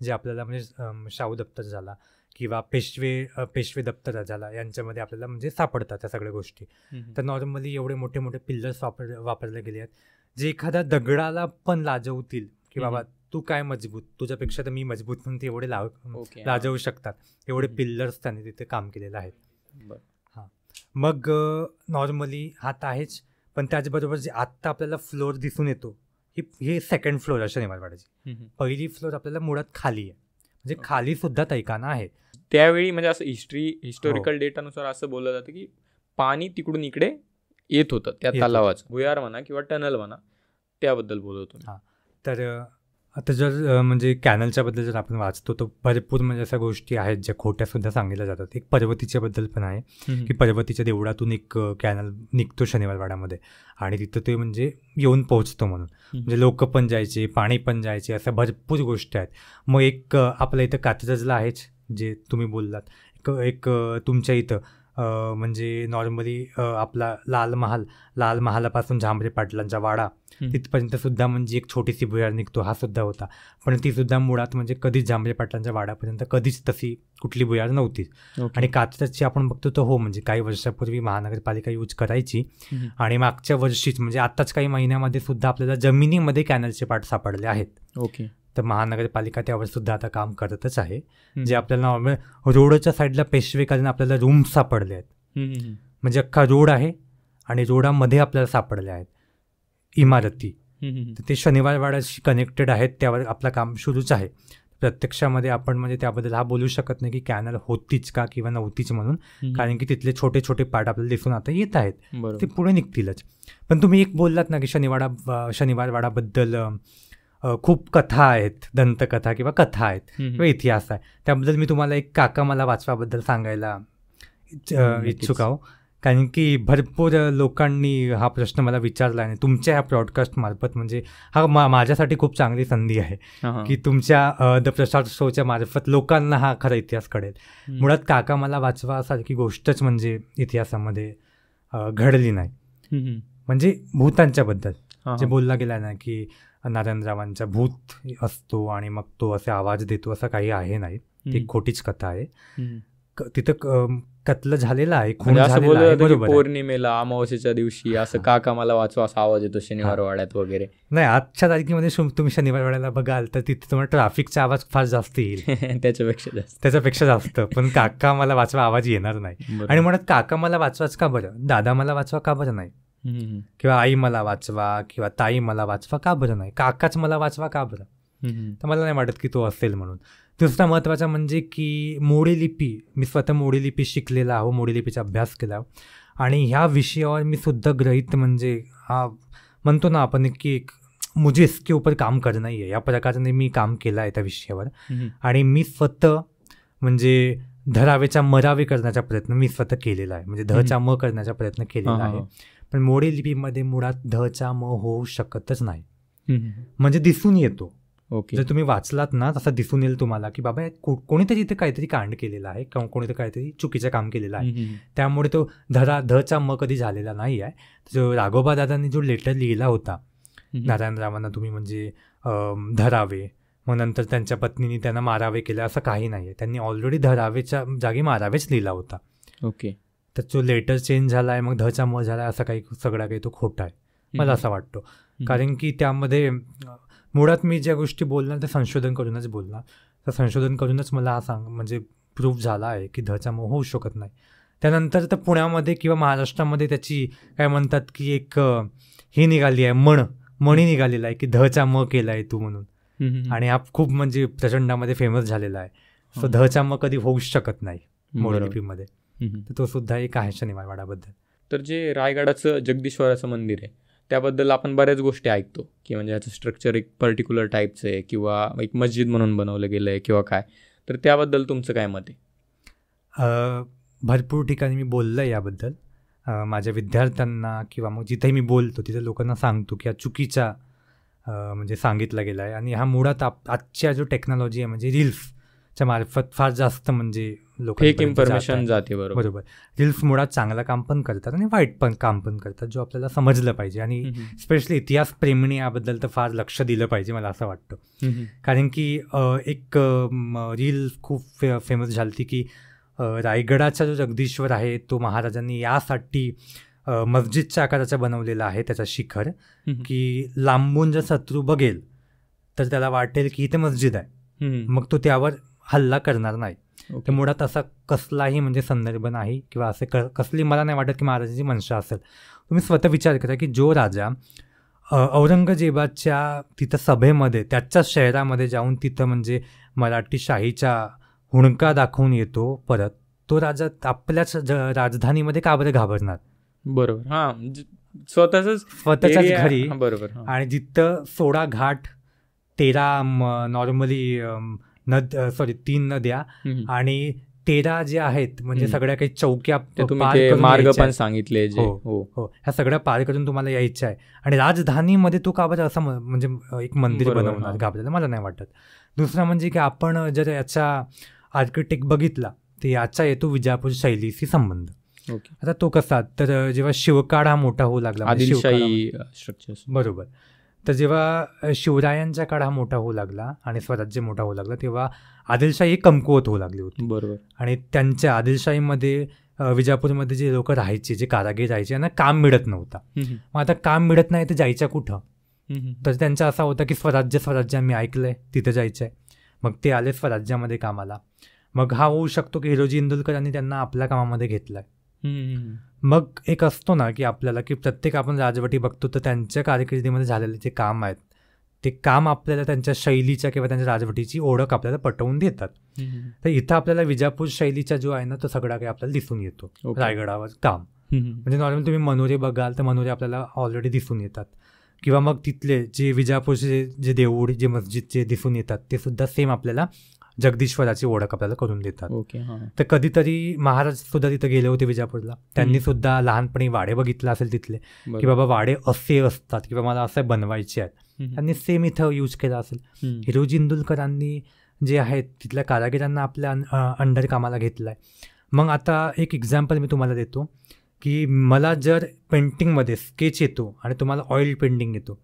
जे आपल्याला म्हणजे शाहू दप्तर झाला किंवा पेशवे दप्तर झाला यांच्यामध्ये आपल्याला म्हणजे सापडतात त्या सगळ्या गोष्टी. तर नॉर्मली एवढे मोठे मोठे पिल्लर्स वापरले गेले आहेत जे एखाद्या दगडाला पण लाजवतील की बाबा तू काय मजबूत, तुझ्यापेक्षा तर मी मजबूत म्हणून ते एवढे लाजवू शकतात. एवढे पिल्लर्स त्यांनी तिथे काम केलेलं आहे. हां, मग नॉर्मली हात आहेच, पण त्याचबरोबर जे आत्ता आपल्याला फ्लोअर दिसून येतो हे सेकंड फ्लोअर आहे शनिवारवाड्याची. पहिली फ्लोअर आपल्याला मुळात खाली आहे, म्हणजे खाली सुद्धा तैकाना आहे. त्यावेळी म्हणजे असं हिस्टॉरिकल डेटानुसार असं बोललं जातं की पाणी तिकडून इकडे येत होतं त्या तलावाचं, भुयार म्हणा किंवा टनल म्हणा, त्याबद्दल बोलत होतो. हां, तर आता जर म्हणजे कॅनलच्याबद्दल जर आपण वाचतो तर भरपूर म्हणजे अशा गोष्टी आहेत ज्या खोट्यासुद्धा सांगितल्या जातात. एक पर्वतीच्याबद्दल पण आहे की पर्वतीच्या देवळातून एक कॅनल निघतो शनिवारवाड्यामध्ये आणि तिथं ते म्हणजे येऊन पोहोचतो म्हणून, म्हणजे लोक पण जायचे, पाणी पण जायचे, अशा भरपूर गोष्टी आहेत. मग एक आपल्या इथं कात्रजला आहेच जे तुम्ही बोललात, एक तुमच्या इथं म्हणजे नॉर्मली आपला लाल महालापासून झांबरे पाटलांचा वाडा तिथपर्यंत सुद्धा म्हणजे एक छोटीशी भुयार निघतो, हा सुद्धा होता. पण ती सुद्धा मुळात म्हणजे कधीच झांबरे पाटलांच्या वाड्यापर्यंत कधीच तशी कुठली भुयार नव्हतीच. आणि कात्रजची आपण बघतो तर हो, म्हणजे काही वर्षापूर्वी महानगरपालिका यूज करायची आणि मागच्या वर्षीच म्हणजे आत्ताच काही महिन्यामध्ये सुद्धा आपल्याला जमिनीमध्ये कॅनलचे पार्ट सापडले आहेत. तर महानगरपालिका त्यावर सुद्धा आता काम करतच आहे. जे आपल्याला नॉर्मल रोडच्या साईडला पेशवेकालीन आपल्याला रूम सापडले आहेत, म्हणजे अख्खा रोड आहे आणि रोडामध्ये आपल्याला सापडले आहेत इमारती. तर ते शनिवारवाड्याशी कनेक्टेड आहेत, त्यावर आपलं काम सुरूच आहे. प्रत्यक्षामध्ये आपण म्हणजे त्याबद्दल हा बोलू शकत नाही की कॅनल होतीच का किंवा नव्हतीच म्हणून, कारण की तिथले छोटे छोटे पार्ट आपल्याला दिसून आता येत आहेत, ते पुढे निघतीलच. पण तुम्ही एक बोललात ना की शनिवारवाडाबद्दल खूप कथा आहेत, दंतकथा किंवा कथा आहेत किंवा इतिहास आहे. त्याबद्दल मी तुम्हाला एक काका मला वाचवाबद्दल सांगायला इच्छुक आहो, कारण की भरपूर लोकांनी हा प्रश्न मला विचारला आणि तुमच्या ह्या ब्रॉडकास्टमार्फत म्हणजे हा माझ्यासाठी खूप चांगली संधी आहे की तुमच्या द प्रसाद शोच्या मार्फत लोकांना हा खरा इतिहास कळेल. मुळात काका मला वाचवा सारखी गोष्टच म्हणजे इतिहासामध्ये घडली नाही. म्हणजे भूतांच्याबद्दल जे बोलला गेला ना की नारायणरावांचा भूत असतो आणि मग तो असे आवाज देतो, असं काही आहे नाही, ती खोटीच कथा आहे. तिथं कत्ल झालेला आहे, खून झालेला आहे. बरोबर, पौर्णिमेला अमावस्येच्या दिवशी असं काका मला वाचवा असा आवाज येतो शनिवारवाड्यात वगैरे. नाही, आजच्या तारखेमध्ये तुम्ही शनिवारवाड्याला बघाल तर तिथे तुम्हाला ट्रॅफिकचा आवाज फार जास्त येईल त्याच्यापेक्षा जास्त. पण काका मला वाचवा आवाज येणार नाही. आणि म्हणत काका मला वाचवाच का बरं, दादा मला वाचवा का बरं नाही, किंवा आई मला वाचवा किंवा ताई मला वाचवा का बरं नाही, काकाच मला वाचवा का बरं. तर मला नाही वाटत की तो असेल म्हणून. दुसरा महत्त्वाचा म्हणजे की मोडी लिपी, मी स्वतः मोडी लिपी शिकलेला आहो, मोडी लिपीचा अभ्यास केला आणि ह्या विषयावर मी सुद्धा ग्रहित म्हणजे हा म्हणतो ना आपण की एक मुझे इसके ऊपर काम करणं आहे, या प्रकाराने मी काम केलं आहे त्या विषयावर. आणि मी स्वतः म्हणजे धरावेचा मरावे करण्याचा प्रयत्न मी स्वतः केलेला आहे, म्हणजे धचा म करण्याचा प्रयत्न केलेला आहे. पण मोडी लिपीमध्ये मुळात धचा म होऊ शकतच नाही, म्हणजे दिसून येतो. जर तुम्ही वाचलात ना तसं दिसून येईल तुम्हाला की बाबा कोणीतरी इथे काहीतरी कांड केलेला आहे किंवा कोणीतरी काहीतरी चुकीचं काम केलेलं आहे. त्यामुळे तो धचा म कधी झालेला नाही आहे. जो राघोबा दादांनी जो लेटर लिहिला होता नारायणरावांना, तुम्ही म्हणजे धरावे, मग नंतर त्यांच्या पत्नीने त्यांना मारावे केलं, असं काही नाही आहे. त्यांनी ऑलरेडी धरावेच्या जागी मारावेच लिहिला होता. तर जो लेटर चेंज झाला आहे मग धचा म झाला आहे असं काही सगळा काही तो खोटा आहे मला असं वाटतो. कारण की त्यामध्ये मुळात मी ज्या गोष्टी बोलणार ते संशोधन करूनच बोलणार. तर संशोधन करूनच मला हा म्हणजे प्रूफ झाला आहे की धचा म होऊ शकत नाही. त्यानंतर तर पुण्यामध्ये किंवा महाराष्ट्रामध्ये त्याची काय म्हणतात की एक ही निघाली आहे म्हणी निघालेला आहे की धचा म केला आहे तू म्हणून. आणि हा खूप म्हणजे प्रचंडामध्ये फेमस झालेला आहे. सो धचा म कधी होऊच शकत नाही मोडी लिपीमध्ये. तर तो सुद्धा एक आहे शनिवारवाडाबद्दल. तर जे रायगडाचं जगदीश्वराचं मंदिर आहे त्याबद्दल आपण बऱ्याच गोष्टी ऐकतो की म्हणजे ह्याचं स्ट्रक्चर एक पर्टिक्युलर टाईपचं आहे किंवा एक मस्जिद म्हणून बनवलं गेलं आहे किंवा काय. तर त्याबद्दल तुमचं काय मत आहे? भरपूर ठिकाणी मी बोललो आहे याबद्दल. माझ्या विद्यार्थ्यांना किंवा मग जिथेही मी बोलतो तिथे लोकांना सांगतो की हा चुकीचा म्हणजे सांगितला गेला आहे. आणि हा मुळात आजच्या जो टेक्नॉलॉजी आहे म्हणजे रील्सच्या मार्फत फार जास्त म्हणजे फेक इन्फॉर्मेशन जाते. बरोबर. रील्स मुळात चांगलं काम पण करतात आणि वाईट पण काम पण करतात, जो आपल्याला समजलं पाहिजे. आणि स्पेशली इतिहास प्रेमीने याबद्दल तर फार लक्ष दिलं पाहिजे मला असं वाटतं. कारण की एक रील खूप फेमस झाली की रायगडाचा जो जगदीश्वर आहे तो महाराजांनी यासाठी मस्जिदच्या आकाराचा बनवलेला आहे त्याचा शिखर, की लांबून जर शत्रू बघेल तर त्याला वाटेल की इथे मस्जिद आहे, मग तो त्यावर हल्ला करणार नाही. तर मुळात असा कसलाही म्हणजे संदर्भ नाही किंवा असे कसली मला नाही वाटत की महाराजांची मनशा असेल. तुम्ही स्वतः विचार करा की जो राजा औरंगजेबाच्या तिथं सभेमध्ये त्याच्याच शहरामध्ये जाऊन तिथं म्हणजे मराठी शाहीचा हुणका दाखवून येतो परत, तो राजा आपल्याच राजधानीमध्ये का बरं घाबरणार? बरोबर. हां, स्वतःच्याच घरी. बरोबर. आणि जिथं 16 घाट 13 नॉर्मली 3 नद्या आणि 13 जे आहेत म्हणजे सगळ्या काही चौक्या मार्ग पण सांगितले. हो, ह्या सगळ्या पार करून तुम्हाला यायचं आहे आणि राजधानीमध्ये तो का बरं असं म्हणजे एक मंदिर बनवणार घाबरायला मला नाही वाटत. दुसरं म्हणजे की आपण जर याचा आर्किटेक्ट बघितला तर याचा येतो विजापूर शैलीशी संबंध. आता तो कसा, तर जेव्हा शिवकाळ हा मोठा होऊ लागला आदिलशाही स्ट्रक्चर, बरोबर, तर जेव्हा शिवरायांचा काळ हा मोठा होऊ लागला आणि स्वराज्य मोठा होऊ लागला तेव्हा आदिलशाही कमकुवत होऊ लागली होती. बरोबर. आणि त्यांच्या आदिलशाहीमध्ये विजापूरमध्ये जे लोक राहायचे, जे कारागीर राहायचे, यांना काम मिळत नव्हता. मग आता काम मिळत नाही तर जायचं कुठं? तर त्यांचा असा होता की स्वराज्य आम्ही ऐकलंय तिथं जायचं आहे. मग ते आले स्वराज्यामध्ये कामाला. मग हा होऊ शकतो की हिरोजी इंदुलकरांनी त्यांना आपल्या कामामध्ये घेतलाय. मग एक असतो ना की आपल्याला की प्रत्येक आपण राजवटी बघतो तर त्यांच्या कारकिर्दीमध्ये झालेले जे काम आहेत ते काम आपल्याला त्यांच्या शैलीच्या किंवा त्यांच्या राजवटीची ओळख आपल्याला पटवून देतात. तर इथं आपल्याला विजापूर शैलीचा जो आहे ना तो सगळा काही आपल्याला दिसून येतो. रायगडावर काम म्हणजे नॉर्मल तुम्ही मनोरे बघाल तर मनोरे आपल्याला ऑलरेडी दिसून येतात. किंवा मग तिथले जे विजापूरचे जे देऊळ, जे मस्जिदचे दिसून येतात ते सुद्धा सेम आपल्याला जगदीश्वराची ओळख आपल्याला करून देतात. तर कधीतरी महाराज सुद्धा तिथं गेले होते विजापूरला, त्यांनी सुद्धा लहानपणी वाडे बघितला असेल तिथले की बाबा वाडे असे असतात किंवा मला असं बनवायचे आहेत, त्यांनी सेम इथं यूज केला असेल. हिरोजी इंदुलकरांनी जे आहेत तिथल्या कारागिरांना आपल्या अंडर कामाला घेतलं आहे. मग आता एक एक्झाम्पल मी तुम्हाला देतो की मला जर पेंटिंगमध्ये स्केच येतो आणि तुम्हाला ऑइल पेंटिंग येतो,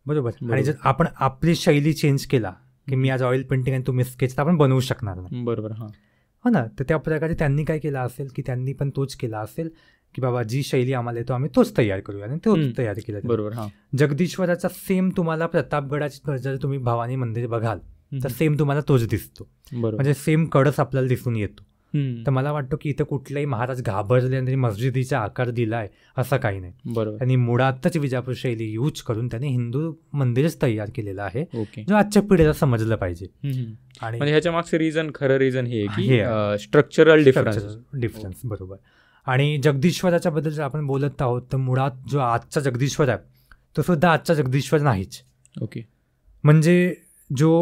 बरोबर, आणि जर आपण आपली शैली चेंज केला की मी आज ऑइल पेंटिंग आणि तुम्ही स्केच, तर आपण बनवू शकणार नाही. बरोबर. हो ना. तर त्या प्रकारे त्यांनी काय केलं असेल की त्यांनी पण तोच केला असेल की बाबा जी शैली आम्हाला येतो आम्ही तोच तयार करूया आणि तोच तयार केला. बरोबर. जगदीश्वराचा सेम तुम्हाला प्रतापगडाची जर तुम्ही भवानी मंदिर बघाल तर सेम तुम्हाला तोच दिसतो, म्हणजे सेम कळस आपल्याला दिसून येतो. तर मला वाटतं की इथं कुठलाही महाराज घाबरले आणि मस्जिदीचा आकार दिलाय असं काही नाही. बरोबर. त्यांनी मुळातच विजापूर शैली यूज करून त्यांनी हिंदू मंदिरच तयार केलेलं आहे, जो आजच्या पिढीला समजलं पाहिजे. आणि ह्याच्या मागचं खरं रिझन हे की स्ट्रक्चरल डिफरन्स. बरोबर. आणि जगदीश्वराच्या बद्दल जर आपण बोलत आहोत तर मुळात जो आजचा जगदीश्वर आहे तो सुद्धा आजचा जगदीश्वर नाहीच. म्हणजे जो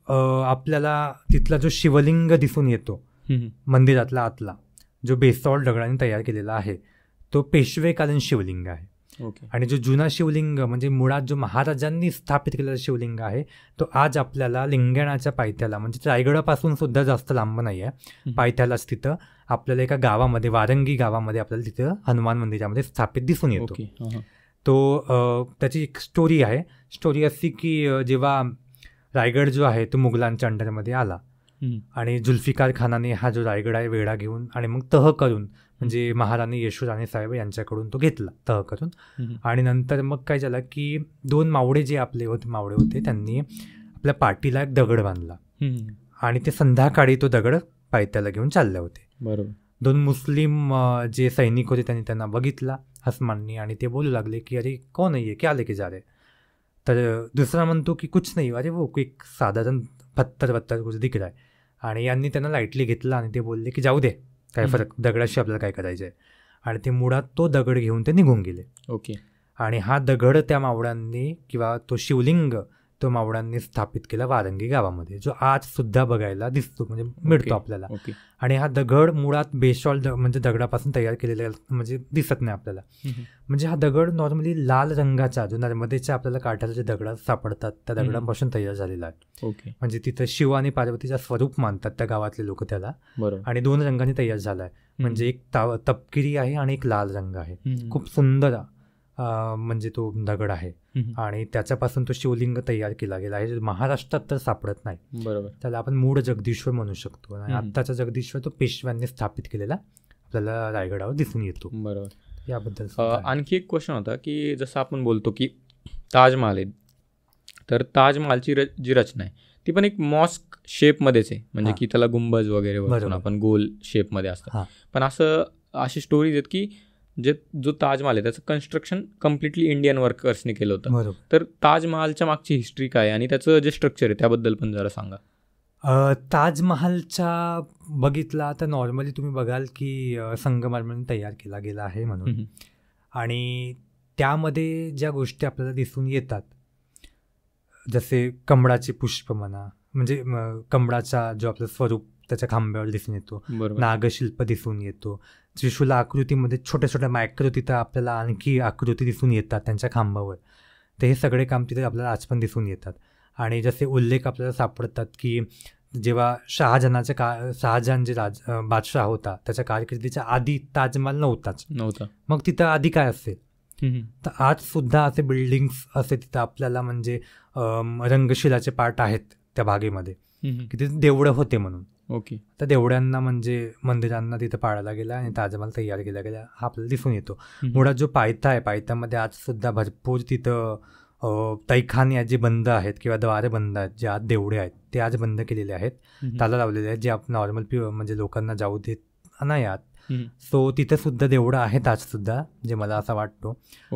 आपल्याला तिथला जो शिवलिंग दिसून येतो मंदिरातला आतला, जो बेसॉल्ट दगडाने तयार केलेला आहे तो पेशवेकालीन शिवलिंग आहे. आणि जो जुना शिवलिंग म्हणजे मुळात जो महाराजांनी स्थापित केलेला शिवलिंग आहे तो आज आपल्याला लिंगाण्याच्या पायथ्याला, म्हणजे रायगडापासून सुद्धा जास्त लांब नाही आहे, पायथ्यालाच तिथं आपल्याला एका गावामध्ये, वारंगी गावामध्ये आपल्याला तिथं हनुमान मंदिरामध्ये स्थापित दिसून येतो. तो त्याची एक स्टोरी आहे. स्टोरी अशी की जेव्हा रायगड जो आहे तो मुघलांच्या अंडरमध्ये आला आणि जुल्फिकार खानाने हा जो रायगड आहे वेढा घेऊन आणि मग तह करून म्हणजे महाराणी येशूराणी साहेब यांच्याकडून तो घेतला तह करून. आणि नंतर मग काय झालं की 2 मावळे जे आपले मावळे होते त्यांनी आपल्या पाठीला एक दगड बांधला आणि ते संध्याकाळी तो दगड पायथ्याला घेऊन चालले होते. बरोबर. 2 मुस्लिम जे सैनिक होते त्यांनी त्यांना बघितला हसमाननी आणि ते बोलू लागले की अरे कौन है ये, क्या लेके जा रहे. तर दुसरा म्हणतो की कुछ नाही, अरे वो एक साधारण पत्थर कुछ दिख रहा है. आणि यांनी त्यांना लाईटली घेतलं आणि ते बोलले की जाऊ दे, काय फरक, दगडाशी आपल्याला काय करायचं आहे. आणि ते मुळात तो दगड घेऊन ते निघून गेले. ओके. आणि हा दगड त्या मावळ्यांनी किंवा तो शिवलिंग तो मावळ्यांनी स्थापित केला वारंगी गावामध्ये, जो आज सुद्धा बघायला दिसतो म्हणजे मिळतो आपल्याला. आणि हा दगड मुळात बेसॉल्ट म्हणजे दगडापासून तयार केलेला म्हणजे दिसत नाही आपल्याला. म्हणजे हा दगड नॉर्मली लाल रंगाचा जो नर्मदेच्या आपल्याला काठाचे जे दगड सापडतात त्या दगडांपासून तयार झालेला आहे. ओके. म्हणजे तिथं शिव आणि पार्वतीचा स्वरूप मानतात त्या गावातले लोक त्याला. बरोबर. आणि 2 रंगांनी तयार झाला आहे, म्हणजे एक तपकिरी आहे आणि एक लाल रंग आहे. खूप सुंदर म्हणजे तो दगड आहे. आणि त्याच्यापासून तो शिवलिंग तयार केला गेला आहे, महाराष्ट्रात तर सापडत नाही. बरोबर. त्याला आपण मूळ जगदीश्वर म्हणू शकतो. आणि आत्ताचा जगदीश्वर तो पेशव्यांनी स्थापित केलेला आपल्याला रायगडावर दिसून येतो. बरोबर. याबद्दल आणखी एक क्वेश्चन होता की जसं आपण बोलतो की ताजमहाल आहे, तर ताजमहालची जी रचना आहे ती पण एक मॉस्क शेपमध्येच आहे, म्हणजे की त्याला गुंबज वगैरे आपण गोल शेपमध्ये असतं. पण अशी स्टोरीज आहेत की जो ताजमहाल आहे त्याचं कन्स्ट्रक्शन कम्प्लिटली इंडियन वर्कर्सने केलं होतं. तर ताजमहालच्या मागची हिस्ट्री काय आणि त्याचं जे स्ट्रक्चर आहे त्याबद्दल पण जरा सांगा. ताजमहालच्या बघितला तर नॉर्मली तुम्ही बघाल की संगमरमरने तयार केला गेला आहे म्हणून. आणि त्यामध्ये ज्या गोष्टी आपल्याला दिसून येतात जसे कमळाचे पुष्प म्हणा, म्हणजे कमळाचा जो आपलं स्वरूप त्याच्या खांब्यावर दिसून येतो, नागशिल्प दिसून येतो, त्रिशूल आकृतीमध्ये छोट्या छोट्या मायक्रो तिथं आपल्याला आणखी आकृती दिसून येतात त्यांच्या खांबावर. तर हे सगळे काम तिथे आपल्याला आज पण दिसून येतात. आणि जसे उल्लेख आपल्याला सापडतात की जेव्हा शहाजहान जे बादशाह होता त्याच्या कारकिर्दीच्या आधी ताजमहाल नव्हता. मग तिथं आधी काय असेल, तर आज सुद्धा असे बिल्डिंग्स असे तिथं आपल्याला म्हणजे रंगशिलाचे पार्ट आहेत त्या भागेमध्ये की तिथे देवळं होते म्हणून. ओके. तर देवळ्यांना म्हणजे मंदिरांना तिथं पाळला गेला आणि ताजमहाल तयार केला गेला हा आपल्याला दिसून येतो. मुळात जो पायथा आहे पायथ्यामध्ये आज सुद्धा भरपूर तिथं तैखाने जे बंद आहेत किंवा द्वारे बंद आहेत, जे आज देवळे आहेत ते आज बंद केलेले आहेत, ताला लावलेले आहेत, जे आपण नॉर्मल म्हणजे लोकांना जाऊ देत नाही आत. सो तिथं सुद्धा देवळं आहेत आज सुद्धा, जे मला असं वाटतो.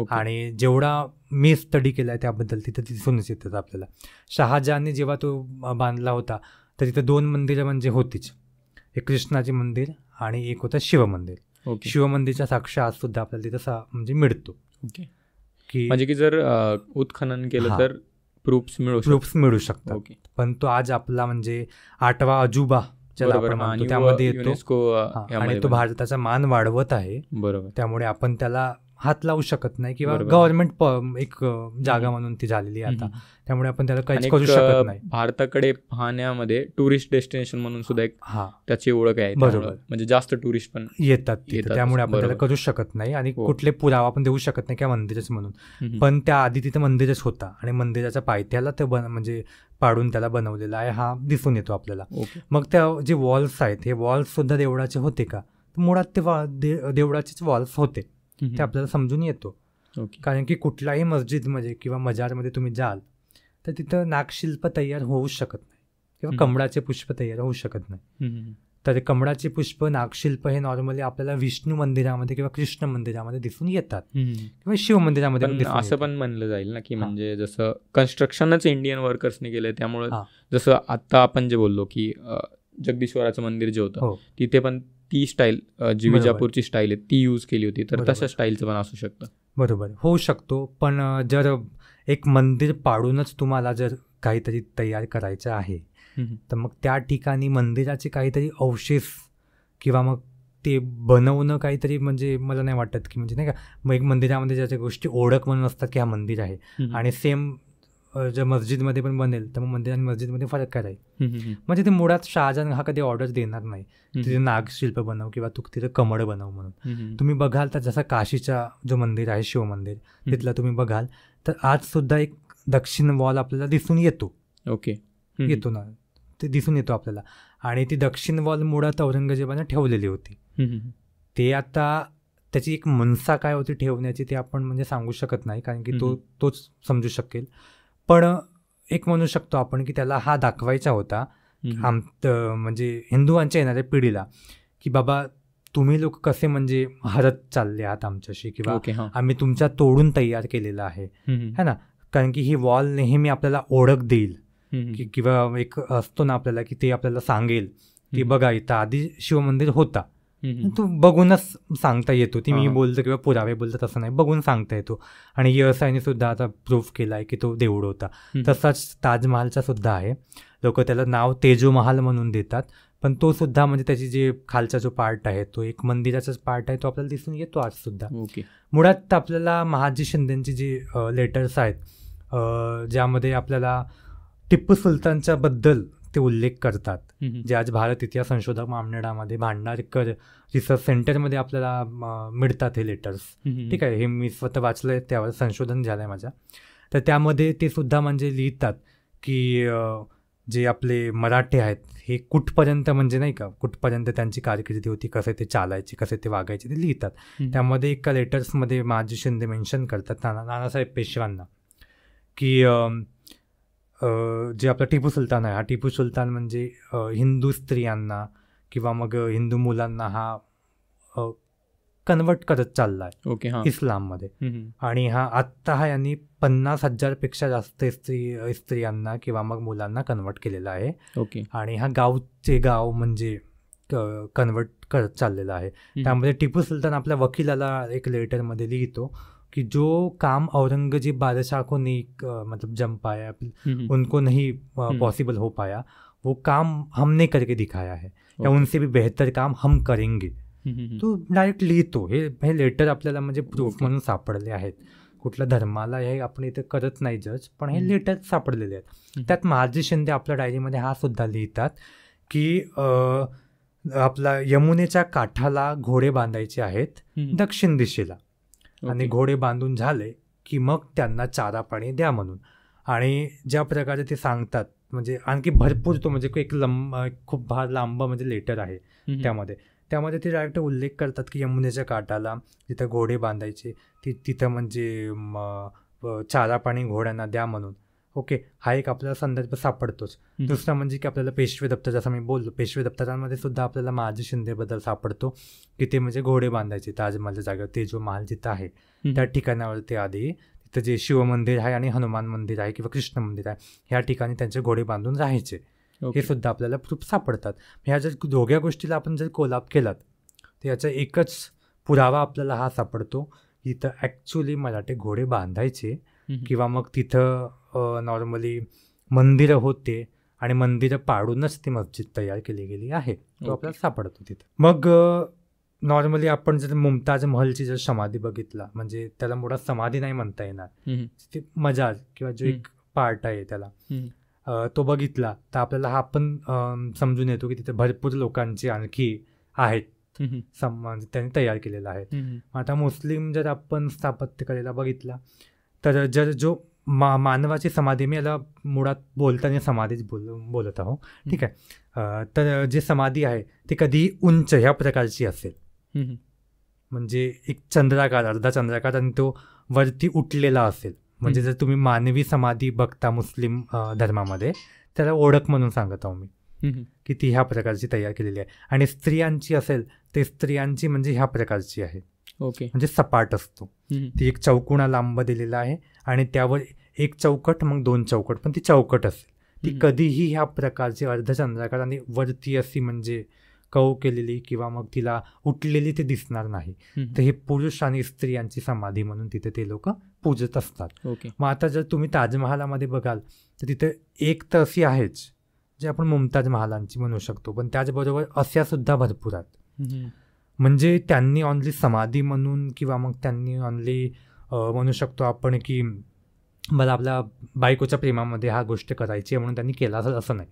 आणि जेवढा मी स्टडी केला आहे त्याबद्दल तिथं दिसूनच येतात आपल्याला. शहाजहानने जेव्हा तो बांधला होता तर तिथं 2 मंदिरं म्हणजे होतीच, एक कृष्णाची मंदिर आणि एक होतं शिवमंदिर. शिवमंदिरचा साक्ष आज सुद्धा आपल्याला तिथं म्हणजे मिळतो. की म्हणजे की जर उत्खनन केलं तर प्रूफ्स मिळू शकतात. पण तो आज आपला म्हणजे 8वा अजुबा त्यामध्ये येतो आणि तो भारताचा मान वाढवत आहे. बरोबर. त्यामुळे आपण त्याला हात लावू शकत नाही किंवा गव्हर्नमेंट एक जागा म्हणून ती झालेली आहे आता, त्यामुळे आपण त्याला काहीच करू शकत नाही. भारताकडे पाहण्यामध्ये टुरिस्ट डेस्टिनेशन म्हणून सुद्धा एक त्याची ओळख आहे. बरोबर. म्हणजे जास्त टुरिस्ट पण येतात, त्यामुळे आपण त्याला करू शकत नाही आणि कुठले पुरावा आपण देऊ शकत नाही किंवा मंदिरच म्हणून. पण त्या आधी तिथे मंदिरच होता आणि मंदिराच्या पायथ्याला ते म्हणजे पाडून त्याला बनवलेला आहे हा दिसून येतो आपल्याला. मग त्या जे वॉल्स आहेत हे वॉल्स सुद्धा देवळाचे होते का, मुळात ते देवळाचेच वॉल्स होते, ते आपल्याला समजून येतो. कारण की कुठल्याही मस्जिदमध्ये किंवा मजारमध्ये तुम्ही जाल तर तिथं नागशिल्प तयार होऊ शकत नाही किंवा कमळाचे पुष्प तयार होऊ शकत नाही. तर कमळाचे पुष्प नागशिल्प हे नॉर्मली आपल्याला विष्णू मंदिरामध्ये किंवा कृष्ण मंदिरामध्ये दिसून येतात किंवा शिव मंदिरामध्ये. असं पण म्हणलं जाईल ना की म्हणजे जसं कन्स्ट्रक्शनच इंडियन वर्कर्सने केलंय, त्यामुळे जसं आता आपण जे बोललो की जगदीश्वराचं मंदिर जे होतं तिथे पण ती स्टाईल जी विजापूरची स्टाईल आहे ती यूज केली होती, तर तशा स्टाईलचं पण असू शकतं. बरोबर, होऊ शकतो. पण जर एक मंदिर पाडूनच तुम्हाला जर काहीतरी तयार करायचं आहे तर मग त्या ठिकाणी मंदिराचे काहीतरी अवशेष किंवा मग ते बनवणं काहीतरी म्हणजे मला नाही वाटत की म्हणजे नाही का, मग एक मंदिरामध्ये ज्याच्या गोष्टी ओळख म्हणून असतात की हा मंदिर आहे आणि सेम जर मस्जिदमध्ये पण बनेल तर मग मंदिर आणि मस्जिदमध्ये फरक काय राहील. म्हणजे ते मुळात शहाजहान हा कधी ऑर्डर देणार नाही तिथे नागशिल्प बनव किंवा तू तिथे कमळ बनव म्हणून. तुम्ही बघाल तर जसं काशीचा जो मंदिर आहे शिव मंदिर तिथलं तुम्ही बघाल तर आज सुद्धा एक दक्षिण वॉल आपल्याला दिसून येतो. ओके. येतो ना, ते दिसून येतो आपल्याला. आणि ती दक्षिण वॉल मुळात औरंगजेबाने ठेवलेली होती. ते आता त्याची एक मनसा काय होती ठेवण्याची ते आपण म्हणजे सांगू शकत नाही, कारण की तोच समजू शकेल. पण एक म्हणू शकतो आपण की त्याला हा दाखवायचा होता म्हणजे हिंदुवांच्या येणाऱ्या पिढीला, की बाबा तुम्ही लोक कसे म्हणजे हरत चालले आहात आमच्याशी, किंवा आम्ही तुमच्या तोडून तयार केलेलं आहे है ना. कारण की ही वॉल नेहमी आपल्याला ओळख देईल, किंवा एक असतो ना आपल्याला की ते आपल्याला सांगेल की बघा इथं आधी शिवमंदिर होता. तो बघूनच सांगता येतो. ती मी बोलतो किंवा पुरावे बोलतो तसं नाही, बघून सांगता येतो. आणि यसाईने सुद्धा आता प्रूफ केला आहे की तो देऊळ होता. तसाच ताजमहालचा सुद्धा आहे. लोक त्याला नाव तेजो महाल म्हणून देतात, पण तो सुद्धा म्हणजे त्याची जे खालचा जो पार्ट आहे तो एक मंदिराचाच पार्ट आहे, तो आपल्याला दिसून येतो आज सुद्धा. मुळात आपल्याला महाजी शिंदेची जे लेटर्स आहेत ज्यामध्ये आपल्याला टिप्पू सुलतानच्या बद्दल ते उल्लेख करतात, जे आज भारत इतिहास संशोधक महामंडळामध्ये भांडारकर रिसर्च सेंटरमध्ये आपल्याला मिळतात हे लेटर्स. ठीक आहे, हे मी स्वतः वाचलं आहे, त्यावर संशोधन झालं आहे माझ्या. तर त्यामध्ये ते सुद्धा म्हणजे लिहितात की जे आपले मराठे आहेत हे कुठपर्यंत म्हणजे नाही का कुठपर्यंत त्यांची कारकिर्दी होती, कसे ते चालायचे, कसे ते वागायचे, ते लिहितात. त्यामध्ये एका लेटर्समध्ये महाजी शिंदे मेन्शन करतात नानासाहेब पेशव्यांना की जे आपला टिपू सुलतान आहे, हा टिपू सुलतान म्हणजे हिंदू स्त्रियांना किंवा मग हिंदू मुलांना हा कन्वर्ट करत चालला आहे इस्लाममध्ये. आणि आत्ता यांनी 50,000पेक्षा जास्त स्त्रियांना किंवा मग मुलांना कन्वर्ट केलेलं आहे. आणि हा गावचे गाव म्हणजे कन्वर्ट करत चाललेला आहे. त्यामध्ये टिपू सुलतान आपल्या वकिलाला एक लेटरमध्ये लिहितो कि जो काम औरंगजेब बादशाह को नहीं मतलब जम पाया, उनको नहीं पॉसिबल हो पाया, वो काम हमने करके दिखाया है, या उनसे भी बेहतर काम हम करेंगे. तो डायरेक्ट लिहितो. हे लेटर आपल्याला म्हणजे प्रूफ म्हणून सापडले आहेत. कुठल्या धर्माला हे आपण इथे करत नाही जज, पण हे लेटर सापडलेले आहेत. त्यात महाजी शिंदे आपल्या डायरीमध्ये हा सुद्धा लिहितात की आपला यमुनेच्या काठाला घोडे बांधायचे आहेत दक्षिण दिशेला, आणि घोडे बांधून झाले की मग त्यांना चारा पाणी द्या म्हणून. आणि ज्या प्रकारे ते सांगतात म्हणजे आणखी भरपूर तो म्हणजे एक खूप लांब म्हणजे लेटर आहे. त्यामध्ये ते डायरेक्ट उल्लेख करतात की यमुनेच्या काठाला जिथं घोडे बांधायचे तिथं म्हणजे चारा पाणी घोड्यांना द्या म्हणून. ओके, हा एक आपल्याला संदर्भ सापडतोच. दुसरा म्हणजे की आपल्याला पेशवे दप्तर, जसं मी बोललो, पेशवे दप्तरांमध्ये सुद्धा आपल्याला महाजी शिंदेबद्दल सापडतो की ते म्हणजे घोडे बांधायचे ताजमहालच्या जागेवर. तेजो महाल जिथं आहे त्या ठिकाणावरती आधी तिथं जे शिवमंदिर आहे आणि हनुमान मंदिर आहे किंवा कृष्ण मंदिर आहे, ह्या ठिकाणी त्यांचे घोडे बांधून राहायचे. हे सुद्धा आपल्याला प्रूफ सापडतात. ह्या जर दोघ्या गोष्टीला आपण जर कोलाप केलात तर याचा एकच पुरावा आपल्याला हा सापडतो, इथं ॲक्च्युली मराठे घोडे बांधायचे किंवा मग तिथं नॉर्मली मंदिरं होते आणि मंदिरं पाडूनच ती मस्जिद तयार केली गेली आहे, तो आपल्याला सापडतो तिथं. मग नॉर्मली आपण जर मुमताज महलची जर समाधी बघितला, म्हणजे त्याला मुळात समाधी नाही म्हणता येणार, ती मजाज किंवा जो एक पार्ट आहे त्याला तो बघितला तर आपल्याला हा पण समजून येतो की तिथे भरपूर लोकांची आणखी आहेत त्यांनी तयार केलेला आहे. आता मुस्लिम जर आपण स्थापत्यकलेला बघितला तर जर जो मानवाची समाधी, मी याला मुळात बोलताना समाधीच बोलत आहो, ठीक आहे. तर जे समाधी आहे ते कधी उंच ह्या प्रकारची असेल, म्हणजे एक चंद्राकार, अर्धा चंद्राकार, आणि तो वरती उठलेला असेल. म्हणजे जर तुम्ही मानवी समाधी बघता मुस्लिम धर्मामध्ये, त्याला ओळख म्हणून सांगत आहो मी की ती ह्या प्रकारची तयार केलेली आहे. आणि स्त्रियांची असेल ते स्त्रियांची म्हणजे ह्या प्रकारची आहे, म्हणजे सपाट असतो. ती एक चौकोना लांब दिलेला आहे आणि त्यावर एक चौकट, मग 2 चौकट, पण ती चौकट असेल. ती कधीही ह्या प्रकारची अर्धचंद्राकार आणि वरती अशी म्हणजे कव केलेली किंवा मग तिला उठलेली ते दिसणार नाही. तर हे पुरुष आणि स्त्रियांची समाधी म्हणून तिथे ते लोक पूजत असतात. मग आता जर तुम्ही ताजमहालामध्ये बघाल तर तिथे एक तर अशी आहेच जे आपण मुमताज महालांची म्हणू शकतो, पण त्याचबरोबर अशा सुद्धा भरपूर आहेत. म्हणजे त्यांनी ऑनली समाधी म्हणून किंवा मग त्यांनी ऑनली म्हणू शकतो आपण की मला आपल्या बायकोच्या प्रेमामध्ये हा गोष्ट करायची आहे म्हणून त्यांनी केला असं नाही.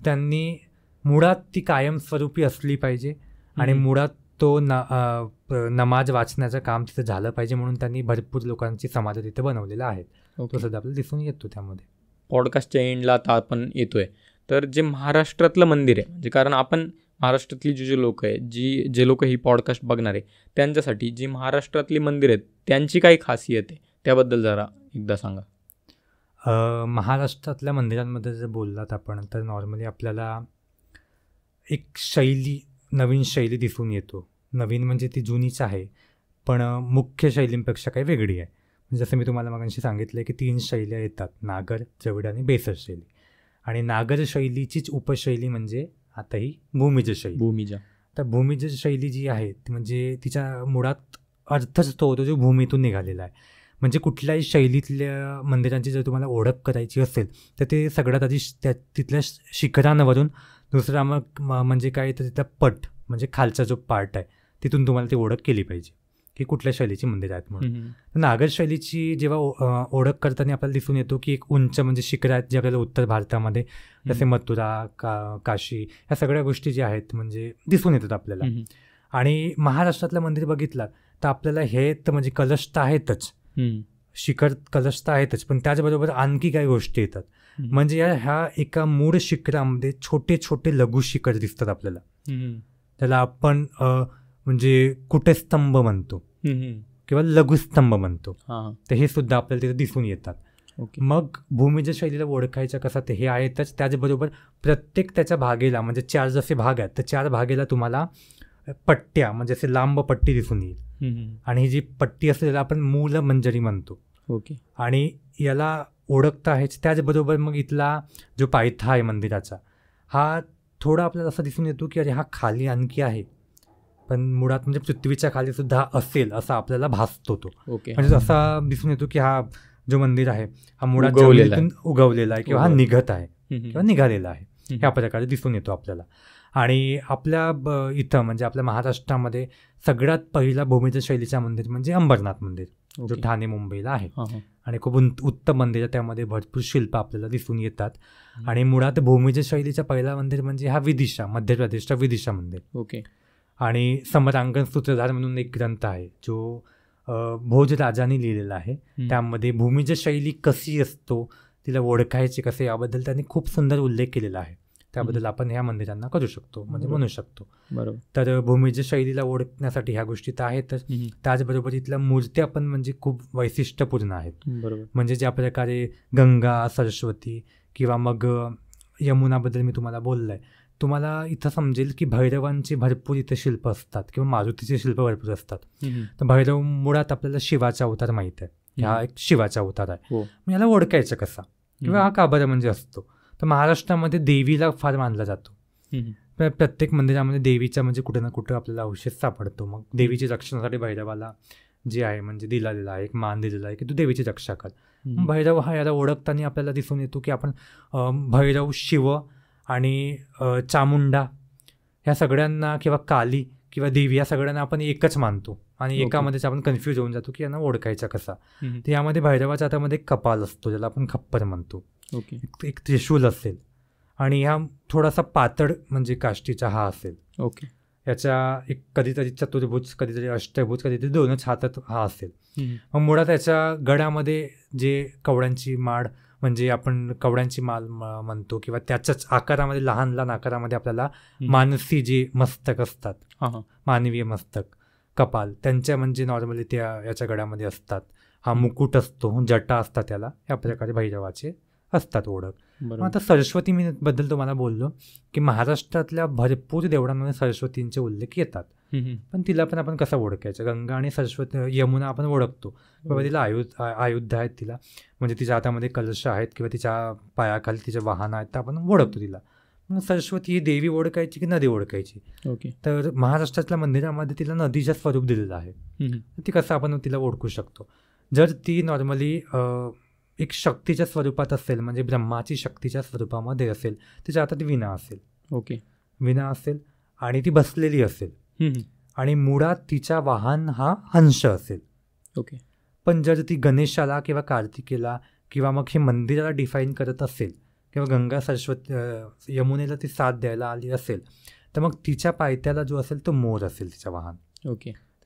त्यांनी मुळात ती कायमस्वरूपी असली पाहिजे आणि मुळात तो नमाज वाचण्याचं काम तिथं झालं पाहिजे म्हणून त्यांनी भरपूर लोकांची समाधी तिथे बनवलेला आहे. तो सुद्धा आपल्याला दिसून येतो त्यामध्ये. पॉडकास्टच्या एंडला आता आपण येतोय, तर जे महाराष्ट्रातलं मंदिर आहे, म्हणजे कारण आपण महाराष्ट्रातली जे लोक आहे, जे लोक ही पॉडकास्ट बघणार आहे त्यांच्यासाठी जी महाराष्ट्रातली मंदिर आहेत त्यांची काही खासियत आहे त्याबद्दल जरा एकदा सांगा. महाराष्ट्रातल्या मंदिरांमध्ये जर बोललात आपण तर नॉर्मली आपल्याला एक शैली, नवीन शैली दिसून येतो. नवीन म्हणजे ती जुनीच आहे, पण मुख्य शैलींपेक्षा काही वेगळी आहे. जसं मी तुम्हाला मगाशी सांगितलं की 3 शैल्या येतात, नागर, द्रविड आणि बेसर शैली. आणि नागर शैलीचीच उपशैली म्हणजे आता ही भूमिज शैली. तर भूमिज शैली जी आहे ती म्हणजे तिच्या मुळात अर्थच तो होतो जो भूमीतून निघालेला आहे. म्हणजे कुठल्याही शैलीतल्या मंदिरांची जर तुम्हाला ओळख करायची असेल तर ते सगळ्यात आधी तिथल्या शिखरांवरून, दुसरा मग म्हणजे काय तर तिथला पट म्हणजे खालचा जो पार्ट आहे तिथून तुम्हाला ती ओळख केली पाहिजे की कुठल्या शैलीची मंदिर आहेत म्हणून. तर नागर शैलीची जेव्हा ओळख करताना आपल्याला दिसून येतो की एक उंच म्हणजे शिखर आहेत जे आपल्याला उत्तर भारतामध्ये जसे मथुरा, काशी ह्या सगळ्या गोष्टी ज्या आहेत म्हणजे दिसून येतात आपल्याला. आणि महाराष्ट्रातलं मंदिर बघितलं तर आपल्याला हे तर म्हणजे कलश तर आहेतच, शिखर कलश तर आहेतच, पण त्याचबरोबर आणखी काही गोष्टी येतात. म्हणजे ह्या एका मूळ शिखरामध्ये छोटे छोटे लघु शिखर दिसतात आपल्याला. त्याला आपण म्हणजे कुटेस्तंभ म्हणतो किंवा लघुस्तंभ म्हणतो. तर हे सुद्धा आपल्याला तिथे दिसून येतात. मग भूमिज शैलीला ओळखायचं कसं ते हे आहेतच, त्याचबरोबर प्रत्येक त्याच्या भागेला म्हणजे 4 जसे भाग आहेत तर 4 भागेला तुम्हाला पट्ट्या म्हणजे असे लांब पट्टी दिसून येईल. आणि ही जी पट्टी असते त्याला आपण मूल मंजरी म्हणतो. आणि याला ओळखता आहेच. त्याचबरोबर मग इथला जो पायथा आहे मंदिराचा हा थोडा आपल्याला असं दिसून येतो की अरे हा खाली आणखी आहे, पण मुळात म्हणजे पृथ्वीच्या खाली सुद्धा असेल असा आपल्याला भासतो तो. म्हणजे असा दिसून येतो की हा जो मंदिर आहे हा मुळात जमिनीतून उगवलेला आहे किंवा हा निघत आहे किंवा निघालेला आहे, ह्या प्रकारे दिसून येतो आपल्याला. आणि आपल्या इथं म्हणजे आपल्या महाराष्ट्रामध्ये सगळ्यात पहिला भूमिज शैलीचा मंदिर म्हणजे अंबरनाथ मंदिर, जो ठाणे मुंबईला आहे. आणि खूप उत्तम मंदिर आहे, त्यामध्ये भरपूर शिल्प आपल्याला दिसून येतात. आणि मुळात भूमिज शैलीचा पहिला मंदिर म्हणजे हा विदिशा, मध्य प्रदेशचा विदिशा मंदिर. आणि समरांगण सूत्रधार म्हणून एक ग्रंथ आहे जो भोजराजांनी लिहिलेला आहे. त्यामध्ये भूमिज शैली कशी असतो, तिला ओळखायची कसे याबद्दल त्यांनी खूप सुंदर उल्लेख केलेला आहे. त्याबद्दल आपण ह्या मंदिरांना करू शकतो म्हणजे म्हणू शकतो. तर भूमिज शैलीला ओळखण्यासाठी ह्या गोष्टी तर आहेतच. त्याचबरोबर इथल्या मूर्त्या पण म्हणजे खूप वैशिष्ट्यपूर्ण आहेत. म्हणजे ज्या प्रकारे गंगा, सरस्वती किंवा मग यमुनाबद्दल मी तुम्हाला बोललोय, तुम्हाला इथं समजेल की भैरवांचे भरपूर इथे शिल्प असतात किंवा मारुतीचे शिल्प भरपूर असतात. तर भैरव मुळात आपल्याला शिवाचा अवतार माहीत आहे, हा एक शिवाचा अवतार आहे. मग याला ओळखायचं कसा किंवा हा का बरं म्हणजे असतो, तर महाराष्ट्रामध्ये देवीला फार मानला जातो. प्रत्येक मंदिरामध्ये देवीचा म्हणजे कुठे ना कुठं आपल्याला अवशेष सापडतो. मग देवीची रक्षणासाठी भैरवाला जे आहे म्हणजे दिलेला आहे, एक मान दिलेला आहे की तू देवीची रक्षा कर. भैरव हा याला ओळखताना आपल्याला दिसून येतो की आपण भैरव, शिव आणि चामुंडा ह्या सगळ्यांना किंवा काली किंवा देवी या सगळ्यांना आपण एकच मानतो आणि एकामध्येच आपण कन्फ्यूज होऊन जातो की यांना ओळखायचा कसा. तर यामध्ये भैरवाच्या हातामध्ये एक कपाल असतो ज्याला आपण खप्पर म्हणतो, एक त्रिशूल असेल आणि हा थोडासा पातळ म्हणजे काष्टीचा हा असेल. याच्या एक कधीतरी चतुर्भुज, कधीतरी अष्टभुज, कधीतरी 2च हातात हा असेल. मग मुळात त्याच्या गळ्यामध्ये जे कवड्यांची माळ म्हणजे आपण कवड्यांची माळ म्हणतो किंवा त्याच्याच आकारामध्ये लहान लहान आकारामध्ये आपल्याला मानसी जे मस्तक असतात, मानवीय मस्तक, कपाल त्यांच्या म्हणजे नॉर्मली त्या याच्या गळ्यामध्ये असतात. हा मुकुट असतो, जटा असतात, त्याला या प्रकारे भैरवाचे असतात ओळख. आता सरस्वती मी बद्दल तुम्हाला बोललो की महाराष्ट्रातल्या भरपूर देवळांमध्ये सरस्वतींचे उल्लेख येतात, पण तिला पण आपण कसं ओळखायचं. गंगा आणि सरस्वती, यमुना आपण ओळखतो बाबा तिला आयुध आहेत, तिला म्हणजे तिच्या हातामध्ये कलश आहेत किंवा तिच्या पायाखाली तिचे वाहन आहेत, तर आपण ओळखतो तिला. मग सरस्वती ही देवी ओळखायची की नदी ओळखायची. तर महाराष्ट्रातल्या मंदिरामध्ये तिला नदीचं स्वरूप दिलेलं आहे. ती कसं आपण तिला ओळखू शकतो. जर ती नॉर्मली एक शक्तीच्या स्वरूपात असेल म्हणजे ब्रह्माची शक्तीच्या स्वरूपामध्ये असेल, तिच्या हातात विणा असेल. विणा असेल आणि ती बसलेली असेल आणि मुळात तिचा वाहन हा हंस असेल. पण जर ती गणेशाला किंवा कार्तिकेला किंवा मग हे मंदिराला डिफाईन करत असेल किंवा गंगा, सरस्वती, यमुनेला ती साथ द्यायला आली असेल, तर मग तिच्या पायथ्याला जो असेल तो मोर असेल तिचा वाहन.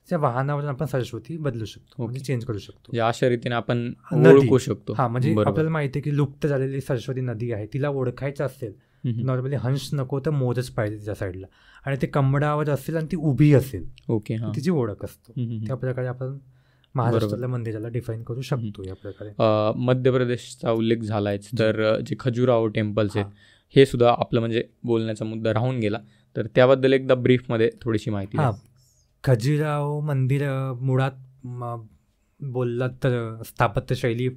त्या वाहनावरून आपण सरस्वती बदलू शकतो म्हणजे चेंज करू शकतो. अशा रीतीने आपण ओळखू शकतो. हा म्हणजे आपल्याला माहिती आहे की लुप्त झालेली सरस्वती नदी आहे, तिला ओळखायचं असेल नॉर्मली हंस नको तर मोरच पाहिजे तिच्या साईडला, आणि ते कमळावर असेल आणि ती उभी असेल, ओके. हां. तिची ओळख असतो. त्या प्रकारे आपण महाराष्ट्रातल्या मंदिराला डिफाईन करू शकतो या प्रकारे. मध्य प्रदेशचा उल्लेख झालायच, तर जे खजुराहो टेम्पल्स आहेत हे सुद्धा आपलं म्हणजे बोलण्याचा मुद्दा राहून गेला, तर त्याबद्दल एकदा ब्रीफमध्ये थोडीशी माहिती द्या. खजुराहो मंदिर मुळात बोललात तर स्थापत्यशैली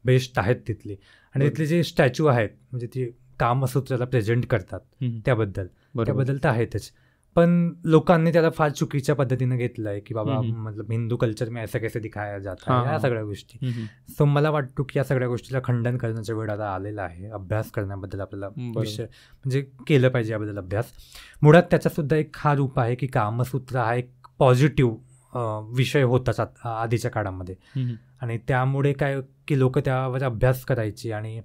बेस्ट आहेत तिथली, आणि तिथले जे स्टॅच्यू आहेत म्हणजे ते कामसूत्राला प्रेझेंट करतात त्याबद्दल तर आहेतच, पण लोकांनी त्याला फार चुकीच्या पद्धतीनं घेतलं आहे की बाबा मतलब हिंदू कल्चर में ऐसा कैसे दिखाया जाता है, या सगळ्या गोष्टी. सो मला वाटतो की या सगळ्या गोष्टीला खंडन करण्याचा वेळ आता आलेला आहे. अभ्यास करण्याबद्दल आपल्याला विषय म्हणजे केलं पाहिजे याबद्दल अभ्यास. मुळात त्याचासुद्धा एक हा रूप आहे की कामसूत्र हा एक पॉझिटिव्ह विषय होताच आधीच्या काळामध्ये, आणि त्यामुळे काय की लोक त्यावर अभ्यास करायचे आणि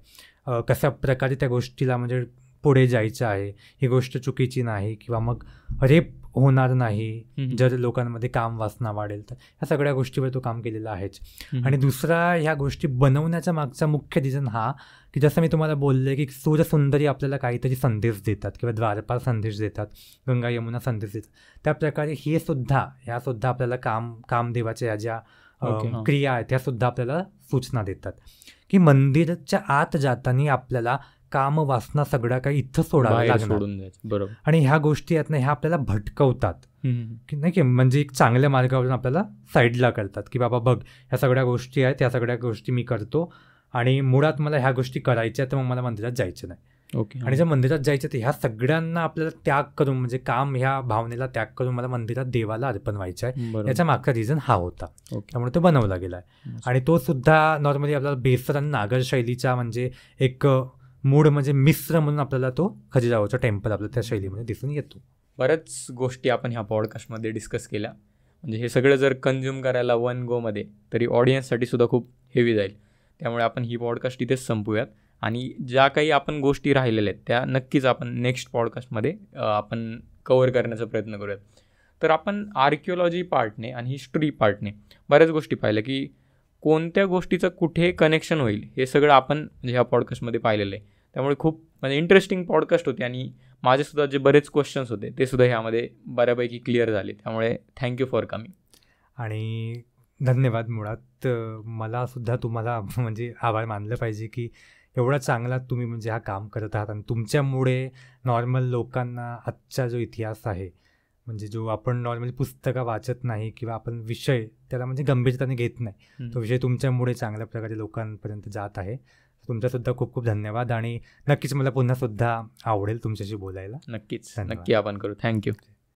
कशा प्रकारे त्या गोष्टीला म्हणजे पुढे जायचं आहे, ही गोष्ट चुकीची नाही, किंवा मग रेप होणार नाही जर लोकांमध्ये काम वासना वाढेल तर, ह्या सगळ्या गोष्टीवर तो काम केलेला आहेच. आणि दुसरा ह्या गोष्टी बनवण्याचा मागचा मुख्य रिझन हा की जसं मी तुम्हाला बोलले की सूरसुंदरी आपल्याला काहीतरी संदेश देतात किंवा द्वारपाल संदेश देतात, गंगा यमुना संदेश देतात, त्या प्रकारे ह्या सुद्धा आपल्याला कामदेवाच्या ह्या ज्या क्रिया आहेत त्या सुद्धा आपल्याला सूचना देतात की मंदिराच्या आत जाताना आपल्याला काम वासना सगळ्या काही इथं सोडावं लागणार. बरोबर. आणि ह्या गोष्टी आहेत ना ह्या आपल्याला भटकवतात की नाही की म्हणजे एक चांगल्या मार्गावरून आपल्याला साईडला करतात की बाबा बघ ह्या सगळ्या गोष्टी आहेत, ह्या सगळ्या गोष्टी मी करतो आणि मुळात मला ह्या गोष्टी करायच्या तर मग मला मंदिरात जायचं नाही. ओके. आणि जर मंदिरात जायचं तर ह्या सगळ्यांना आपल्याला त्याग करून म्हणजे काम ह्या भावनेला त्याग करून मला मंदिरात देवाला अर्पण व्हायचं आहे, याचा मागचा रिझन हा होता. त्यामुळे तो बनवला गेला आहे. आणि तो सुद्धा नॉर्मली आपल्याला बेसर आणि नागर शैलीचा म्हणजे एक मूळ म्हणजे मिश्र म्हणून आपल्याला तो खजुराहोचा टेम्पल आपल्याला त्या शैलीमध्ये दिसून येतो. बऱ्याच गोष्टी आपण ह्या पॉडकास्टमध्ये डिस्कस केल्या, म्हणजे हे सगळं जर कन्झ्युम करायला वन गोमध्ये तरी ऑडियन्ससाठी सुद्धा खूप हेवी जाईल. त्यामुळे आपण ही पॉडकास्ट इथेच संपूयात, आणि ज्या काही आपण गोष्टी राहिलेल्या आहेत त्या नक्कीच आपण नेक्स्ट पॉडकास्टमध्ये आपण कवर करण्याचा प्रयत्न करूयात. तर आपण आर्किओलॉजी पार्टने आणि हिस्ट्री पार्टने बऱ्याच गोष्टी पाहिल्या की कोणत्या गोष्टीचं कुठे कनेक्शन होईल हे सगळं आपण म्हणजे ह्या पॉडकास्टमध्ये पाहिलेलं आहे. त्यामुळे खूप म्हणजे इंटरेस्टिंग पॉडकास्ट होते, आणि माझेसुद्धा जे बरेच क्वेश्चन्स होते ते सुद्धा ह्यामध्ये बऱ्यापैकी क्लिअर झाले. त्यामुळे थँक्यू फॉर कमिंग. आणि धन्यवाद. मुळात मला सुद्धा तुम्हाला म्हणजे आभार मानलं पाहिजे की एवढा चांगला तुम्ही म्हणजे हा काम करत आहात, आणि तुमच्यामुळे नॉर्मल लोकांना आजचा जो इतिहास आहे म्हणजे जो आपण नॉर्मली पुस्तकं वाचत नाही किंवा आपण विषय त्याला म्हणजे गंभीरतेने घेत नाही, तो विषय तुमच्यामुळे चांगल्या प्रकारे लोकांपर्यंत जात आहे. तुमचासुद्धा खूप खूप धन्यवाद, आणि नक्कीच मला पुन्हा सुद्धा आवडेल तुमच्याशी बोलायला. नक्की आपण करू. थँक्यू.